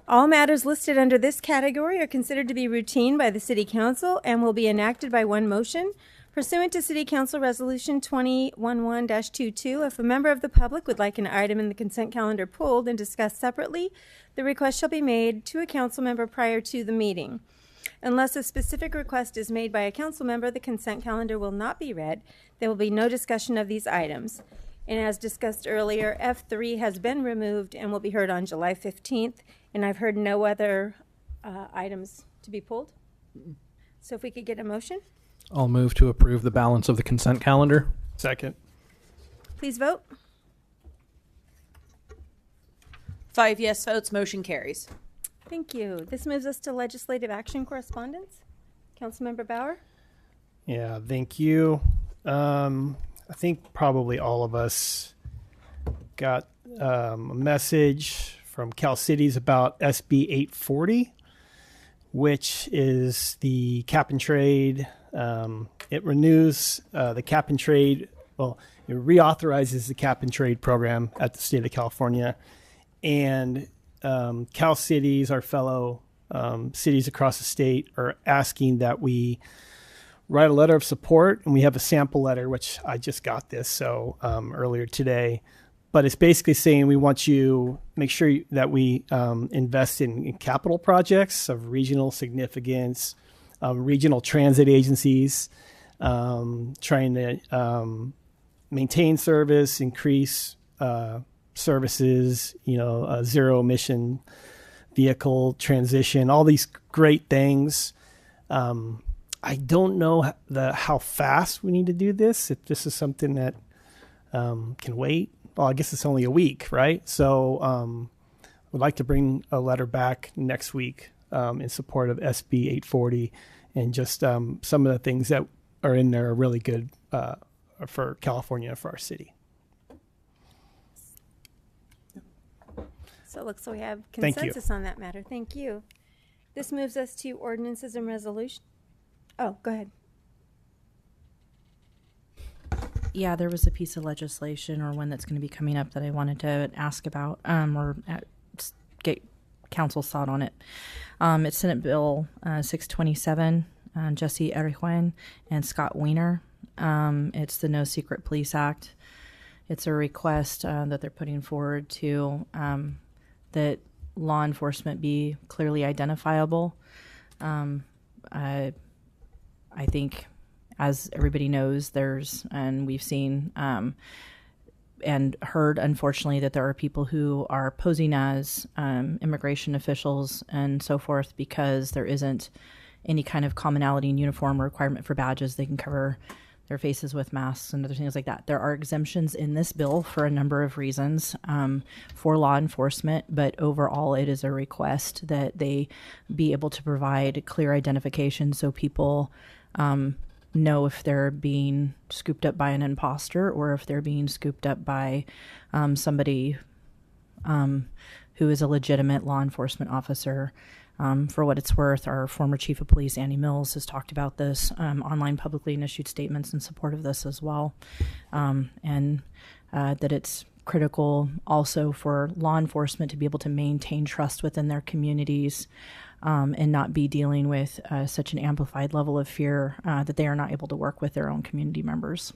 All matters listed under this category are considered to be routine by the City Council and will be enacted by one motion. Pursuant to City Council Resolution 2011-22, if a member of the public would like an item in the consent calendar pulled and discussed separately, the request shall be made to a council member prior to the meeting. Unless a specific request is made by a council member, the consent calendar will not be read. There will be no discussion of these items. And as discussed earlier, F3 has been removed and will be heard on July 15th. And I've heard no other items to be pulled. So if we could get a motion. I'll move to approve the balance of the consent calendar. Second. Please vote. 5 yes votes, motion carries. Thank you. This moves us to legislative action correspondence. Councilmember Bauer. Yeah, thank you. I think probably all of us got a message from Cal Cities about SB 840, which is the cap and trade. It renews the cap and trade. Well, it reauthorizes the cap and trade program at the state of California. And Cal Cities, our fellow cities across the state, are asking that we write a letter of support, and we have a sample letter, which I just got this earlier today. But it's basically saying we want you make sure that we invest in capital projects of regional significance, regional transit agencies, trying to maintain service, increase services, zero emission vehicle transition, all these great things. I don't know how fast we need to do this. If this is something that can wait, well, I guess it's only a week, right? So would like to bring a letter back next week in support of SB 840, and just some of the things that are in there are really good for California, for our city. So it looks like we have Thank you. consensus on that matter. Thank you. This moves us to ordinances and resolution. Oh, go ahead. Yeah, there was a piece of legislation or one that's going to be coming up that I wanted to ask about get council's thought on it. It's Senate Bill 627, Jesse Erijuan and Scott Weiner. It's the No Secret Police Act. It's a request that they're putting forward to that law enforcement be clearly identifiable. I think, as everybody knows, and we've seen and heard, unfortunately, that there are people who are posing as immigration officials and so forth because there isn't any kind of commonality in uniform or requirement for badges. They can cover their faces with masks and other things like that. There are exemptions in this bill for a number of reasons for law enforcement, but overall it is a request that they be able to provide clear identification so people know if they're being scooped up by an imposter or if they're being scooped up by somebody who is a legitimate law enforcement officer. For what it's worth, our former chief of police, Andy Mills, has talked about this online publicly and issued statements in support of this as well. And that it's critical also for law enforcement to be able to maintain trust within their communities and not be dealing with such an amplified level of fear that they are not able to work with their own community members.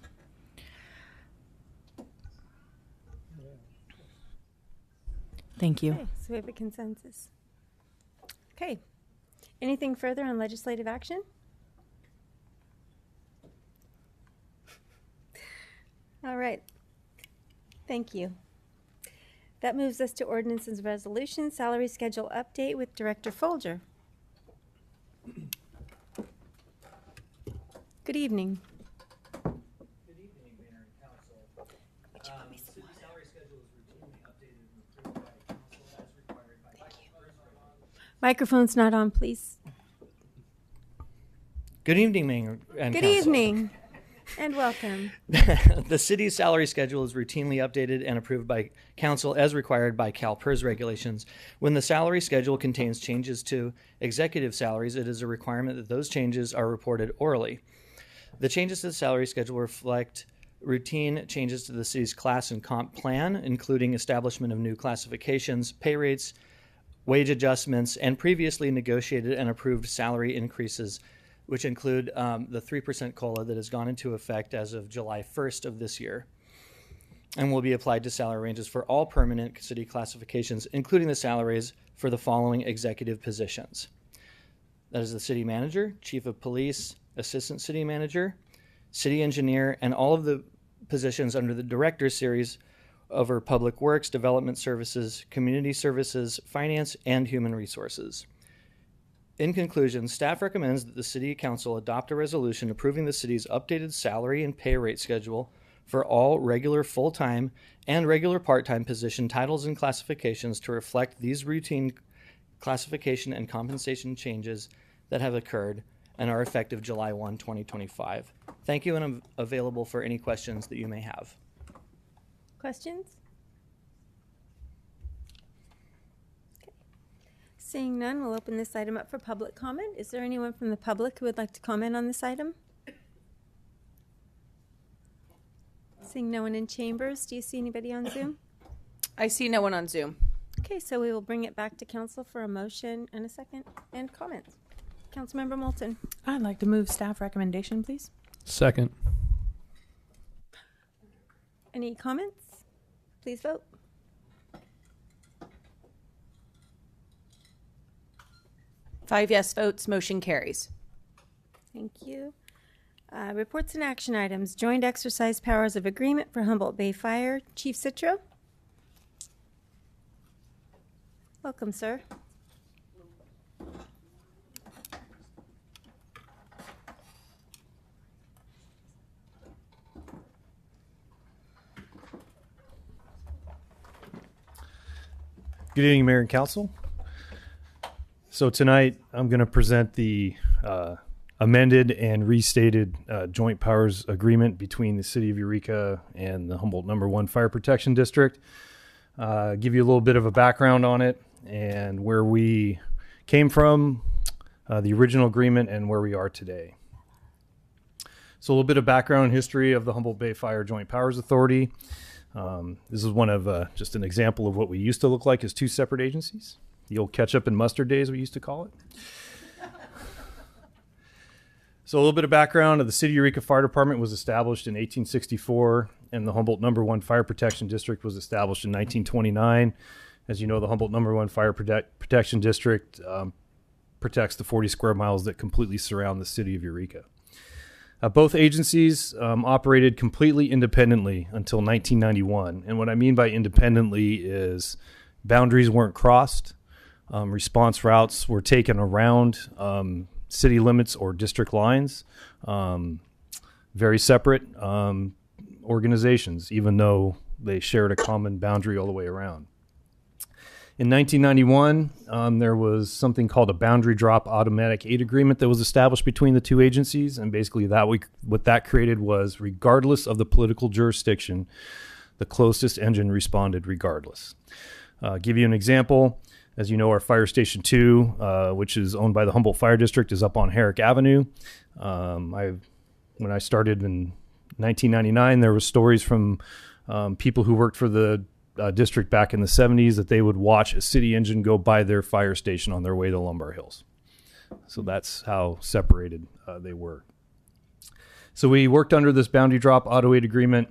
Thank you. Okay, so we have a consensus. Okay. Anything further on legislative action? All right. Thank you. That moves us to ordinances and resolutions, salary schedule update with Director Folger. Good evening. Good evening, Mayor and Council. City salary schedule is routinely updated and approved by Council as required by Microphone's not on, please. Good evening, Mayor and Good Council. evening, and welcome. The city's salary schedule is routinely updated and approved by Council as required by CalPERS regulations. When the salary schedule contains changes to executive salaries, it is a requirement that those changes are reported orally. The changes to the salary schedule reflect routine changes to the city's class and comp plan, including establishment of new classifications, pay rates, wage adjustments, and previously negotiated and approved salary increases which include the 3% COLA that has gone into effect as of July 1st of this year and will be applied to salary ranges for all permanent city classifications, including the salaries for the following executive positions. That is the city manager, chief of police, assistant city manager, city engineer, and all of the positions under the director series over public works, development services, community services, finance, and human resources. In conclusion, staff recommends that the City Council adopt a resolution approving the city's updated salary and pay rate schedule for all regular full-time and regular part-time position titles and classifications to reflect these routine classification and compensation changes that have occurred and are effective July 1, 2025. Thank you, and I'm available for any questions that you may have. Questions? Okay. Seeing none, we'll open this item up for public comment. Is there anyone from the public who would like to comment on this item? Seeing no one in chambers, do you see anybody on Zoom? I see no one on Zoom. Okay, so we will bring it back to council for a motion and a second and comments. Councilmember Moulton. I'd like to move staff recommendation, please. Second. Any comments? Please vote. Five yes votes, motion carries. Thank you. Reports and action items. Joint exercise powers of agreement for Humboldt Bay Fire. Chief Citro. Welcome, sir. Good evening, Mayor and Council. So tonight I'm going to present the amended and restated joint powers agreement between the City of Eureka and the Humboldt No. 1 Fire Protection District. Give you a little bit of a background on it and where we came from, the original agreement, and where we are today. So a little bit of background history of the Humboldt Bay Fire Joint Powers Authority. This is one of just an example of what we used to look like as two separate agencies. The old ketchup and mustard days, we used to call it. So a little bit of background of the City of Eureka Fire Department was established in 1864, and the Humboldt No. 1 Fire Protection District was established in 1929. As you know, the Humboldt No. 1 Fire Protection District protects the 40 square miles that completely surround the City of Eureka. Both agencies operated completely independently until 1991. And what I mean by independently is boundaries weren't crossed. Response routes were taken around city limits or district lines. Very separate organizations, even though they shared a common boundary all the way around. In 1991, there was something called a boundary drop automatic aid agreement that was established between the two agencies. And basically what that created was, regardless of the political jurisdiction, the closest engine responded regardless. Give you an example. As you know, our Fire Station 2, which is owned by the Humboldt Fire District, is up on Herrick Avenue. When I started in 1999, there were stories from people who worked for the district back in the 70s that they would watch a city engine go by their fire station on their way to Lumbar Hills. So that's how separated they were. So we worked under this boundary drop auto aid agreement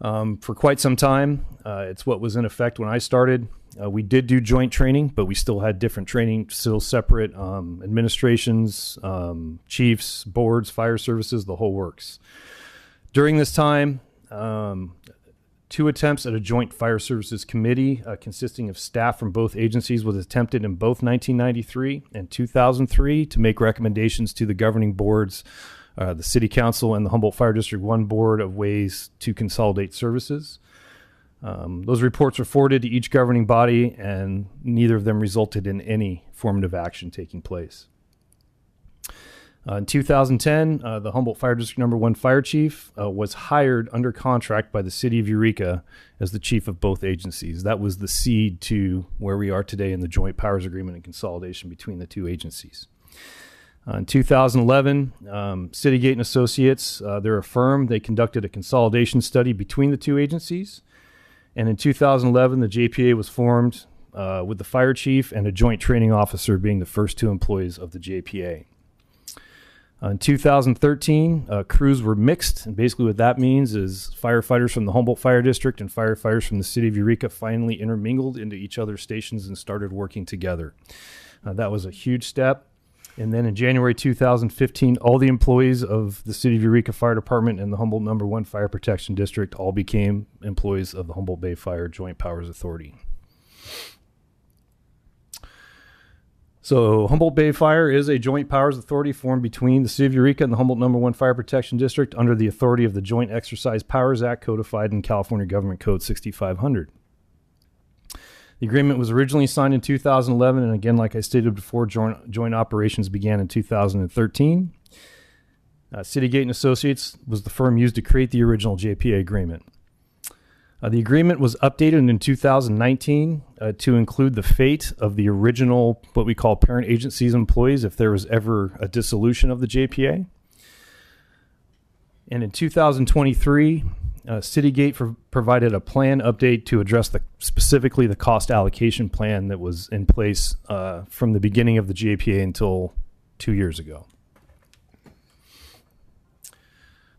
for quite some time. It's what was in effect when I started. We did do joint training, but we still had different training, still separate administrations, chiefs, boards, fire services, the whole works. During this time, 2 attempts at a joint fire services committee consisting of staff from both agencies was attempted in both 1993 and 2003 to make recommendations to the governing boards, the City Council and the Humboldt Fire District 1 Board, of ways to consolidate services. Those reports were forwarded to each governing body, and neither of them resulted in any formative action taking place. In 2010, the Humboldt Fire District No. 1 Fire Chief was hired under contract by the City of Eureka as the chief of both agencies. That was the seed to where we are today in the joint powers agreement and consolidation between the two agencies. In 2011, Citygate and Associates, they're a firm. They conducted a consolidation study between the two agencies. And in 2011, the JPA was formed with the fire chief and a joint training officer being the first 2 employees of the JPA. In 2013, crews were mixed, and basically what that means is firefighters from the Humboldt Fire District and firefighters from the city of Eureka finally intermingled into each other's stations and started working together. That was a huge step. And then in January 2015, all the employees of the city of Eureka Fire Department and the Humboldt No. 1 Fire Protection District all became employees of the Humboldt Bay Fire Joint Powers Authority. So Humboldt Bay Fire is a joint powers authority formed between the City of Eureka and the Humboldt No. 1 Fire Protection District under the authority of the Joint Exercise Powers Act codified in California Government Code 6500. The agreement was originally signed in 2011, and again, like I stated before, joint operations began in 2013. Citygate and Associates was the firm used to create the original JPA agreement. The agreement was updated in 2019 to include the fate of the original, what we call parent agencies employees, if there was ever a dissolution of the JPA. And in 2023, Citygate provided a plan update to address specifically the cost allocation plan that was in place from the beginning of the JPA until 2 years ago.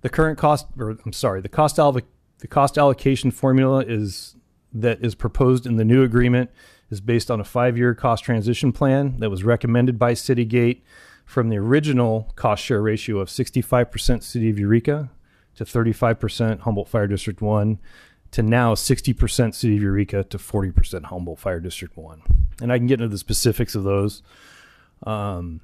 The cost allocation formula that is proposed in the new agreement is based on a 5-year cost transition plan that was recommended by Citygate from the original cost share ratio of 65% City of Eureka to 35% Humboldt Fire District 1 to now 60% City of Eureka to 40% Humboldt Fire District 1. And I can get into the specifics of those. The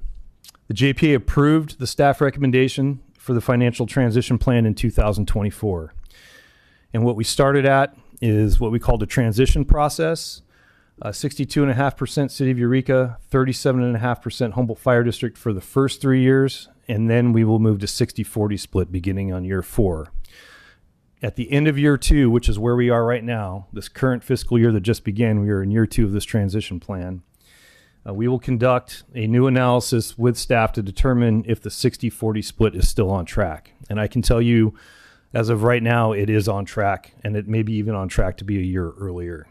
JPA approved the staff recommendation for the financial transition plan in 2024. And what we started at is what we called a transition process. 62.5% City of Eureka, 37.5% Humboldt Fire District for the first 3 years, and then we will move to 60-40 split beginning on year 4. At the end of year 2, which is where we are right now, this current fiscal year that just began, we are in year 2 of this transition plan. We will conduct a new analysis with staff to determine if the 60-40 split is still on track. And I can tell you, as of right now, it is on track, and it may be even on track to be a year earlier.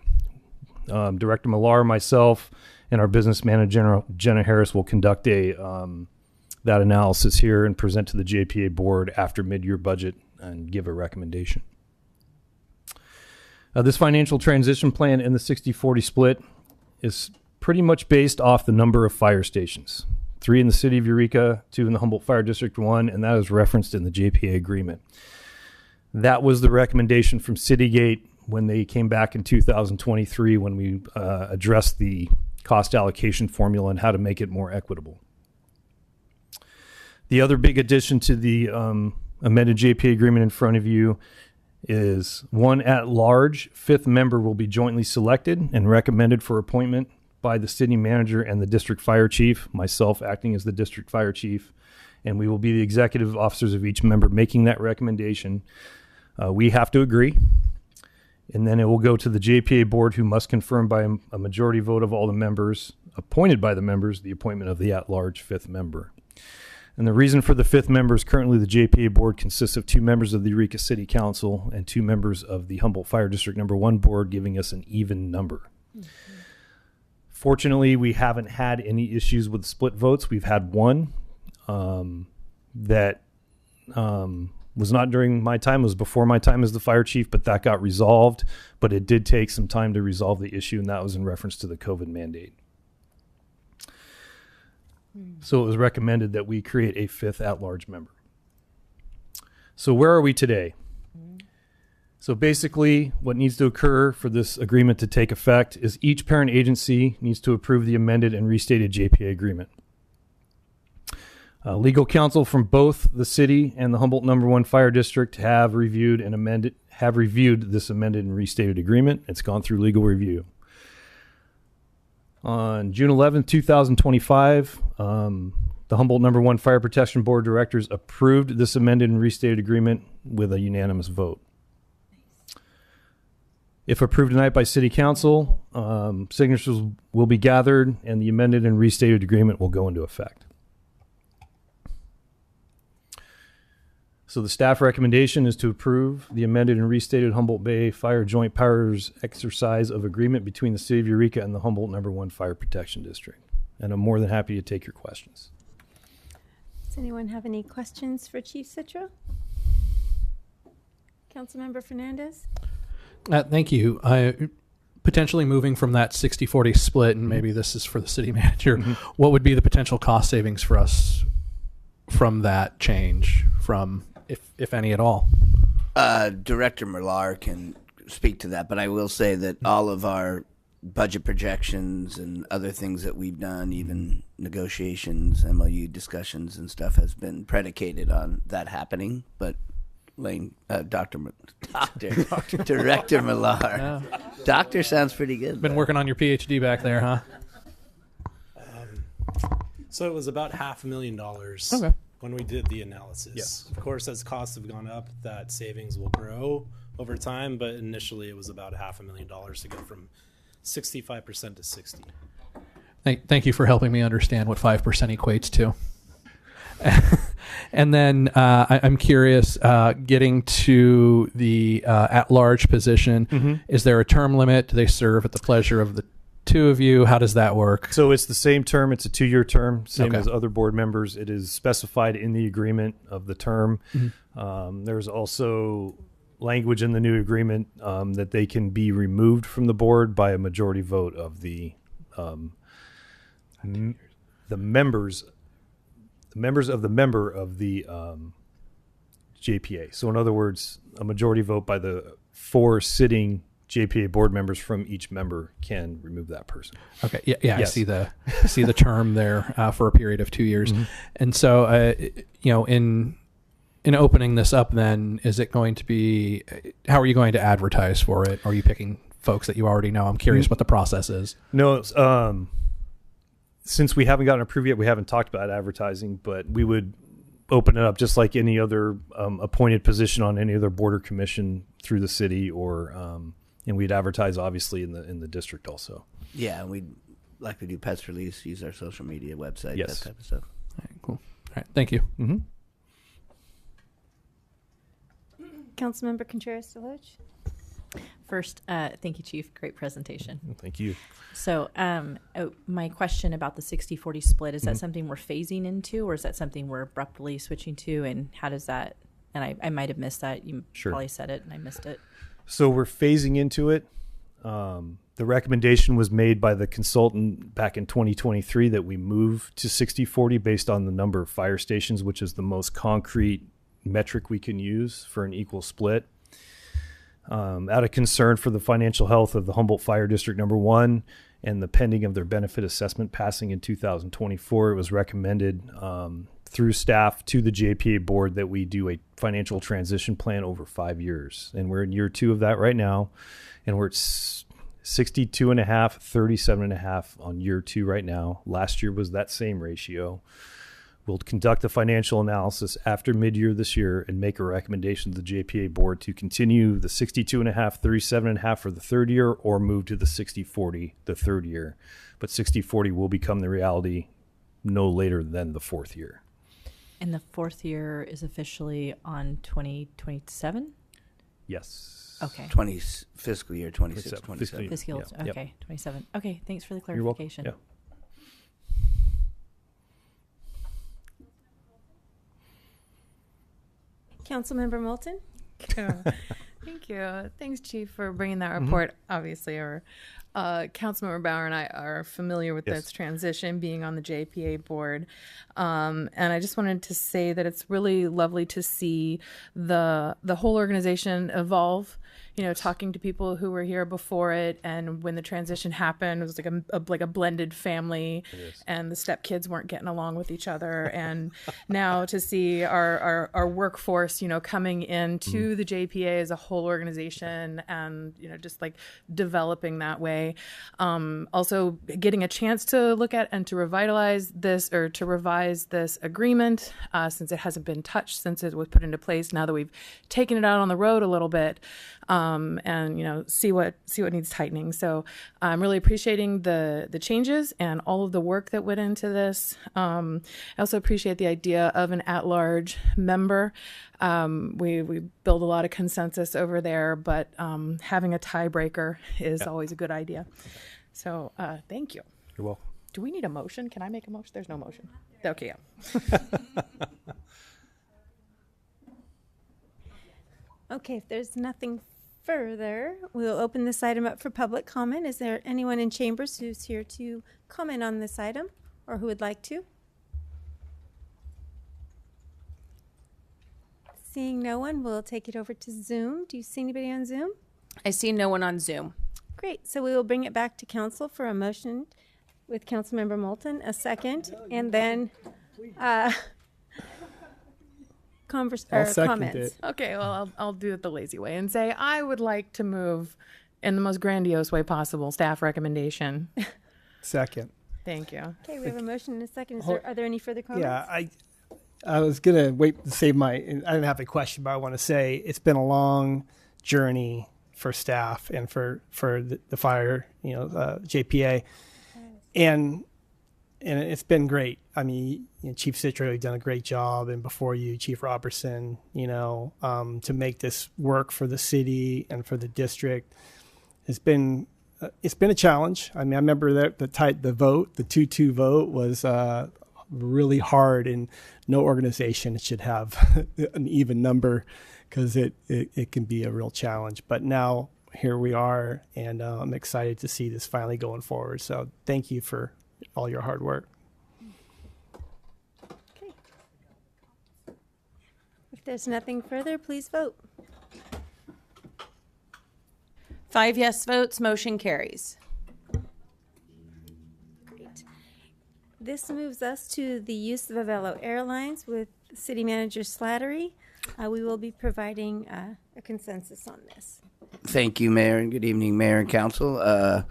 Director Millar, myself, and our business manager, Jenna Harris, will conduct that analysis here and present to the JPA board after mid-year budget and give a recommendation. This financial transition plan in the 60-40 split is pretty much based off the number of fire stations. 3 in the City of Eureka, 2 in the Humboldt Fire District 1, and that is referenced in the JPA agreement. That was the recommendation from Citygate when they came back in 2023 when we addressed the cost allocation formula and how to make it more equitable. The other big addition to the amended JPA agreement in front of you is 1 at-large 5th member will be jointly selected and recommended for appointment by the city manager and the district fire chief, myself acting as the district fire chief, and we will be the executive officers of each member making that recommendation. We have to agree, and then it will go to the JPA board, who must confirm by a majority vote of all the members appointed by the members the appointment of the at-large 5th member. And the reason for the 5th member is currently the JPA board consists of 2 members of the Eureka City Council and 2 members of the Humboldt Fire District No. 1 board, giving us an even number. Mm-hmm. Fortunately, we haven't had any issues with split votes. We've had one that was not during my time. It was before my time as the fire chief, but that got resolved. But it did take some time to resolve the issue, and that was in reference to the COVID mandate. So it was recommended that we create a 5th at-large member. So where are we today? So basically, what needs to occur for this agreement to take effect is each parent agency needs to approve the amended and restated JPA agreement. Legal counsel from both the city and the Humboldt No. 1 Fire District have reviewed this amended and restated agreement. It's gone through legal review. On June 11, 2025, the Humboldt No. 1 Fire Protection Board of Directors approved this amended and restated agreement with a unanimous vote. If approved tonight by City Council, signatures will be gathered and the amended and restated agreement will go into effect. So the staff recommendation is to approve the amended and restated Humboldt Bay Fire Joint Powers Exercise of Agreement between the City of Eureka and the Humboldt No. 1 Fire Protection District. And I'm more than happy to take your questions. Does anyone have any questions for Chief Citro? Councilmember Fernandez? Thank you. Potentially moving from that 60-40 split, and maybe this is for the city manager, what would be the potential cost savings for us from that change, from if any at all? Director Millar can speak to that, but I will say that all of our budget projections and other things that we've done, even negotiations, MOU discussions and stuff, has been predicated on that happening. But Director Millar. Doctor sounds pretty good. Been working on your PhD back there, huh? So it was about $500,000 Okay. when we did the analysis. Yes. Of course, as costs have gone up, that savings will grow over time, but initially it was about $500,000 to go from 65% to 60%. Thank you for helping me understand what 5% equates to. And then I'm curious, getting to the at-large position, is there a term limit? Do they serve at the pleasure of the two of you? How does that work? So it's the same term. It's a 2-year term, same Okay. as other board members. It is specified in the agreement of the term. There's also language in the new agreement that they can be removed from the board by a majority vote of the members of the member of the JPA. So in other words, a majority vote by the 4 sitting JPA board members from each member can remove that person. Okay. Yeah. Yes. I see the term there for a period of 2 years. And so, in opening this up, then, is it going to be, how are you going to advertise for it? Are you picking folks that you already know? I'm curious what the process is. No, since we haven't gotten approved yet, we haven't talked about advertising, but we would open it up just like any other appointed position on any other board or commission through the city, or and we'd advertise obviously in the district also. Yeah, and we'd like to do press release, use our social media website, Yes. that type of stuff. All right, cool. All right, thank you. Councilmember Contreras-Deloach? First, thank you, Chief. Great presentation. Thank you. So my question about the 60-40 split, is that something we're phasing into, or is that something we're abruptly switching to? And how does that, and I might have missed that. You Sure. probably said it and I missed it. So we're phasing into it. The recommendation was made by the consultant back in 2023 that we move to 60-40 based on the number of fire stations, which is the most concrete metric we can use for an equal split. Out of concern for the financial health of the Humboldt Fire District Number 1 and the pending of their benefit assessment passing in 2024, it was recommended through staff to the JPA board that we do a financial transition plan over 5 years. And we're in year 2 of that right now. And we're at 62.5, 37.5 on year 2 right now. Last year was that same ratio. We'll conduct a financial analysis after mid-year this year and make a recommendation to the JPA board to continue the 62.5, 37.5 for the 3rd year, or move to the 60-40 the 3rd year. But 60-40 will become the reality no later than the 4th year. And the 4th year is officially on 2027? Yes. Okay. Fiscal year 26, 27. Fiscal, Yep. okay, 27. Okay, thanks for the You're welcome. clarification. Yeah. Councilmember Moulton? Thank you. Thanks, Chief, for bringing that report. Obviously, our Councilmember Bauer and I are familiar with this transition, being on the JPA board. And I just wanted to say that it's really lovely to see the whole organization evolve. You know, talking to people who were here before it, and when the transition happened, it was like a blended family, and the stepkids weren't getting along with each other. And now to see our workforce, you know, coming into the JPA as a whole organization, and you know, just like developing that way. Also getting a chance to look at and to revitalize this, or to revise this agreement, since it hasn't been touched since it was put into place. Now that we've taken it out on the road a little bit. And you know, see what needs tightening. So I'm really appreciating the changes and all of the work that went into this. I also appreciate the idea of an at-large member. We build a lot of consensus over there, but having a tiebreaker is always a good idea. So thank you. You're welcome. Do we need a motion? Can I make a motion? There's no motion. Okay, yeah. Okay, if there's nothing further, we'll open this item up for public comment. Is there anyone in chambers who's here to comment on this item or who would like to? Seeing no one, we'll take it over to Zoom. Do you see anybody on Zoom? I see no one on Zoom. Great. So we will bring it back to council for a motion with Councilmember Moulton, a second, and then comments. Okay, well, I'll do it the lazy way and say I would like to move in the most grandiose way possible staff recommendation. Second. Thank you. Okay, we have a motion and a second. Are there any further comments? Yeah, I was gonna wait to save I didn't have a question, but I want to say it's been a long journey for staff and for the fire, JPA, and it's been great. I mean, Chief Citro, you've done a great job, and before you, Chief Robertson, to make this work for the city and for the district, it's been a challenge. I mean, I remember that the 2-2 vote was really hard, and no organization should have an even number because it can be a real challenge. But now here we are, and I'm excited to see this finally going forward. So thank you for all your hard work. Okay. If there's nothing further, please vote. 5 yes votes, motion carries. Great. This moves us to the use of Avelo Airlines with City Manager Slattery. We will be providing a consensus on this. Thank you, Mayor, and good evening, Mayor and Council. I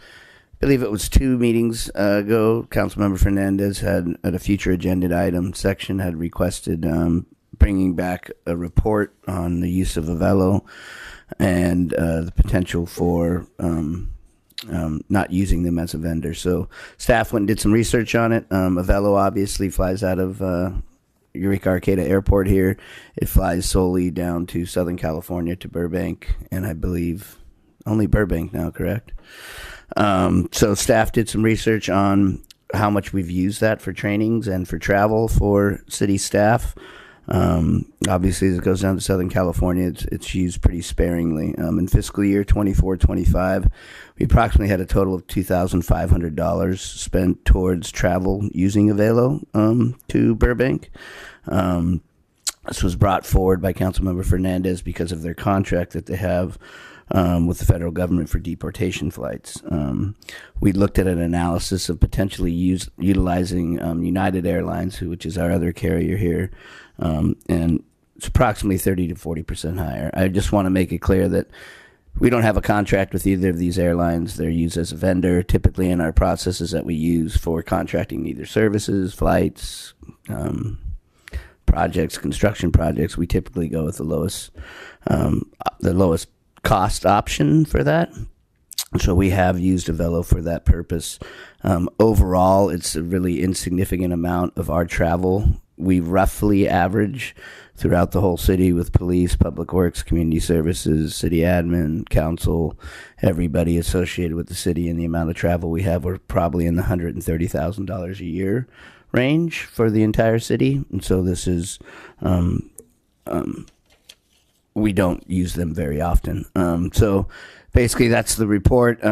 believe it was 2 meetings ago, Councilmember Fernandez had, at a future agenda item section, had requested bringing back a report on the use of Avelo and the potential for not using them as a vendor. So staff went and did some research on it. Avelo obviously flies out of Eureka Arcata Airport here. It flies solely down to Southern California to Burbank, and I believe only Burbank now, correct? So staff did some research on how much we've used that for trainings and for travel for city staff. Obviously, as it goes down to Southern California, it's used pretty sparingly. In fiscal year 24-25, we approximately had a total of $2,500 spent towards travel using Avelo to Burbank. This was brought forward by Councilmember Fernandez because of their contract that they have with the federal government for deportation flights. We looked at an analysis of potentially utilizing United Airlines, which is our other carrier here, and it's approximately 30 to 40% higher. I just want to make it clear that we don't have a contract with either of these airlines. They're used as a vendor. Typically in our processes that we use for contracting either services, flights, projects, construction projects, we typically go with the lowest cost option for that. So we have used Avelo for that purpose. Overall, it's a really insignificant amount of our travel. We roughly average throughout the whole city with police, public works, community services, city admin, council, everybody associated with the city, and the amount of travel we have, we're probably in the $130,000 a year range for the entire city. And so this is, we don't use them very often. So basically that's the report.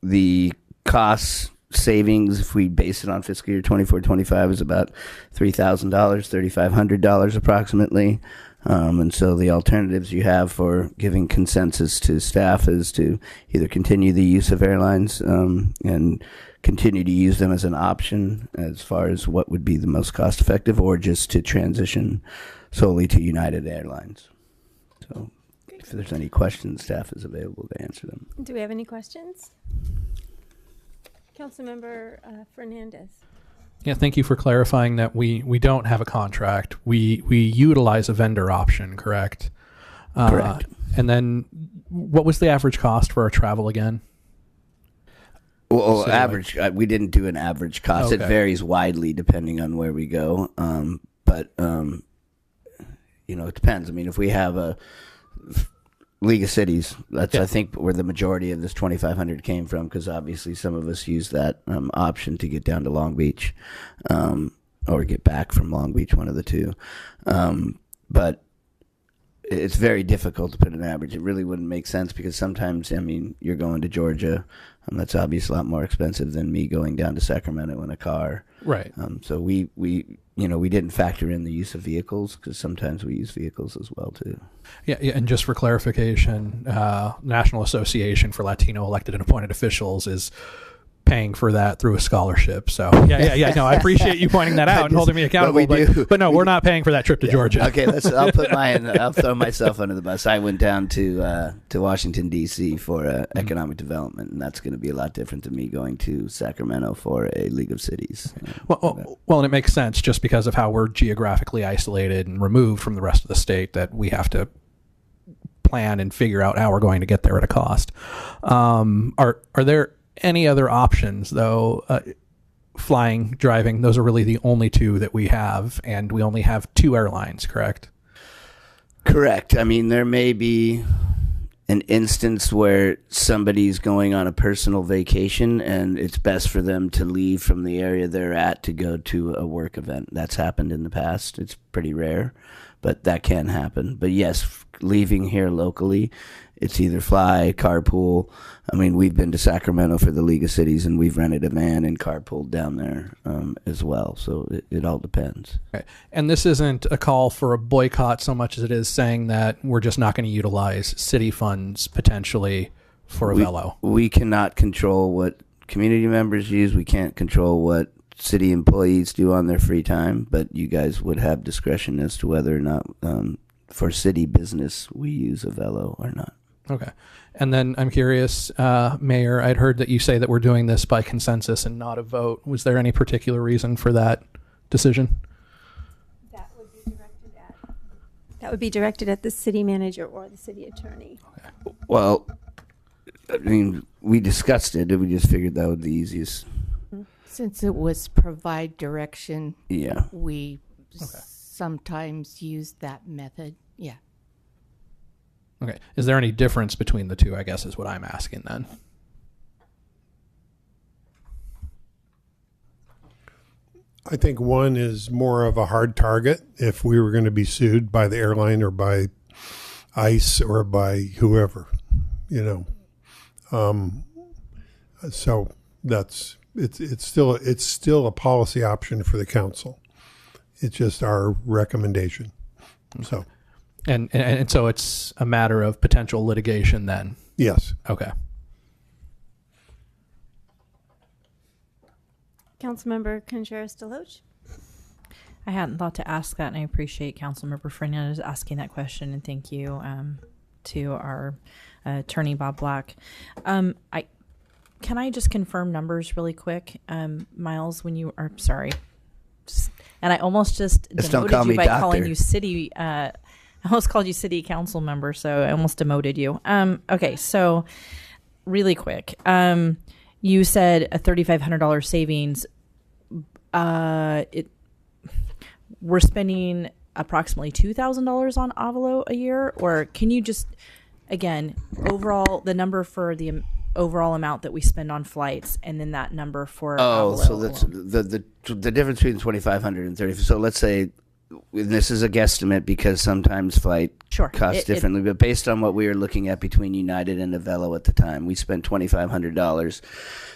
The costs savings, if we base it on fiscal year 24-25, is about $3,000, $3,500 approximately. And so the alternatives you have for giving consensus to staff is to either continue the use of airlines and continue to use them as an option as far as what would be the most cost effective, or just to transition solely to United Airlines. So if there's any questions, staff is available to answer them. Do we have any questions? Councilmember Fernandez. Yeah, thank you for clarifying that we don't have a contract. We utilize a vendor option, correct? Correct. And then what was the average cost for our travel again? Well, average, we didn't do an average cost. Okay. It varies widely depending on where we go. But it depends. I mean, if we have a League of Cities, that's I think where the majority of this 2,500 came from, because obviously some of us use that option to get down to Long Beach or get back from Long Beach, one of the two. But it's very difficult to put an average. It really wouldn't make sense because sometimes, I mean, you're going to Georgia, that's obviously a lot more expensive than me going down to Sacramento in a car. Right. So we didn't factor in the use of vehicles because sometimes we use vehicles as well too. Yeah, and just for clarification, National Association for Latino Elected and Appointed Officials is paying for that through a scholarship. So yeah. No, I appreciate you pointing that out and holding me accountable. But no, we're not paying for that trip to Georgia. Okay, I'll throw myself under the bus. I went down to Washington D.C. for economic development, and that's going to be a lot different than me going to Sacramento for a League of Cities. Well, and it makes sense just because of how we're geographically isolated and removed from the rest of the state that we have to plan and figure out how we're going to get there at a cost. Are there any other options though? Flying, driving, those are really the only two that we have, and we only have 2 airlines, correct? Correct. I mean, there may be an instance where somebody's going on a personal vacation and it's best for them to leave from the area they're at to go to a work event. That's happened in the past. It's pretty rare, but that can happen. But yes, leaving here locally, it's either fly, carpool. I mean, we've been to Sacramento for the League of Cities, and we've rented a van and carpooled down there as well. So it all depends. Okay. And this isn't a call for a boycott so much as it is saying that we're just not going to utilize city funds potentially for a velo. We cannot control what community members use. We can't control what city employees do on their free time, but you guys would have discretion as to whether or not for city business we use a velo or not. Okay. And then I'm curious, Mayor, I'd heard that you say that we're doing this by consensus and not a vote. Was there any particular reason for that decision? That would be directed at the city manager or the city attorney. Okay. Well, I mean, we discussed it, and we just figured that would be the easiest. Since it was provide direction, yeah, we sometimes use that method. Yeah. Okay. Is there any difference between the two, I guess, is what I'm asking then? I think one is more of a hard target if we were going to be sued by the airline or by ICE or by whoever, So it's still a policy option for the council. It's just our recommendation. So. And so it's a matter of potential litigation then? Yes. Okay. Councilmember Contreras-Deloche. I hadn't thought to ask that, and I appreciate Councilmember Fernandez asking that question, and thank you to our attorney, Bob Black. Can I just confirm numbers really quick? Miles, when you are, sorry. And I almost just demoted you by calling you city, I almost called you city council member, so I almost demoted you. Okay, so really quick. You said a $3,500 savings. We're spending approximately $2,000 on Avalo a year, or can you just, again, overall, the number for the overall amount that we spend on flights, and then that number for Avalo so that's the difference between 2,500 and 30. So let's say, this is a guesstimate because sometimes flight costs differently, but based on what we were looking at between United and Avelo at the time, we spent $2,500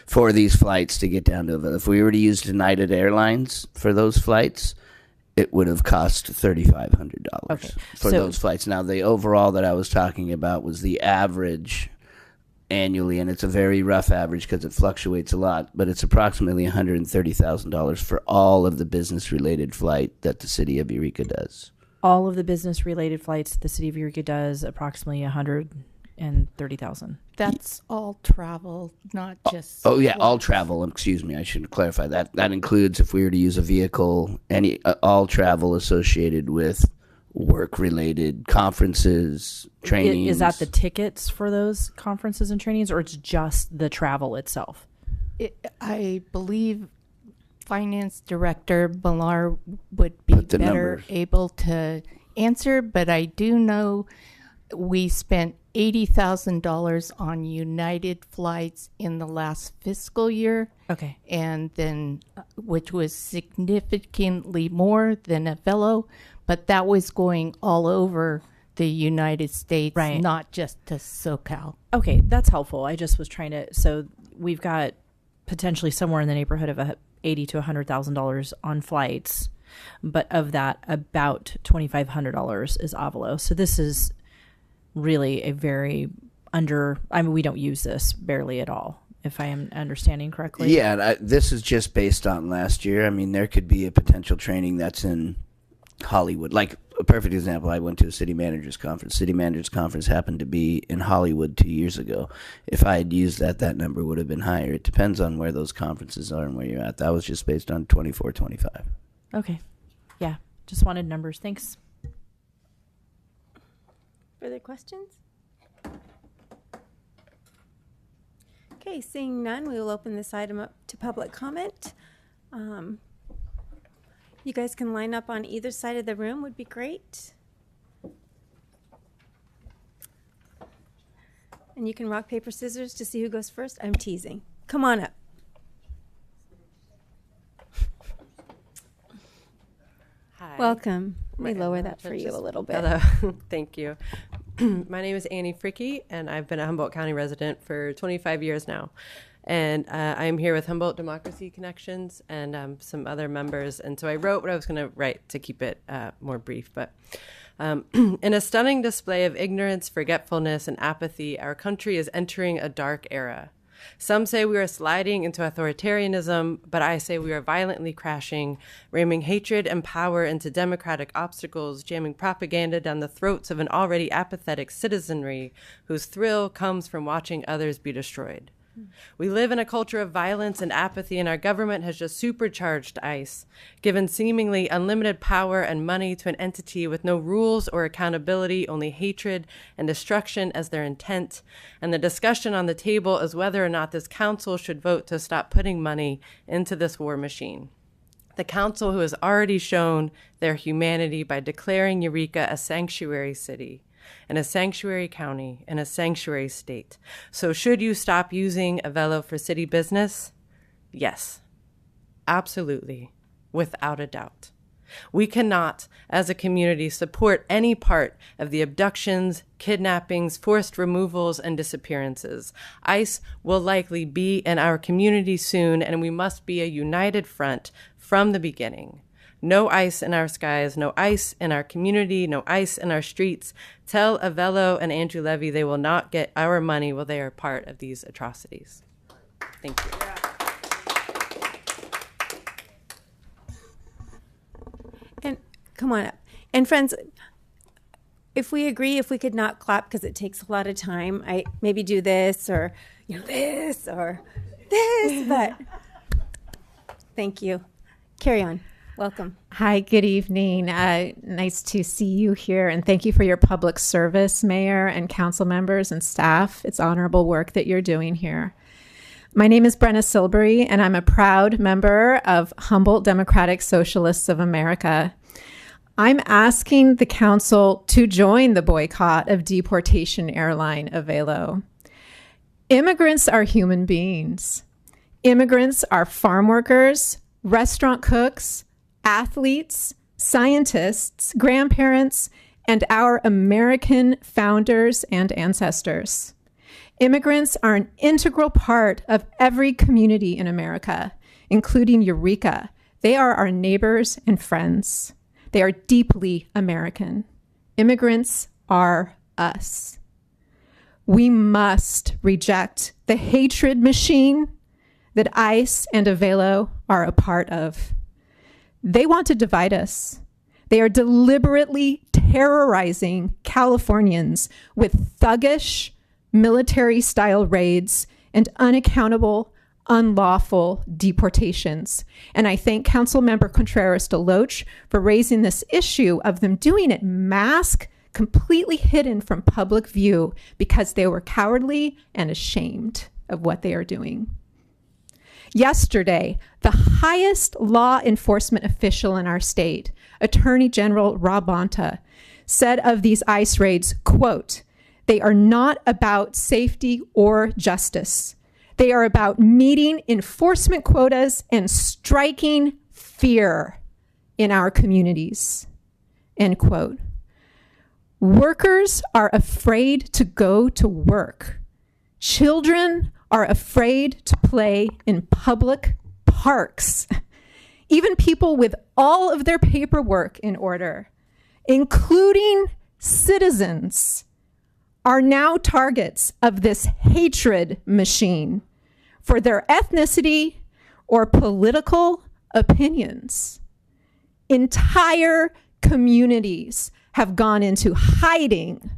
for these flights to get down to Avelo. If we were to use United Airlines for those flights, it would have cost $3,500 for those flights. Now, the overall that I was talking about was the average annually, and it's a very rough average because it fluctuates a lot, but it's approximately $130,000 for all of the business-related flight that the city of Eureka does. All of the business-related flights the city of Eureka does, approximately $130,000. That's all travel, not just. Oh yeah, all travel. Excuse me, I should clarify that. That includes if we were to use a vehicle, all travel associated with work-related conferences, trainings. Is that the tickets for those conferences and trainings, or it's just the travel itself? I believe Finance Director Millar would be better able to answer, but I do know we spent $80,000 on United flights in the last fiscal year. Okay. And then, which was significantly more than Avelo, but that was going all over the United States, Right. not just to SoCal. Okay, that's helpful. I just was trying to. So we've got potentially somewhere in the neighborhood of $80,000 to $100,000 on flights, but of that, about $2,500 is Avalo. So this is really a very we don't use this barely at all, if I am understanding correctly. Yeah, and this is just based on last year. I mean, there could be a potential training that's in Hollywood. Like a perfect example, I went to a city managers conference. City managers conference happened to be in Hollywood 2 years ago. If I had used that number would have been higher. It depends on where those conferences are and where you're at. That was just based on 24, 25. Okay. Yeah, just wanted numbers. Thanks. Further questions? Okay, seeing none, we will open this item up to public comment. You guys can line up on either side of the room, would be great. And you can rock, paper, scissors to see who goes first. I'm teasing. Come on up. Hi. Welcome. Let me lower that for you a little bit. Hello. Thank you. My name is Annie Fricky, and I've been a Humboldt County resident for 25 years now. And I'm here with Humboldt Democracy Connections and some other members. And so I wrote what I was going to write to keep it more brief. But in a stunning display of ignorance, forgetfulness, and apathy, our country is entering a dark era. Some say we are sliding into authoritarianism, but I say we are violently crashing, ramming hatred and power into democratic obstacles, jamming propaganda down the throats of an already apathetic citizenry whose thrill comes from watching others be destroyed. We live in a culture of violence and apathy, and our government has just supercharged ICE, given seemingly unlimited power and money to an entity with no rules or accountability, only hatred and destruction as their intent. And the discussion on the table is whether or not this council should vote to stop putting money into this war machine. The council who has already shown their humanity by declaring Eureka a sanctuary city, and a sanctuary county, and a sanctuary state. So should you stop using Avelo for city business? Yes, absolutely, without a doubt. We cannot, as a community, support any part of the abductions, kidnappings, forced removals, and disappearances. ICE will likely be in our community soon, and we must be a united front from the beginning. No ICE in our skies, no ICE in our community, no ICE in our streets. Tell Avelo and Andrew Levy they will not get our money while they are part of these atrocities. Thank you. And come on up. And friends, if we agree, if we could not clap because it takes a lot of time, I maybe do this or this or this, but thank you. Carry on. Welcome. Hi, good evening. Nice to see you here, and thank you for your public service, Mayor and council members and staff. It's honorable work that you're doing here. My name is Brenna Silbury, and I'm a proud member of Humboldt Democratic Socialists of America. I'm asking the council to join the boycott of deportation airline Avelo. Immigrants are human beings. Immigrants are farm workers, restaurant cooks, athletes, scientists, grandparents, and our American founders and ancestors. Immigrants are an integral part of every community in America, including Eureka. They are our neighbors and friends. They are deeply American. Immigrants are us. We must reject the hatred machine that ICE and Avelo are a part of. They want to divide us. They are deliberately terrorizing Californians with thuggish military-style raids and unaccountable, unlawful deportations. And I thank Councilmember Contreras-Deloach for raising this issue of them doing it masked, completely hidden from public view because they were cowardly and ashamed of what they are doing. Yesterday, the highest law enforcement official in our state, Attorney General Rob Bonta, said of these ICE raids, quote, "They are not about safety or justice. They are about meeting enforcement quotas and striking fear in our communities," end quote. Workers are afraid to go to work. Children are afraid to play in public parks. Even people with all of their paperwork in order, including citizens, are now targets of this hatred machine for their ethnicity or political opinions. Entire communities have gone into hiding.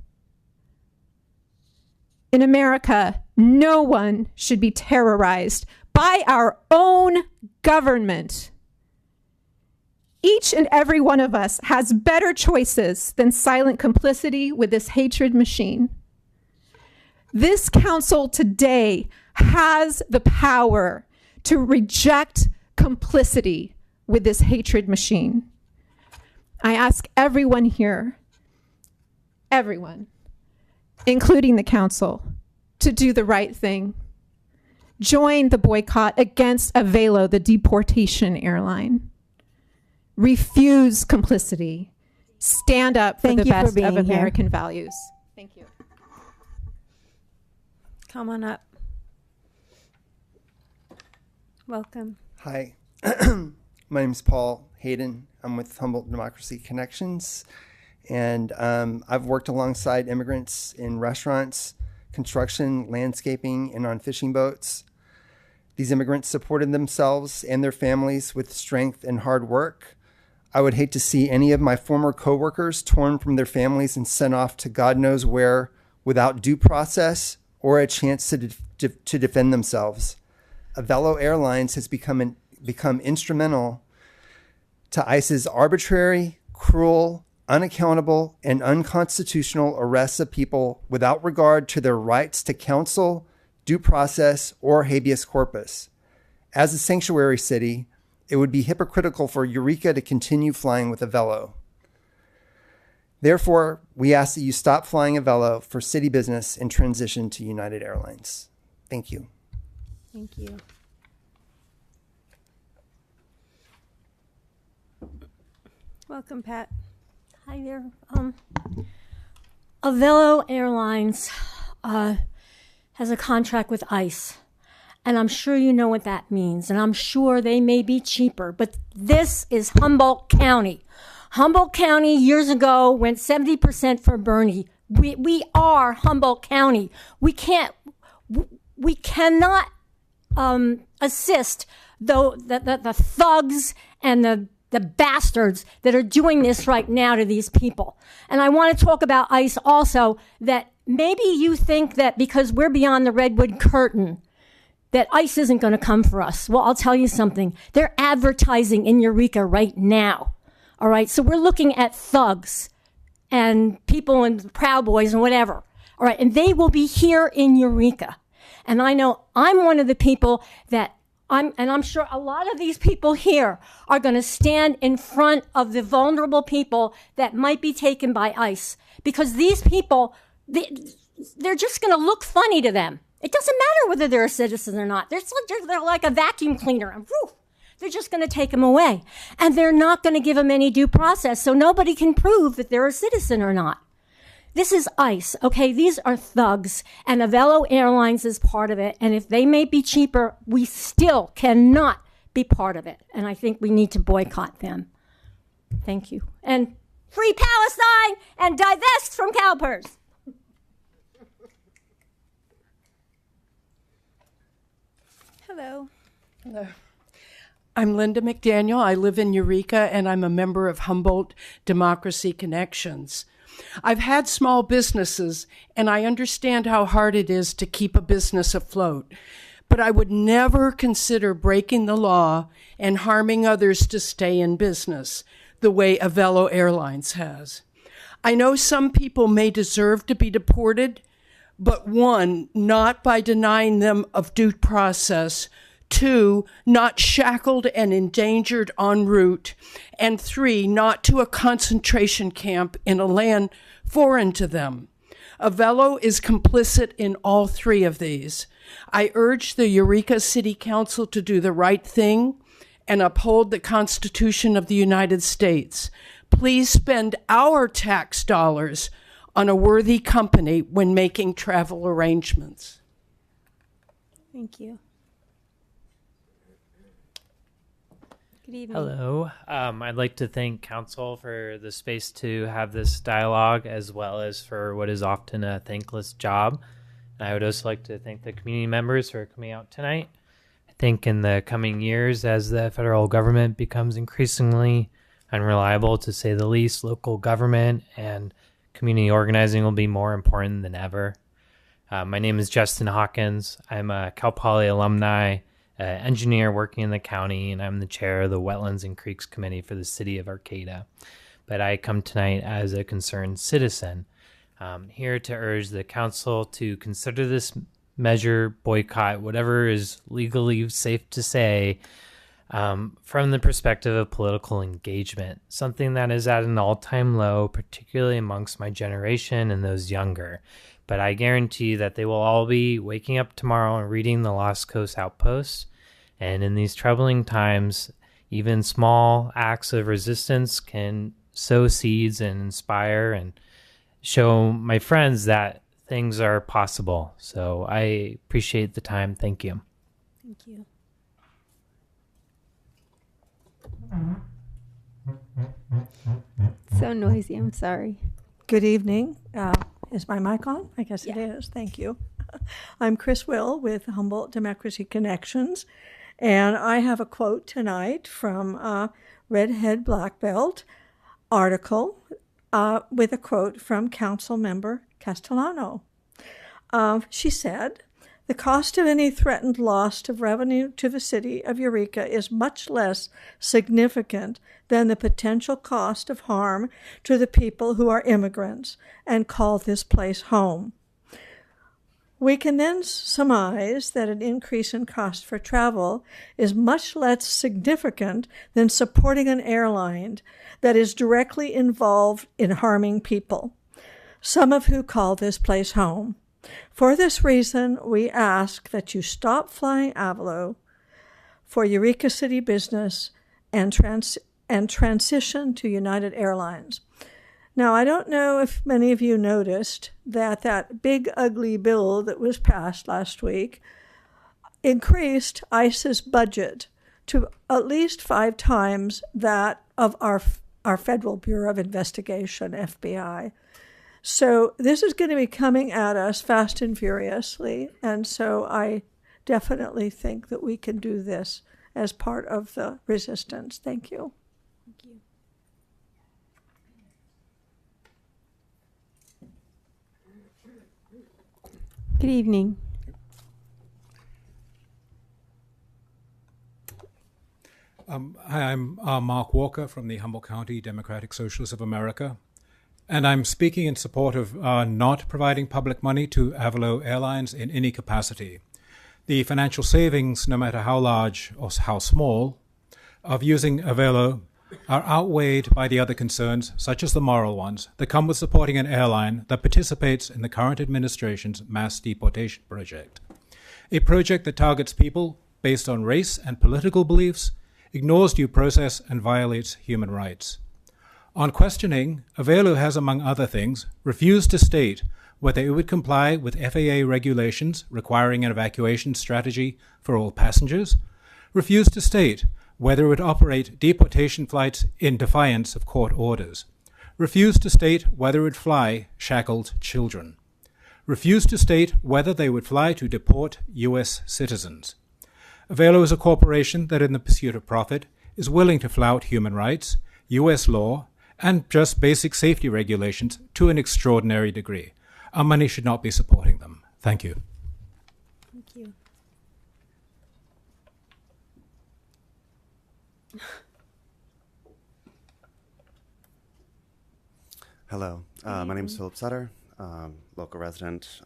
In America, no one should be terrorized by our own government. Each and every one of us has better choices than silent complicity with this hatred machine. This council today has the power to reject complicity with this hatred machine. I ask everyone here, everyone, including the council, to do the right thing. Join the boycott against Avelo, the deportation airline. Refuse complicity. Stand up for the best of American values. Thank you. Come on up. Welcome. Hi. My name's Paul Hayden. I'm with Humboldt Democracy Connections. And I've worked alongside immigrants in restaurants, construction, landscaping, and on fishing boats. These immigrants supported themselves and their families with strength and hard work. I would hate to see any of my former coworkers torn from their families and sent off to God knows where without due process or a chance to defend themselves. Avelo Airlines has become instrumental to ICE's arbitrary, cruel, unaccountable, and unconstitutional arrests of people without regard to their rights to counsel, due process, or habeas corpus. As a sanctuary city, it would be hypocritical for Eureka to continue flying with Avelo. Therefore, we ask that you stop flying Avelo for city business and transition to United Airlines. Thank you. Thank you. Welcome, Pat. Hi there. Avelo Airlines has a contract with ICE, and I'm sure you know what that means, and I'm sure they may be cheaper, but this is Humboldt County. Humboldt County years ago went 70% for Bernie. We are Humboldt County. We cannot assist the thugs and the bastards that are doing this right now to these people. And I want to talk about ICE also, that maybe you think that because we're beyond the redwood curtain, that ICE isn't going to come for us. Well, I'll tell you something. They're advertising in Eureka right now. All right. So we're looking at thugs and people and Proud Boys and whatever. All right. And they will be here in Eureka. And I know I'm one of the people that I'm sure a lot of these people here are going to stand in front of the vulnerable people that might be taken by ICE, because these people, they're just going to look funny to them. It doesn't matter whether they're a citizen or not. They're like a vacuum cleaner. And whew, they're just going to take them away. And they're not going to give them any due process, so nobody can prove that they're a citizen or not. This is ICE, okay? These are thugs, and Avelo Airlines is part of it. And if they may be cheaper, we still cannot be part of it. And I think we need to boycott them. Thank you. And free Palestine and divest from CalPERS. Hello. Hello. I'm Linda McDaniel. I live in Eureka, and I'm a member of Humboldt Democracy Connections. I've had small businesses, and I understand how hard it is to keep a business afloat, but I would never consider breaking the law and harming others to stay in business the way Avelo Airlines has. I know some people may deserve to be deported, but one, not by denying them of due process, two, not shackled and endangered en route, and three, not to a concentration camp in a land foreign to them. Avelo is complicit in all three of these. I urge the Eureka City Council to do the right thing and uphold the Constitution of the United States. Please spend our tax dollars on a worthy company when making travel arrangements. Thank you. Good evening. Hello. I'd like to thank Council for the space to have this dialogue, as well as for what is often a thankless job. And I would also like to thank the community members for coming out tonight. I think in the coming years, as the federal government becomes increasingly unreliable, to say the least, local government and community organizing will be more important than ever. My name is Justin Hawkins. I'm a Cal Poly alumni, engineer working in the county, and I'm the chair of the Wetlands and Creeks Committee for the City of Arcata. But I come tonight as a concerned citizen, here to urge the council to consider this measure, boycott, whatever is legally safe to say, from the perspective of political engagement, something that is at an all-time low, particularly amongst my generation and those younger. But I guarantee that they will all be waking up tomorrow and reading the Lost Coast Outpost. And in these troubling times, even small acts of resistance can sow seeds and inspire and show my friends that things are possible. So I appreciate the time. Thank you. Thank you. So noisy. I'm sorry. Good evening. Is my mic on? I guess it is. Thank you. I'm Chris Will with Humboldt Democracy Connections, and I have a quote tonight from a Redhead Black Belt article with a quote from Council Member Castellano. She said, "The cost of any threatened loss of revenue to the city of Eureka is much less significant than the potential cost of harm to the people who are immigrants and call this place home." We can then surmise that an increase in cost for travel is much less significant than supporting an airline that is directly involved in harming people, some of who call this place home. For this reason, we ask that you stop flying Avalo for Eureka City business and transition to United Airlines. Now, I don't know if many of you noticed that that big ugly bill that was passed last week increased ICE's budget to at least 5 times that of our Federal Bureau of Investigation, FBI. So this is going to be coming at us fast and furiously, and so I definitely think that we can do this as part of the resistance. Thank you. Thank you. Good evening. Hi, I'm Mark Walker from the Humboldt County Democratic Socialists of America, and I'm speaking in support of not providing public money to Avalo Airlines in any capacity. The financial savings, no matter how large or how small, of using Avalo are outweighed by the other concerns, such as the moral ones, that come with supporting an airline that participates in the current administration's mass deportation project. A project that targets people based on race and political beliefs, ignores due process, and violates human rights. On questioning, Avalo has, among other things, refused to state whether it would comply with FAA regulations requiring an evacuation strategy for all passengers, refused to state whether it would operate deportation flights in defiance of court orders, refused to state whether it would fly shackled children, refused to state whether they would fly to deport U.S. citizens. Avalo is a corporation that, in the pursuit of profit, is willing to flout human rights, U.S. law, and just basic safety regulations to an extraordinary degree. Our money should not be supporting them. Thank you. Thank you. Hello, my name is Philip Sutter, local resident,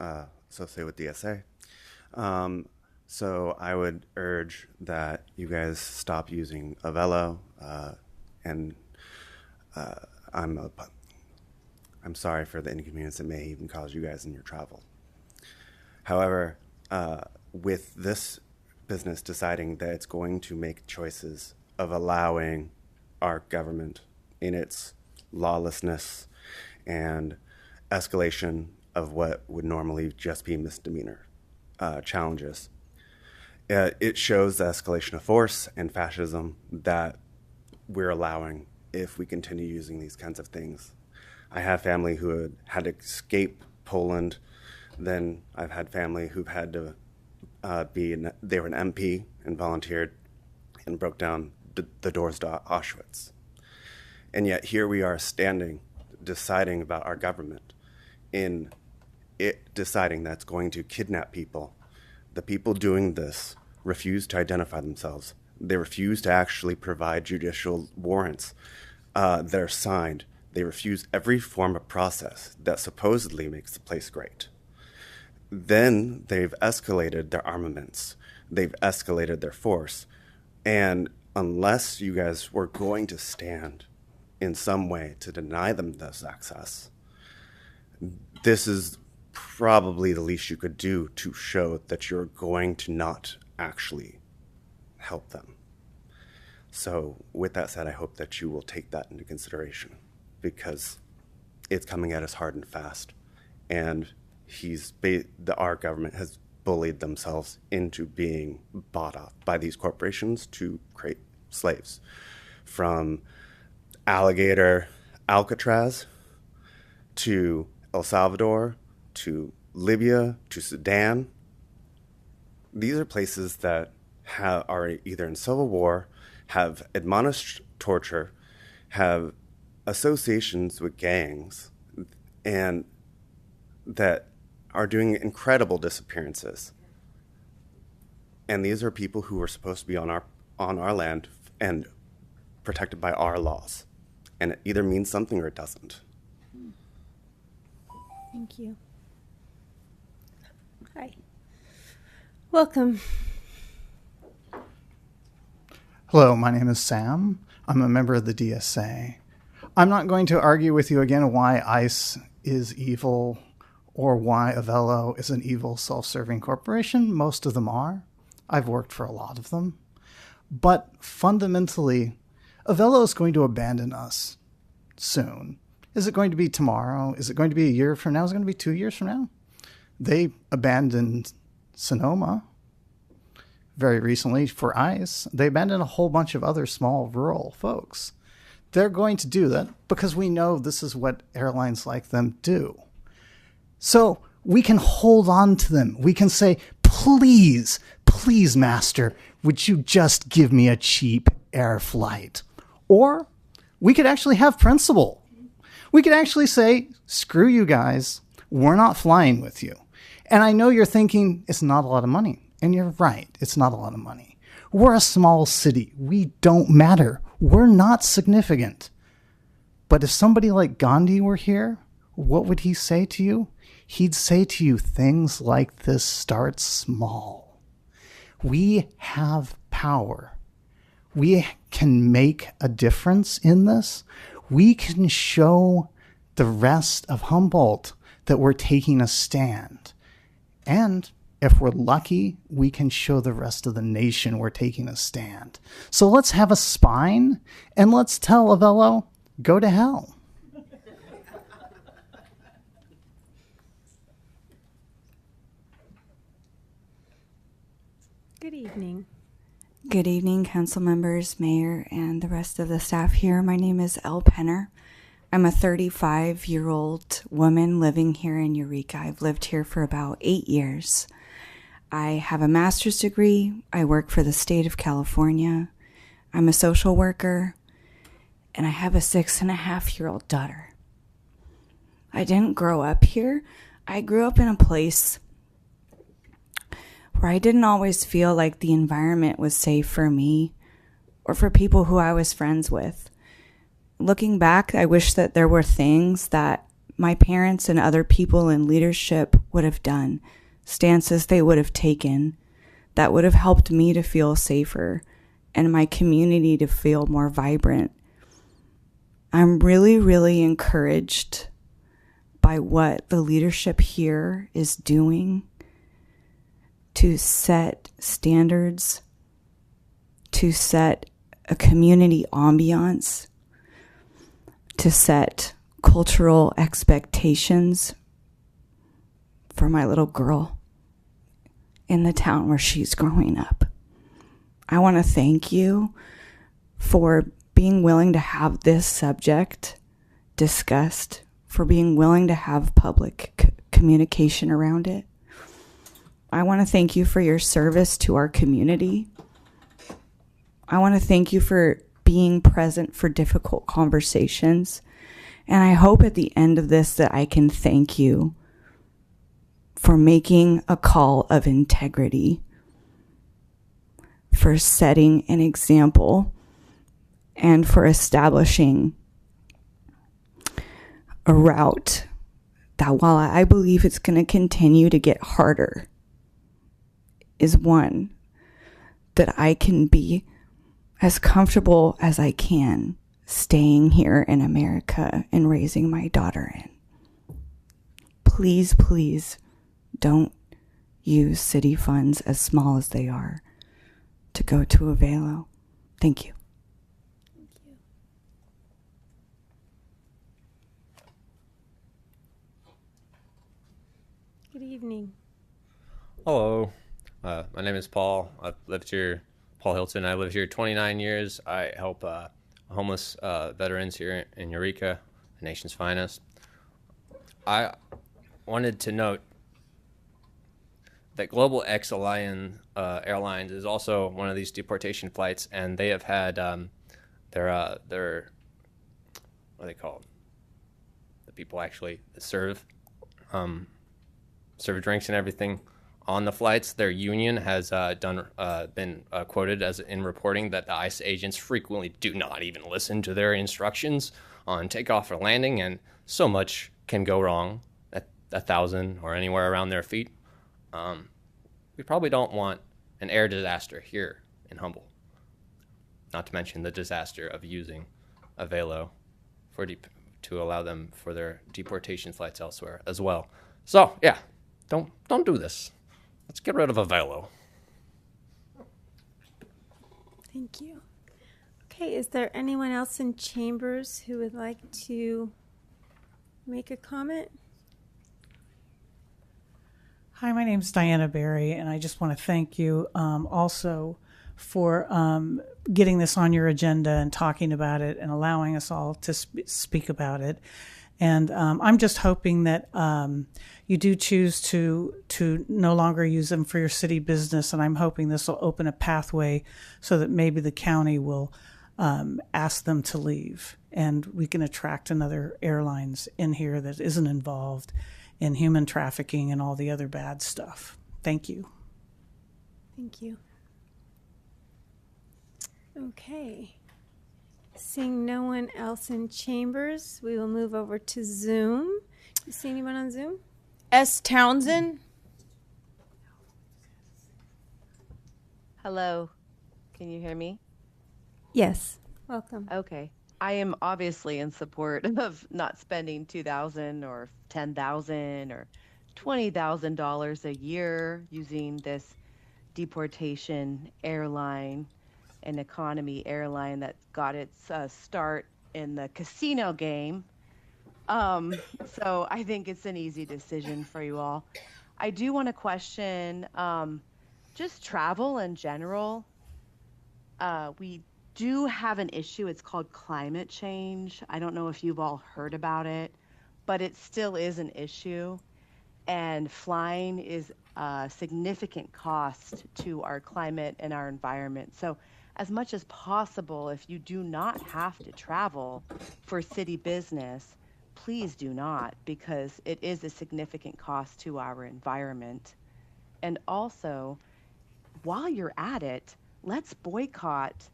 associated with DSA. So I would urge that you guys stop using Avalo, and I'm sorry for the inconvenience it may even cause you guys in your travel. However, with this business deciding that it's going to make choices of allowing our government in its lawlessness and escalation of what would normally just be misdemeanor challenges. It shows the escalation of force and fascism that we're allowing if we continue using these kinds of things. I have family who had to escape Poland. Then I've had family who've had to they were an MP and volunteered and broke down the doors to Auschwitz. And yet here we are standing, deciding about our government, in it deciding that's going to kidnap people. The people doing this refuse to identify themselves. They refuse to actually provide judicial warrants that are signed. They refuse every form of process that supposedly makes the place great. Then they've escalated their armaments. They've escalated their force. And unless you guys were going to stand in some way to deny them this access, this is probably the least you could do to show that you're going to not actually help them. So with that said, I hope that you will take that into consideration, because it's coming at us hard and fast. And our government has bullied themselves into being bought off by these corporations to create slaves. From Alligator, Alcatraz, to El Salvador, to Libya, to Sudan. These are places that are either in civil war, have admonished torture, have associations with gangs, and that are doing incredible disappearances. And these are people who are supposed to be on our land and protected by our laws. And it either means something or it doesn't. Thank you. Hi. Welcome. Hello, my name is Sam. I'm a member of the DSA. I'm not going to argue with you again why ICE is evil or why Avello is an evil self-serving corporation. Most of them are. I've worked for a lot of them. But fundamentally, Avello is going to abandon us soon. Is it going to be tomorrow? Is it going to be a year from now? Is it going to be 2 years from now? They abandoned Sonoma very recently for ICE. They abandoned a whole bunch of other small rural folks. They're going to do that because we know this is what airlines like them do. So we can hold on to them. We can say, please, please, master, would you just give me a cheap air flight? Or we could actually have principle. We could actually say, screw you guys, we're not flying with you. And I know you're thinking it's not a lot of money. And you're right, it's not a lot of money. We're a small city. We don't matter. We're not significant. But if somebody like Gandhi were here, what would he say to you? He'd say to you, things like this start small. We have power. We can make a difference in this. We can show the rest of Humboldt that we're taking a stand. And if we're lucky, we can show the rest of the nation we're taking a stand. So let's have a spine and let's tell Avello, go to hell. Good evening. Good evening, council members, mayor, and the rest of the staff here. My name is Elle Penner. I'm a 35-year-old woman living here in Eureka. I've lived here for about 8 years. I have a master's degree. I work for the state of California. I'm a social worker, and I have a 6.5-year-old daughter. I didn't grow up here. I grew up in a place where I didn't always feel like the environment was safe for me or for people who I was friends with. Looking back, I wish that there were things that my parents and other people in leadership would have done, stances they would have taken that would have helped me to feel safer and my community to feel more vibrant. I'm really, really encouraged by what the leadership here is doing to set standards, to set a community ambiance, to set cultural expectations for my little girl in the town where she's growing up. I want to thank you for being willing to have this subject discussed, for being willing to have public communication around it. I want to thank you for your service to our community. I want to thank you for being present for difficult conversations. And I hope at the end of this that I can thank you for making a call of integrity, for setting an example, and for establishing a route that, while I believe it's going to continue to get harder, is one that I can be as comfortable as I can staying here in America and raising my daughter in. Please, please don't use city funds, as small as they are, to go to Avelo. Thank you. Good evening. Hello, my name is Paul. I've lived here, Paul Hilton. I lived here 29 years. I help homeless veterans here in Eureka, the nation's finest. I wanted to note that Global X Airlines is also one of these deportation flights, and they have had their what are they called? The people actually serve drinks and everything on the flights. Their union has been quoted as in reporting that the ICE agents frequently do not even listen to their instructions on takeoff or landing, and so much can go wrong at 1,000 or anywhere around their feet. We probably don't want an air disaster here in Humboldt, not to mention the disaster of using Avelo to allow them for their deportation flights elsewhere as well. So yeah, don't do this. Let's get rid of Avelo. Thank you. Okay, is there anyone else in chambers who would like to make a comment? Hi, my name's Diana Berry, and I just want to thank you also for getting this on your agenda and talking about it and allowing us all to speak about it. And I'm just hoping that you do choose to no longer use them for your city business, and I'm hoping this will open a pathway so that maybe the county will ask them to leave, and we can attract another airlines in here that isn't involved in human trafficking and all the other bad stuff. Thank you. Thank you. Okay. Seeing no one else in chambers, we will move over to Zoom. You see anyone on Zoom? S. Townsend. Hello. Can you hear me? Yes. Welcome. Okay. I am obviously in support of not spending $2,000 or $10,000 or $20,000 a year using this deportation airline, an economy airline that got its start in the casino game. So I think it's an easy decision for you all. I do want to question just travel in general. We do have an issue. It's called climate change. I don't know if you've all heard about it, but it still is an issue. And flying is a significant cost to our climate and our environment. So as much as possible, if you do not have to travel for city business, please do not, because it is a significant cost to our environment. And also, while you're at it, let's boycott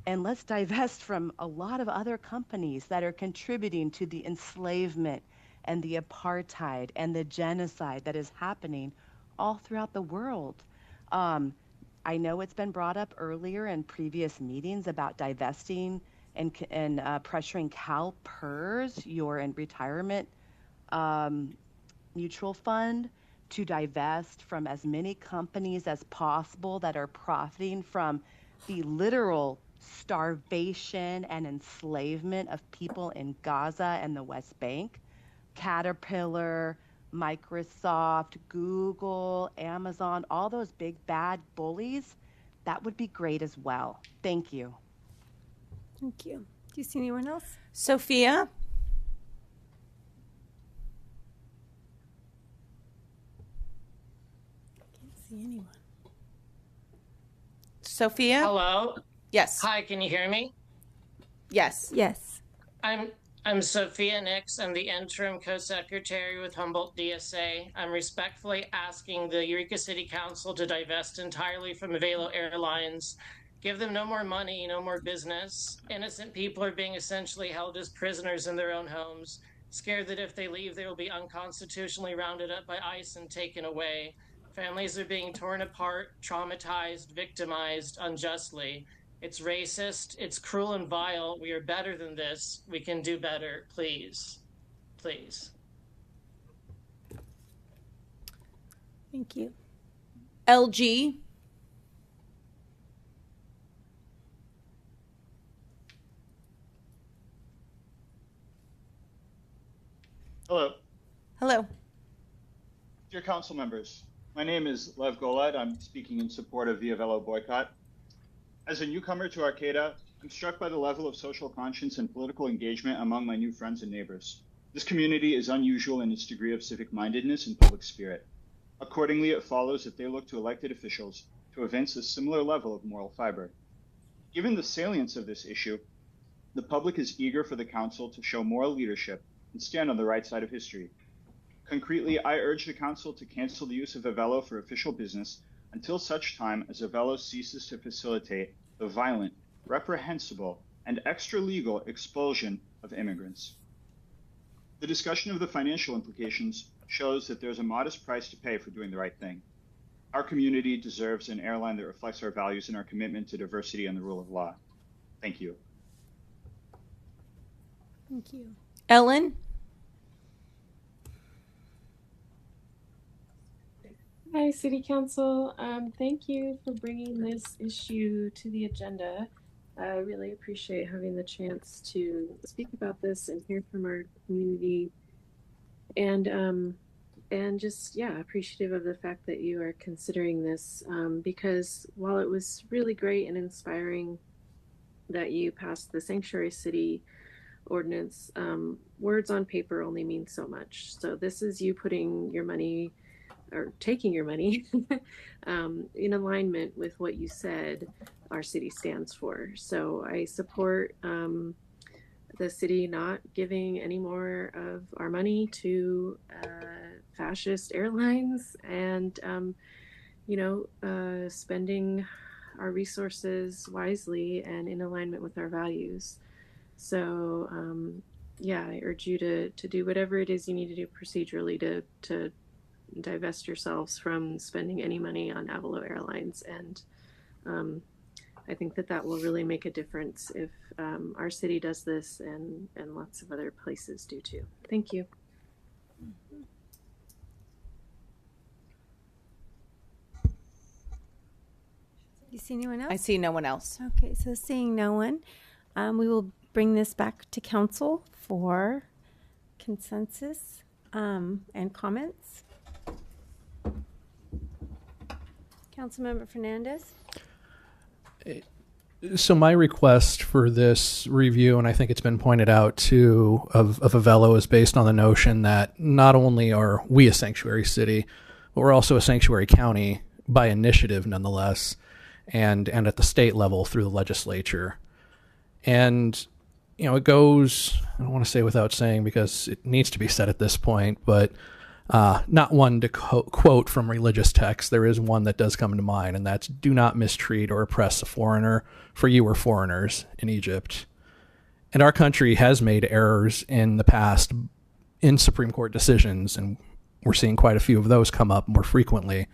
and let's divest from a lot of other companies that are contributing to the enslavement and the apartheid and the genocide that is happening all throughout the world. I know it's been brought up earlier in previous meetings about divesting and pressuring CalPERS, your retirement mutual fund, to divest from as many companies as possible that are profiting from the literal starvation and enslavement of people in Gaza and the West Bank. Caterpillar, Microsoft, Google, Amazon, all those big bad bullies, that would be great as well. Thank you. Thank you. Do you see anyone else? Sophia? Can't see anyone. Sophia? Hello? Yes. Hi, can you hear me? Yes. Yes. I'm Sophia Nix. I'm the interim co-secretary with Humboldt DSA. I'm respectfully asking the Eureka City Council to divest entirely from Avelo Airlines. Give them no more money, no more business. Innocent people are being essentially held as prisoners in their own homes, scared that if they leave, they will be unconstitutionally rounded up by ICE and taken away. Families are being torn apart, traumatized, victimized unjustly. It's racist, it's cruel and vile. We are better than this. We can do better. Please. Please. Thank you. LG? Hello. Hello. Dear council members, my name is Lev Golad. I'm speaking in support of the Avelo boycott. As a newcomer to Arcata, I'm struck by the level of social conscience and political engagement among my new friends and neighbors. This community is unusual in its degree of civic mindedness and public spirit. Accordingly, it follows that they look to elected officials to evince a similar level of moral fiber. Given the salience of this issue, the public is eager for the council to show moral leadership and stand on the right side of history. Concretely, I urge the council to cancel the use of Avelo for official business until such time as Avelo ceases to facilitate the violent, reprehensible, and extra-legal expulsion of immigrants. The discussion of the financial implications shows that there's a modest price to pay for doing the right thing. Our community deserves an airline that reflects our values and our commitment to diversity and the rule of law. Thank you. Thank you. Ellen? Hi, City Council. Thank you for bringing this issue to the agenda. I really appreciate having the chance to speak about this and hear from our community, and just appreciative of the fact that you are considering this, because while it was really great and inspiring that you passed the Sanctuary City ordinance, words on paper only mean so much. So this is you putting your money or taking your money in alignment with what you said our city stands for. So I support the city not giving any more of our money to fascist airlines, and spending our resources wisely and in alignment with our values. So I urge you to do whatever it is you need to do procedurally to divest yourselves from spending any money on Avelo Airlines. And I think that will really make a difference if our city does this, and lots of other places do too. Thank you. You see anyone else? I see no one else. Okay, so seeing no one, we will bring this back to council for consensus and comments. Councilmember Fernandez. So my request for this review, and I think it's been pointed out too, of Avelo is based on the notion that not only are we a sanctuary city, but we're also a sanctuary county by initiative nonetheless, and at the state level through the legislature. And, it goes, I don't want to say without saying because it needs to be said at this point, but not one to quote from religious texts. There is one that does come to mind, and that's do not mistreat or oppress a foreigner, for you were foreigners in Egypt. And our country has made errors in the past in Supreme Court decisions, and we're seeing quite a few of those come up more frequently,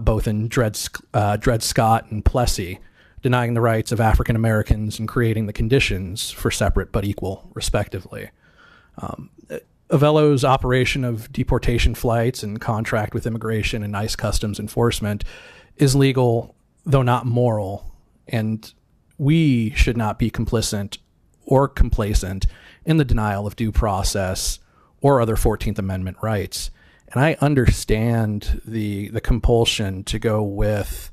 both in Dred Scott and Plessy, denying the rights of African Americans and creating the conditions for separate but equal, respectively. Avelo's operation of deportation flights and contract with immigration and ICE customs enforcement is legal, though not moral. And we should not be complicit or complacent in the denial of due process or other 14th Amendment rights. And I understand the compulsion to go with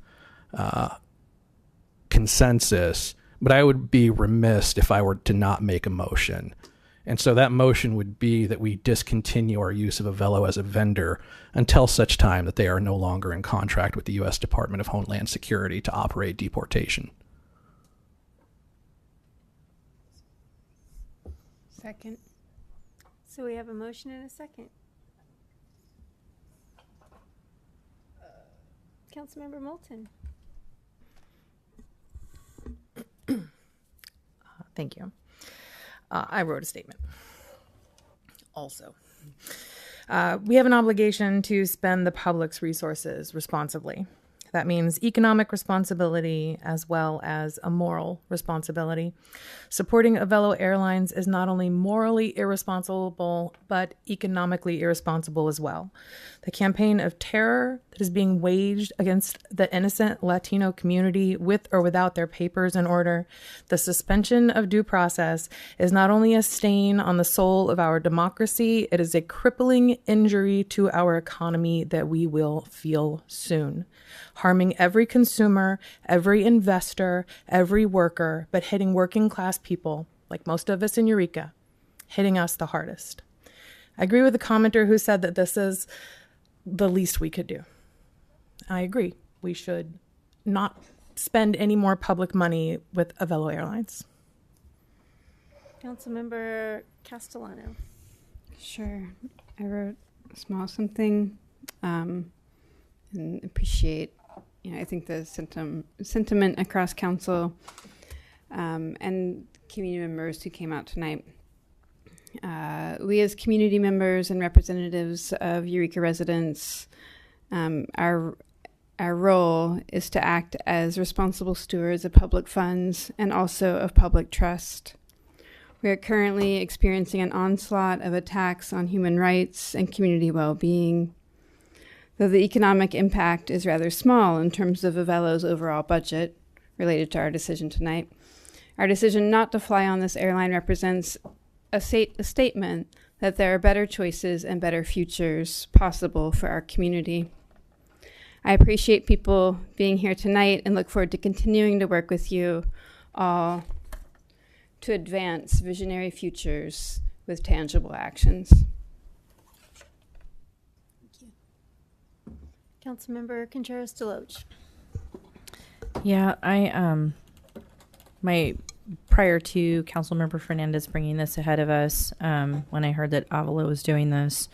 consensus, but I would be remiss if I were to not make a motion. And so that motion would be that we discontinue our use of Avelo as a vendor until such time that they are no longer in contract with the U.S. Department of Homeland Security to operate deportation. Second. So we have a motion and a second. Councilmember Moulton. Thank you. I wrote a statement. Also, we have an obligation to spend the public's resources responsibly. That means economic responsibility as well as a moral responsibility. Supporting Avelo Airlines is not only morally irresponsible, but economically irresponsible as well. The campaign of terror that is being waged against the innocent Latino community with or without their papers in order, the suspension of due process is not only a stain on the soul of our democracy, it is a crippling injury to our economy that we will feel soon, harming every consumer, every investor, every worker, but hitting working class people, like most of us in Eureka, hitting us the hardest. I agree with the commenter who said that this is the least we could do. I agree. We should not spend any more public money with Avelo Airlines. Councilmember Castellano. Sure. I wrote a small something and appreciate, I think the sentiment across council and community members who came out tonight. We as community members and representatives of Eureka residents, our role is to act as responsible stewards of public funds and also of public trust. We are currently experiencing an onslaught of attacks on human rights and community well-being. Though the economic impact is rather small in terms of Avelo's overall budget related to our decision tonight, our decision not to fly on this airline represents a statement that there are better choices and better futures possible for our community. I appreciate people being here tonight and look forward to continuing to work with you all to advance visionary futures with tangible actions. Councilmember Contreras-Deloach. Yeah, prior to Councilmember Fernandez bringing this ahead of us, when I heard that Avelo was doing this,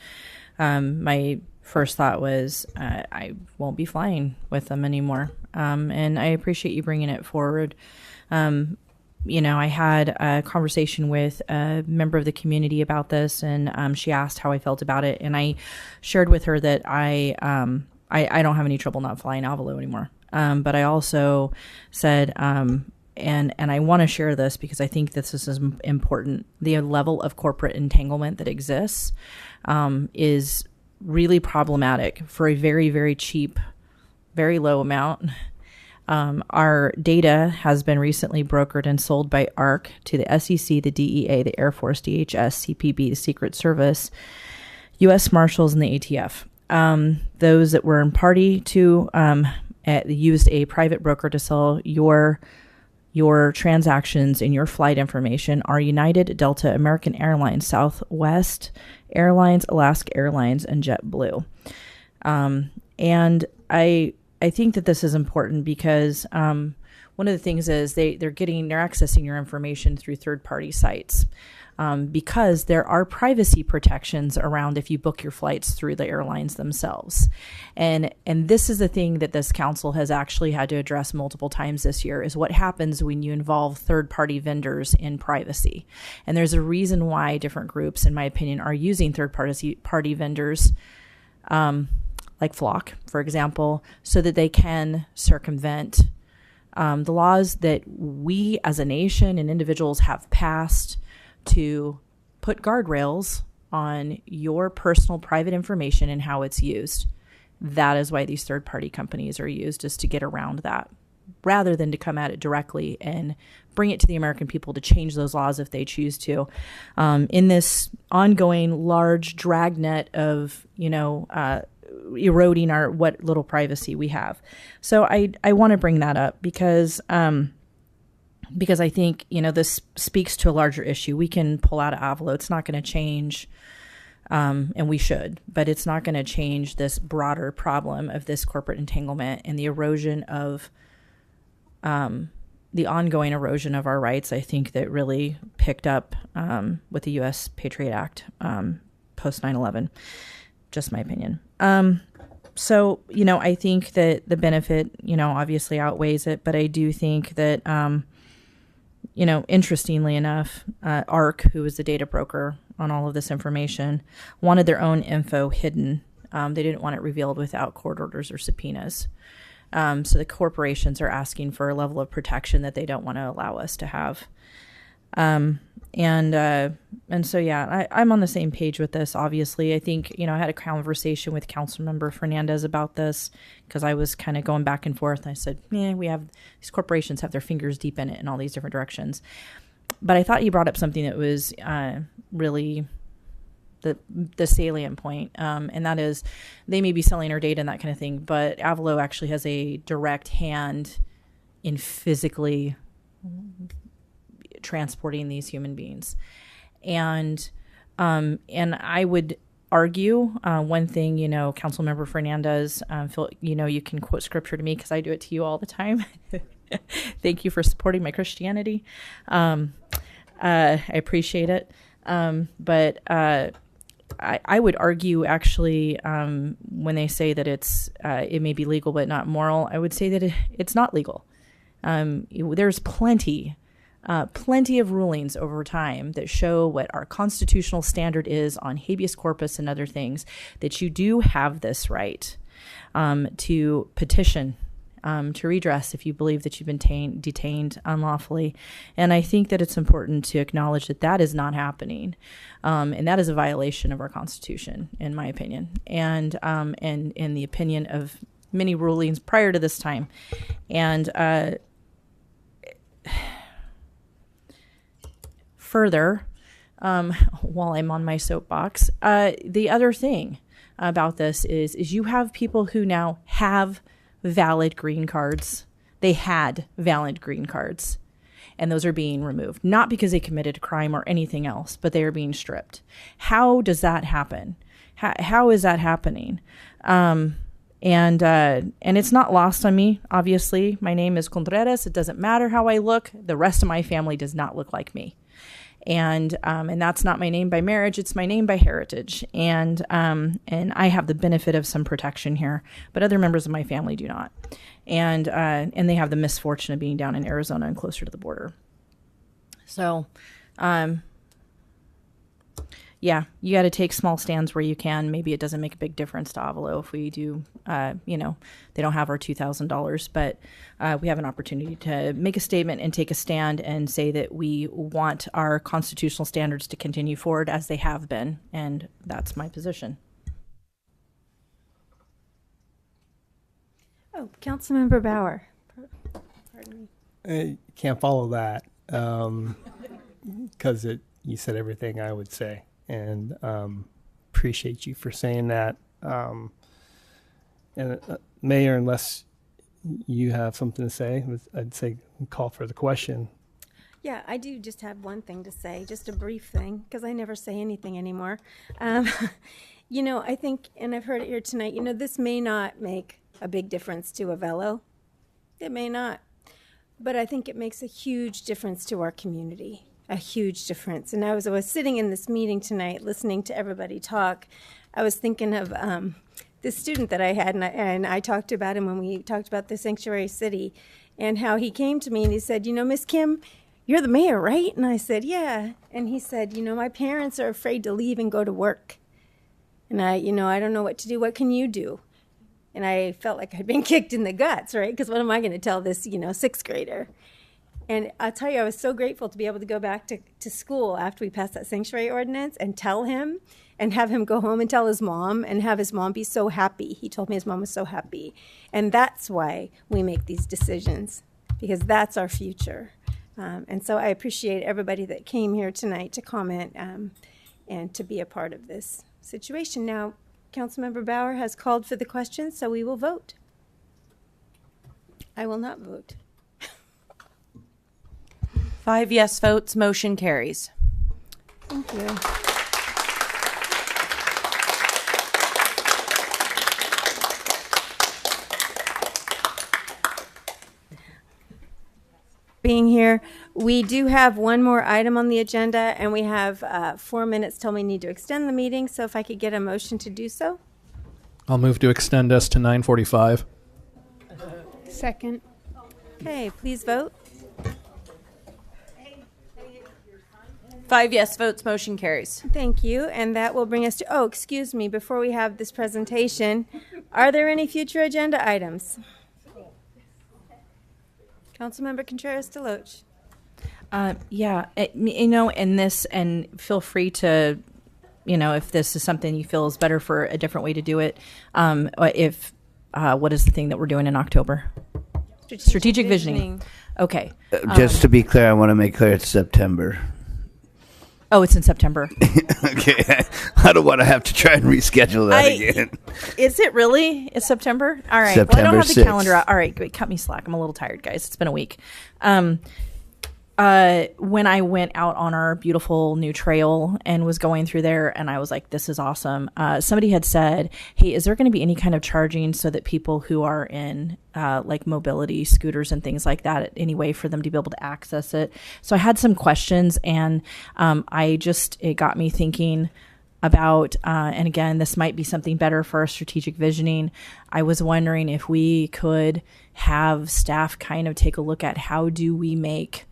my first thought was I won't be flying with them anymore. And I appreciate you bringing it forward. I had a conversation with a member of the community about this, and she asked how I felt about it. And I shared with her that I don't have any trouble not flying Avelo anymore. But I also said, and I want to share this because I think this is important. The level of corporate entanglement that exists is really problematic for a very, very cheap, very low amount. Our data has been recently brokered and sold by ARC to the SEC, the DEA, the Air Force, DHS, CPB, the Secret Service, U.S. Marshals, and the ATF. Those that were in party to used a private broker to sell your transactions and your flight information are United, Delta, American Airlines, Southwest Airlines, Alaska Airlines, and JetBlue. And I think that this is important because one of the things is they're accessing your information through third-party sites. Because there are privacy protections around if you book your flights through the airlines themselves. And this is the thing that this council has actually had to address multiple times this year, is what happens when you involve third-party vendors in privacy. And there's a reason why different groups, in my opinion, are using third-party vendors, like Flock, for example, so that they can circumvent the laws that we as a nation and individuals have passed to put guardrails on your personal private information and how it's used. That is why these third-party companies are used, is to get around that. rather than to come at it directly and bring it to the American people to change those laws if they choose to, in this ongoing large dragnet of, eroding what little privacy we have. So I want to bring that up because I think, this speaks to a larger issue. We can pull out of Avalo. It's not going to change, and we should, but it's not going to change this broader problem of this corporate entanglement and the erosion of, the ongoing erosion of our rights. I think that really picked up with the U.S. Patriot Act post 9/11. Just my opinion. So, I think that the benefit, obviously outweighs it, but I do think that, interestingly enough, ARC, who was the data broker on all of this information, wanted their own info hidden. They didn't want it revealed without court orders or subpoenas. So the corporations are asking for a level of protection that they don't want to allow us to have. And so, yeah, I'm on the same page with this. Obviously, I think, I had a conversation with Councilmember Fernandez about this because I was kind of going back and forth. And I said, these corporations have their fingers deep in it in all these different directions. But I thought you brought up something that was really the salient point, and that is they may be selling our data and that kind of thing, but Avalo actually has a direct hand in physically transporting these human beings. And I would argue one thing, Councilmember Fernandez, you can quote scripture to me because I do it to you all the time. Thank you for supporting my Christianity. I appreciate it. But I would argue actually when they say that it may be legal but not moral, I would say that it's not legal. There's plenty of rulings over time that show what our constitutional standard is on habeas corpus and other things, that you do have this right to petition, to redress if you believe that you've been detained unlawfully. And I think that it's important to acknowledge that that is not happening. And that is a violation of our Constitution, in my opinion, and in the opinion of many rulings prior to this time. And further, while I'm on my soapbox, the other thing about this is you have people who now have valid green cards. They had valid green cards, and those are being removed, not because they committed a crime or anything else, but they are being stripped. How does that happen? How is that happening? And it's not lost on me. Obviously, my name is Contreras. It doesn't matter how I look. The rest of my family does not look like me. And that's not my name by marriage. It's my name by heritage. And I have the benefit of some protection here, but other members of my family do not. And they have the misfortune of being down in Arizona and closer to the border. So, yeah, you got to take small stands where you can. Maybe it doesn't make a big difference to Avalo if we do, they don't have our $2,000, but we have an opportunity to make a statement and take a stand and say that we want our constitutional standards to continue forward as they have been. And that's my position. Oh, Councilmember Bauer. Pardon me. I can't follow that because you said everything I would say. And appreciate you for saying that. Mayor, unless you have something to say, I'd say call for the question. Yeah, I do just have one thing to say, just a brief thing, because I never say anything anymore. I think, and I've heard it here tonight, this may not make a big difference to Avelo. It may not. But I think it makes a huge difference to our community. A huge difference. And I was sitting in this meeting tonight listening to everybody talk. I was thinking of this student that I had, and I talked about him when we talked about the sanctuary city, and how he came to me and he said, Miss Kim, you're the mayor, right? And I said, yeah. And he said, my parents are afraid to leave and go to work. And I don't know what to do. What can you do? And I felt like I'd been kicked in the guts, right? Because what am I going to tell this, sixth grader? And I'll tell you, I was so grateful to be able to go back to school after we passed that sanctuary ordinance and tell him and have him go home and tell his mom and have his mom be so happy. He told me his mom was so happy. And that's why we make these decisions. because that's our future. And so I appreciate everybody that came here tonight to comment and to be a part of this situation. Now, Councilmember Bauer has called for the question, so we will vote. I will not vote. 5 yes votes, motion carries. Thank you. Being here, we do have one more item on the agenda, and we have 4 minutes till we need to extend the meeting. So if I could get a motion to do so. I'll move to extend us to 9:45. Second. Okay, please vote. 5 yes votes, motion carries. Thank you. And that will bring us to, oh, excuse me, before we have this presentation, are there any future agenda items? Councilmember Contreras-Deloche. Yeah, and this, and feel free to, if this is something you feel is better for a different way to do it. What is the thing that we're doing in October? Strategic visioning. Okay. Just to be clear, I want to make clear it's September. Oh, it's in September. Okay. I don't want to have to try and reschedule that again. Is it really? It's September? All right. September well, I don't have the 6th. calendar out. All right, great. Cut me slack. I'm a little tired, guys. It's been a week. When I went out on our beautiful new trail and was going through there, and I was like, this is awesome. Somebody had said, hey, is there going to be any kind of charging so that people who are in like mobility scooters and things like that, any way for them to be able to access it? So I had some questions, and it got me thinking about, and again, this might be something better for our strategic visioning. I was wondering if we could have staff kind of take a look at how do we make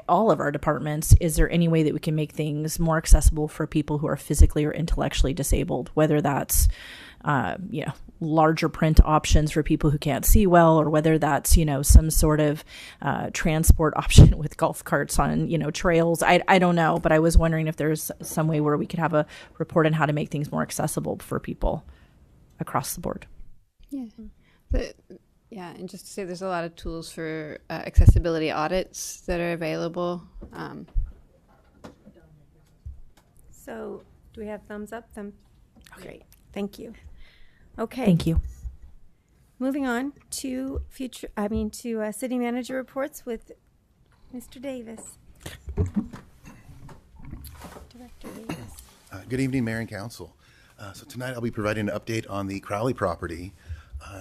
all of our departments, is there any way that we can make things more accessible for people who are physically or intellectually disabled, whether that's larger print options for people who can't see well, or whether that's some sort of transport option with golf carts on trails. I don't know, but I was wondering if there's some way where we could have a report on how to make things more accessible for people across the board. Yeah, and just to say, there's a lot of tools for accessibility audits that are available. So, do we have thumbs up? Great. Thank you. Okay. Thank you. Moving on to city manager reports with Mr. Davis. Director Davis. Good evening, Mayor and Council. So tonight I'll be providing an update on the Crowley property.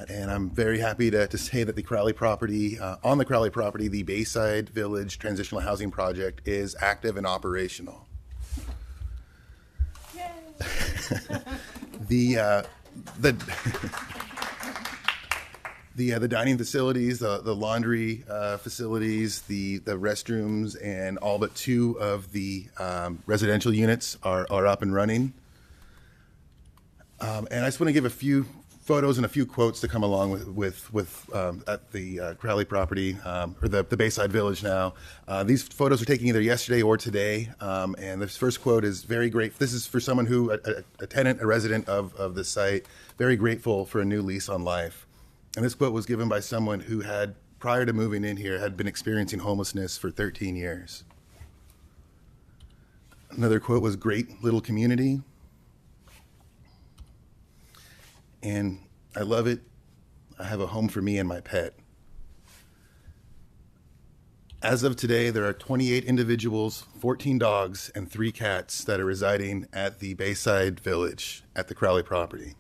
And I'm very happy to say that the Crowley property, on the Crowley property, the Bayside Village Transitional Housing Project is active and operational. The dining facilities, the laundry facilities, the restrooms, and all but 2 of the residential units are up and running. And I just want to give a few photos and a few quotes to come along with at the Crowley property, or the Bayside Village now. These photos were taken either yesterday or today, and this first quote is very great. This is for someone who, a tenant, a resident of the site, very grateful for a new lease on life. And this quote was given by someone who had, prior to moving in here, had been experiencing homelessness for 13 years. Another quote was, great little community. And I love it. I have a home for me and my pet. As of today, there are 28 individuals, 14 dogs, and 3 cats that are residing at the Bayside Village at the Crowley property.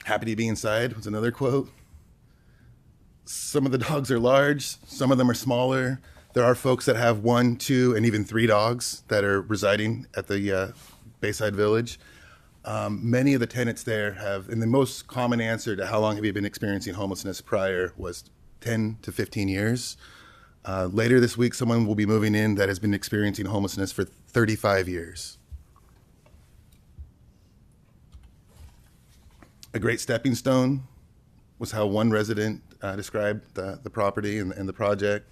Happy to be inside was another quote. Some of the dogs are large, some of them are smaller. There are folks that have 1, 2, and even 3 dogs that are residing at the Bayside Village. Many of the tenants there have, and the most common answer to how long have you been experiencing homelessness prior was 10 to 15 years. Later this week, someone will be moving in that has been experiencing homelessness for 35 years. A great stepping stone was how one resident described the property and the project.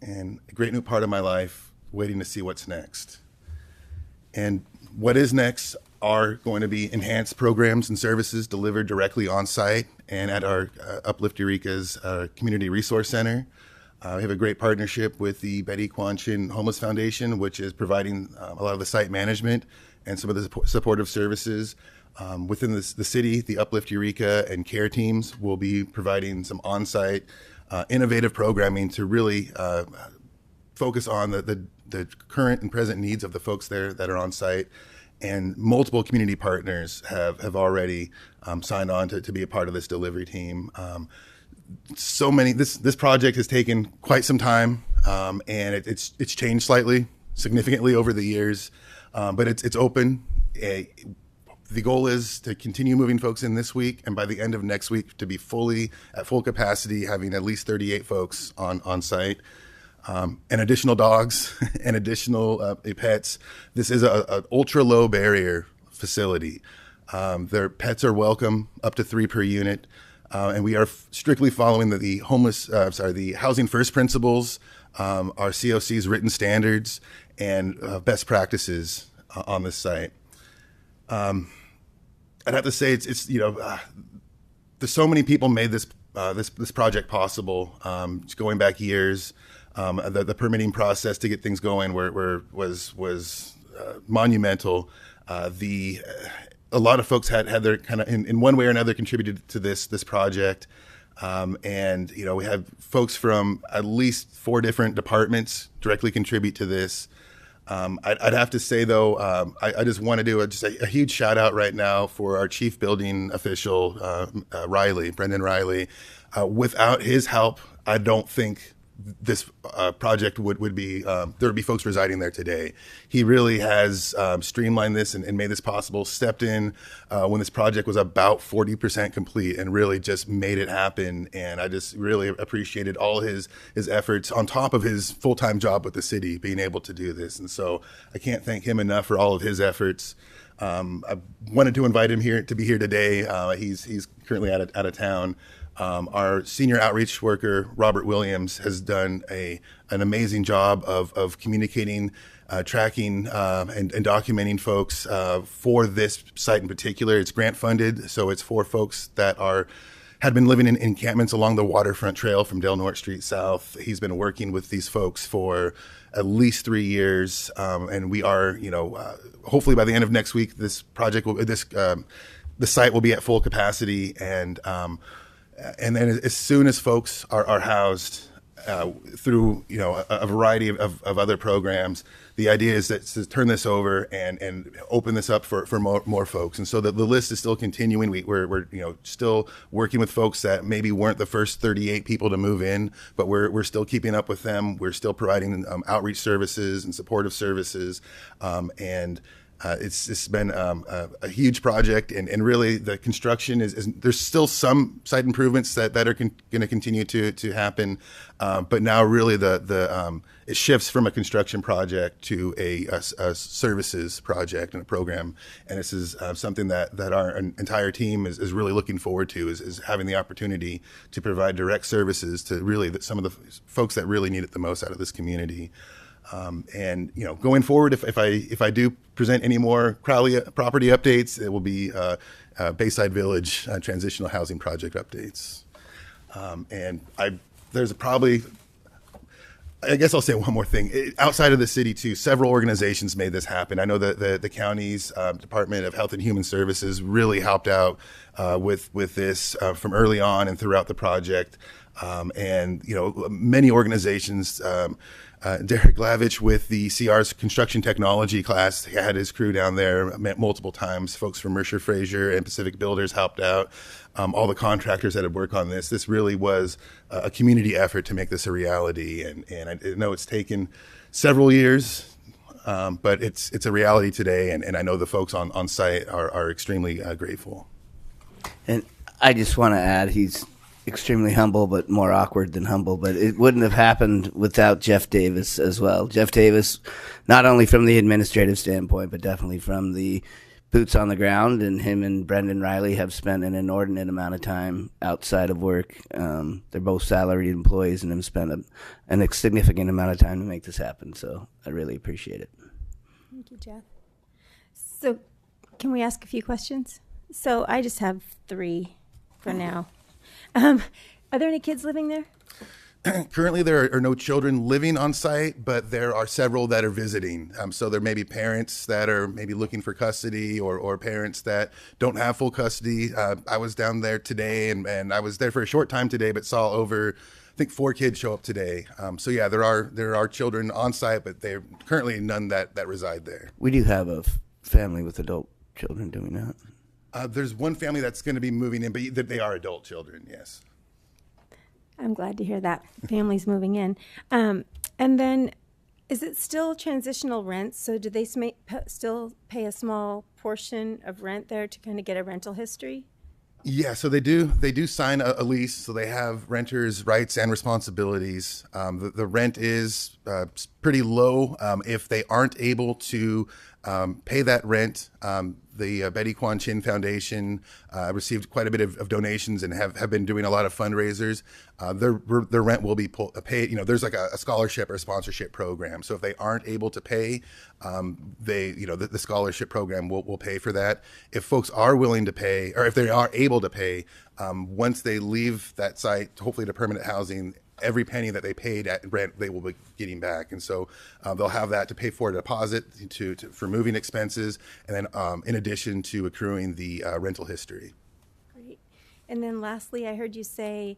And a great new part of my life, waiting to see what's next. And What is next are going to be enhanced programs and services delivered directly on site and at our Uplift Eureka's Community Resource Center. We have a great partnership with the Betty Quan Chin Homeless Foundation, which is providing a lot of the site management and some of the supportive services. Within the city, the Uplift Eureka and care teams will be providing some on-site innovative programming to really focus on the current and present needs of the folks there that are on site. And multiple community partners have already signed on to be a part of this delivery team. This project has taken quite some time, and it's changed significantly over the years, but it's open. The goal is to continue moving folks in this week, and by the end of next week to be at full capacity, having at least 38 folks on site. And additional dogs and additional pets. This is an ultra low barrier facility. Their pets are welcome, up to 3 per unit. And we are strictly following the Housing First principles, our COC's written standards, and best practices on this site. I'd have to say it's there's so many people made this project possible. Going back years, the permitting process to get things going was monumental. A lot of folks had their kind of in one way or another contributed to this project. And we had folks from at least 4 different departments directly contribute to this. I'd have to say though, I just want to do a huge shout out right now for our chief building official, Brendan Riley. Without his help, I don't think this project would be, there would be folks residing there today. He really has streamlined this and made this possible, stepped in when this project was about 40% complete and really just made it happen. And I just really appreciated all his efforts on top of his full-time job with the city, being able to do this. And so I can't thank him enough for all of his efforts. I wanted to invite him to be here today. He's currently out of town. Our senior outreach worker, Robert Williams, has done an amazing job of communicating, tracking, and documenting folks for this site in particular. It's grant funded, so it's for folks that had been living in encampments along the waterfront trail from Del Norte Street South. He's been working with these folks for at least 3 years, and we are, hopefully by the end of next week, the site will be at full capacity, and then as soon as folks are housed through a variety of other programs, the idea is that to turn this over and open this up for more folks. And so the list is still continuing. We're still working with folks that maybe weren't the first 38 people to move in, but we're still keeping up with them. We're still providing outreach services and supportive services, and it's been a huge project, and really the construction is there's still some site improvements that are going to continue to happen, but now really it shifts from a construction project to a services project and a program, and this is something that our entire team is really looking forward to, is having the opportunity to provide direct services to really some of the folks that really need it the most out of this community. And going forward, if I do present any more Crowley property updates, it will be Bayside Village transitional housing project updates. And I guess I'll say one more thing. Outside of the city, too, several organizations made this happen. I know that the county's Department of Health and Human Services really helped out with this from early on and throughout the project. And many organizations. Derek Lavich with the CR's construction technology class had his crew down there, met multiple times. Folks from Mercer Fraser and Pacific Builders helped out. All the contractors that had worked on this. This really was a community effort to make this a reality. And I know it's taken several years, but it's a reality today. And I know the folks on site are extremely grateful. And I just want to add, he's extremely humble, but more awkward than humble. But it wouldn't have happened without Jeff Davis as well. Jeff Davis, not only from the administrative standpoint, but definitely from the boots on the ground. And him and Brendan Riley have spent an inordinate amount of time outside of work. They're both salaried employees and have spent a significant amount of time to make this happen. So I really appreciate it. Thank you, Jeff. So can we ask a few questions? So I just have 3 for now. Are there any kids living there? Currently, there are no children living on site, but there are several that are visiting. So there may be parents that are maybe looking for custody, or parents that don't have full custody. I was down there today, and I was there for a short time today, but saw over, I think, 4 kids show up today. So yeah, there are children on site, but they're currently none that reside there. We do have a family with adult children, do we not? There's one family that's going to be moving in, but they are adult children, yes. I'm glad to hear that families moving in. And then, is it still transitional rent? So do they still pay a small portion of rent there to kind of get a rental history? Yeah, so they do sign a lease, so they have renters' rights and responsibilities. The rent is pretty low. If they aren't able to pay that rent, the Betty Quan Chin Foundation received quite a bit of donations and have been doing a lot of fundraisers. Their rent will be paid. There's like a scholarship or sponsorship program. So if they aren't able to pay, the scholarship program will pay for that. If folks are willing to pay, or if they are able to pay, once they leave that site, hopefully to permanent housing, every penny that they paid at rent, they will be getting back. And so they'll have that to pay for a deposit for moving expenses, and then in addition to accruing the rental history. Great. And then lastly, I heard you say,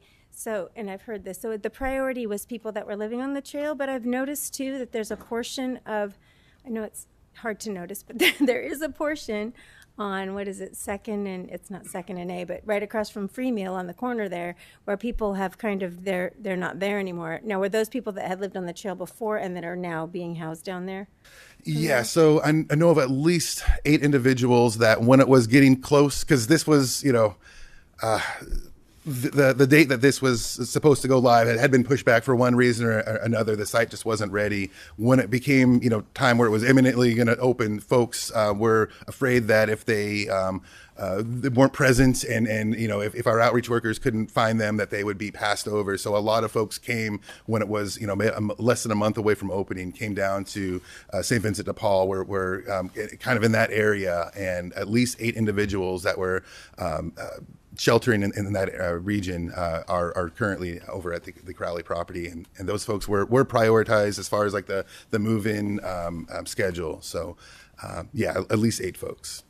and I've heard this, so the priority was people that were living on the trail, but I've noticed too that there's a portion of, I know it's hard to notice, but there is a portion on, Second and A, but right across from Free Meal on the corner there, where people have kind of, they're not there anymore. Now, were those people that had lived on the trail before and that are now being housed down there? Yeah, so I know of at least 8 individuals that when it was getting close, because this was, the date that this was supposed to go live had been pushed back for one reason or another. The site just wasn't ready. When it became, time where it was imminently going to open, folks were afraid that if they weren't present and if our outreach workers couldn't find them, that they would be passed over. So a lot of folks came when it was, less than a month away from opening, came down to St. Vincent de Paul, where we're kind of in that area, and at least 8 individuals that were sheltering in that region are currently over at the Crowley property, and those folks were prioritized as far as like the move-in schedule. So at least 8 folks.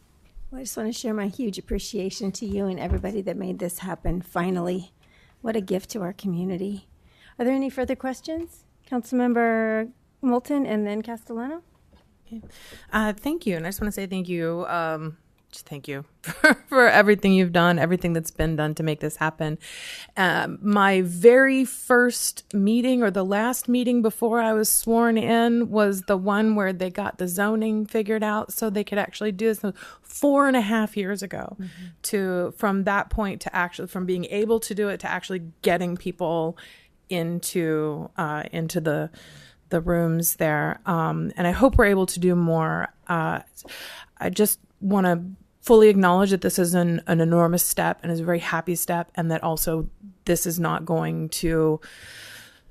Well, I just want to share my huge appreciation to you and everybody that made this happen. Finally, what a gift to our community. Are there any further questions? Councilmember Moulton and then Castellano. Thank you, and I just want to say thank you. Thank you for everything you've done, everything that's been done to make this happen. My very first meeting, or the last meeting before I was sworn in, was the one where they got the zoning figured out so they could actually do this 4.5 years ago. From that point to from being able to do it to actually getting people into the rooms there. And I hope we're able to do more. I just want to fully acknowledge that this is an enormous step and is a very happy step, and that also this is not going to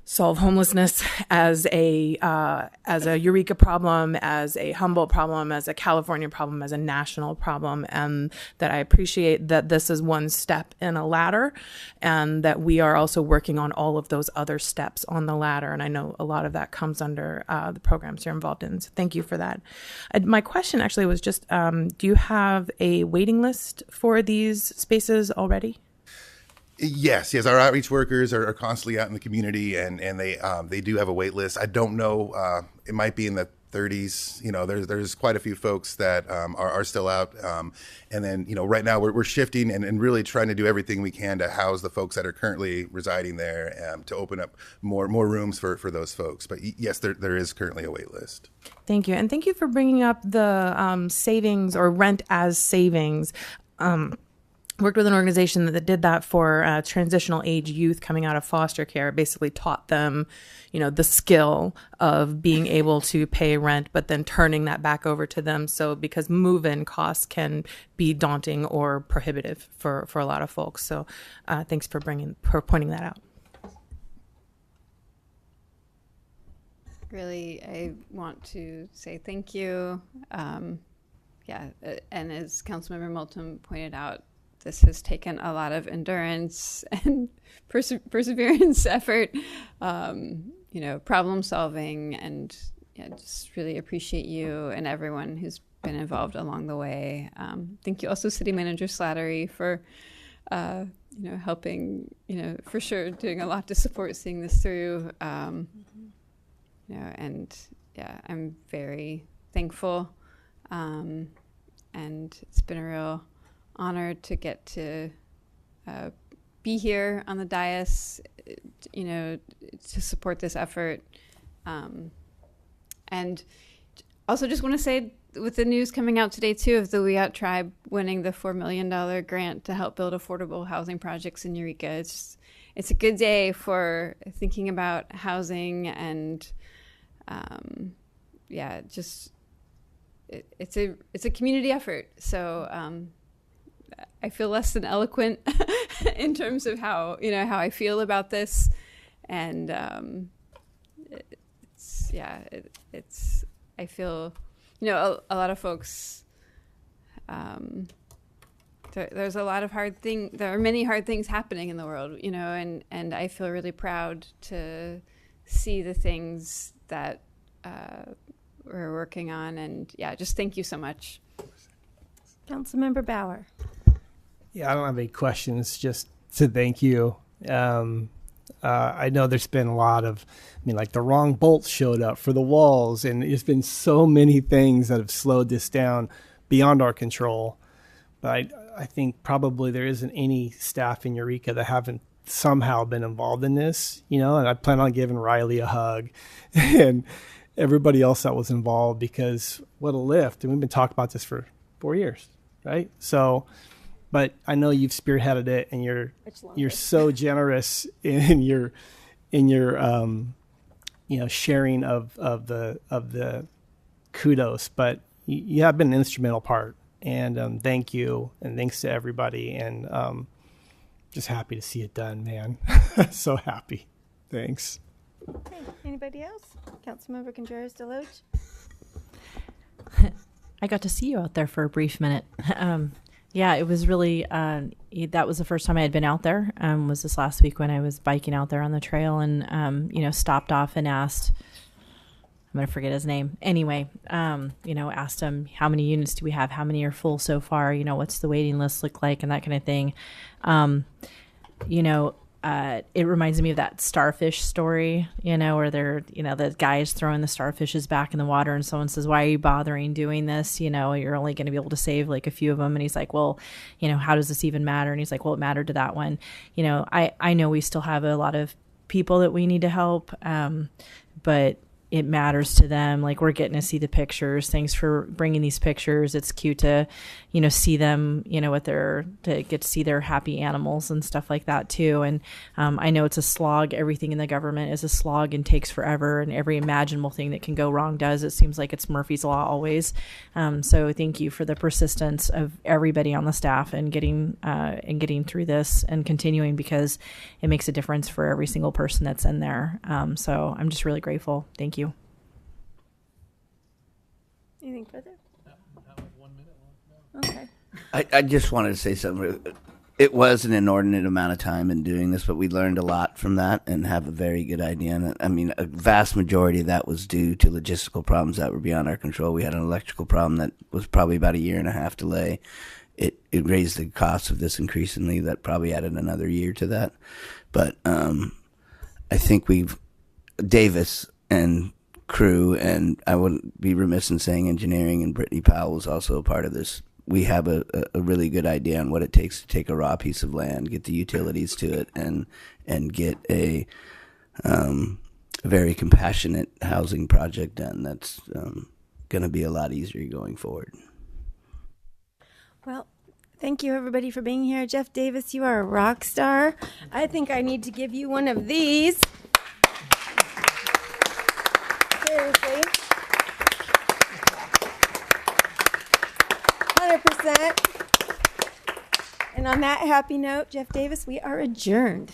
solve homelessness as a Eureka problem, as a Humboldt problem, as a California problem, as a national problem, and that I appreciate that this is one step in a ladder, and that we are also working on all of those other steps on the ladder. And I know a lot of that comes under the programs you're involved in. So thank you for that. My question actually was just, do you have a waiting list for these spaces already? Yes. Our outreach workers are constantly out in the community, and they do have a wait list. I don't know. It might be in the 30s. There's quite a few folks that are still out. And then, right now we're shifting and really trying to do everything we can to house the folks that are currently residing there, to open up more rooms for those folks. But yes, there is currently a wait list. Thank you. And thank you for bringing up the savings or rent as savings. Worked with an organization that did that for transitional age youth coming out of foster care, basically taught them, the skill of being able to pay rent, but then turning that back over to them. So because move-in costs can be daunting or prohibitive for a lot of folks. So thanks for pointing that out. Really, I want to say thank you. and as Councilmember Moulton pointed out, this has taken a lot of endurance and perseverance, effort, problem solving, and just really appreciate you and everyone who's been involved along the way. Thank you also, City Manager Slattery, for helping, for sure, doing a lot to support seeing this through. I'm very thankful, and it's been a real honor to get to be here on the dais, to support this effort. And also just want to say, with the news coming out today too of the Wiyot tribe winning the $4 million grant to help build affordable housing projects in Eureka, it's a good day for thinking about housing, and it's a community effort. So I feel less than eloquent in terms of how I feel about this, and I feel a lot of folks. There's a lot of hard things. There are many hard things happening in the world, and I feel really proud to see the things that we're working on, and just thank you so much. Councilmember Bauer. Yeah, I don't have any questions, just to thank you. I know there's been a lot of, like the wrong bolts showed up for the walls, and there's been so many things that have slowed this down beyond our control. But I think probably there isn't any staff in Eureka that haven't somehow been involved in this, and I plan on giving Riley a hug and everybody else that was involved, because what a lift. And we've been talking about this for 4 years, right? So, but I know you've spearheaded it, and you're so generous in your sharing of the kudos. But you have been an instrumental part, and thank you, and thanks to everybody, and just happy to see it done, man. So happy. Thanks. Okay. Anybody else? Councilmember Contreras-Deloach. I got to see you out there for a brief minute. It was really, that was the first time I had been out there, was this last week when I was biking out there on the trail, and, stopped off and asked, I'm going to forget his name. Anyway, asked him, how many units do we have? How many are full so far? What's the waiting list look like, and that kind of thing. It reminds me of that starfish story, where they're, the guy is throwing the starfishes back in the water, and someone says, why are you bothering doing this? You're only going to be able to save like a few of them. And he's like, well, how does this even matter? And he's like, well, it mattered to that one. I know we still have a lot of people that we need to help, but it matters to them. Like, we're getting to see the pictures. Thanks for bringing these pictures. It's cute to, see them, to get to see their happy animals and stuff like that too. And I know it's a slog. Everything in the government is a slog and takes forever, and every imaginable thing that can go wrong does. It seems like it's Murphy's Law always. So thank you for the persistence of everybody on the staff and getting through this and continuing, because it makes a difference for every single person that's in there. So I'm just really grateful. Thank you. Anything further? Okay. I just wanted to say something. It was an inordinate amount of time in doing this, but we learned a lot from that and have a very good idea. And a vast majority of that was due to logistical problems that were beyond our control. We had an electrical problem that was probably about 1.5 years delay. It raised the cost of this increasingly. That probably added another year to that. But I think Davis and crew, and I wouldn't be remiss in saying engineering, and Brittany Powell was also a part of this. We have a really good idea on what it takes to take a raw piece of land, get the utilities to it, and get a very compassionate housing project done. That's going to be a lot easier going forward. Well, thank you everybody for being here. Jeff Davis, you are a rock star. I think I need to give you one of these. Seriously. 100%. And on that happy note, Jeff Davis, we are adjourned.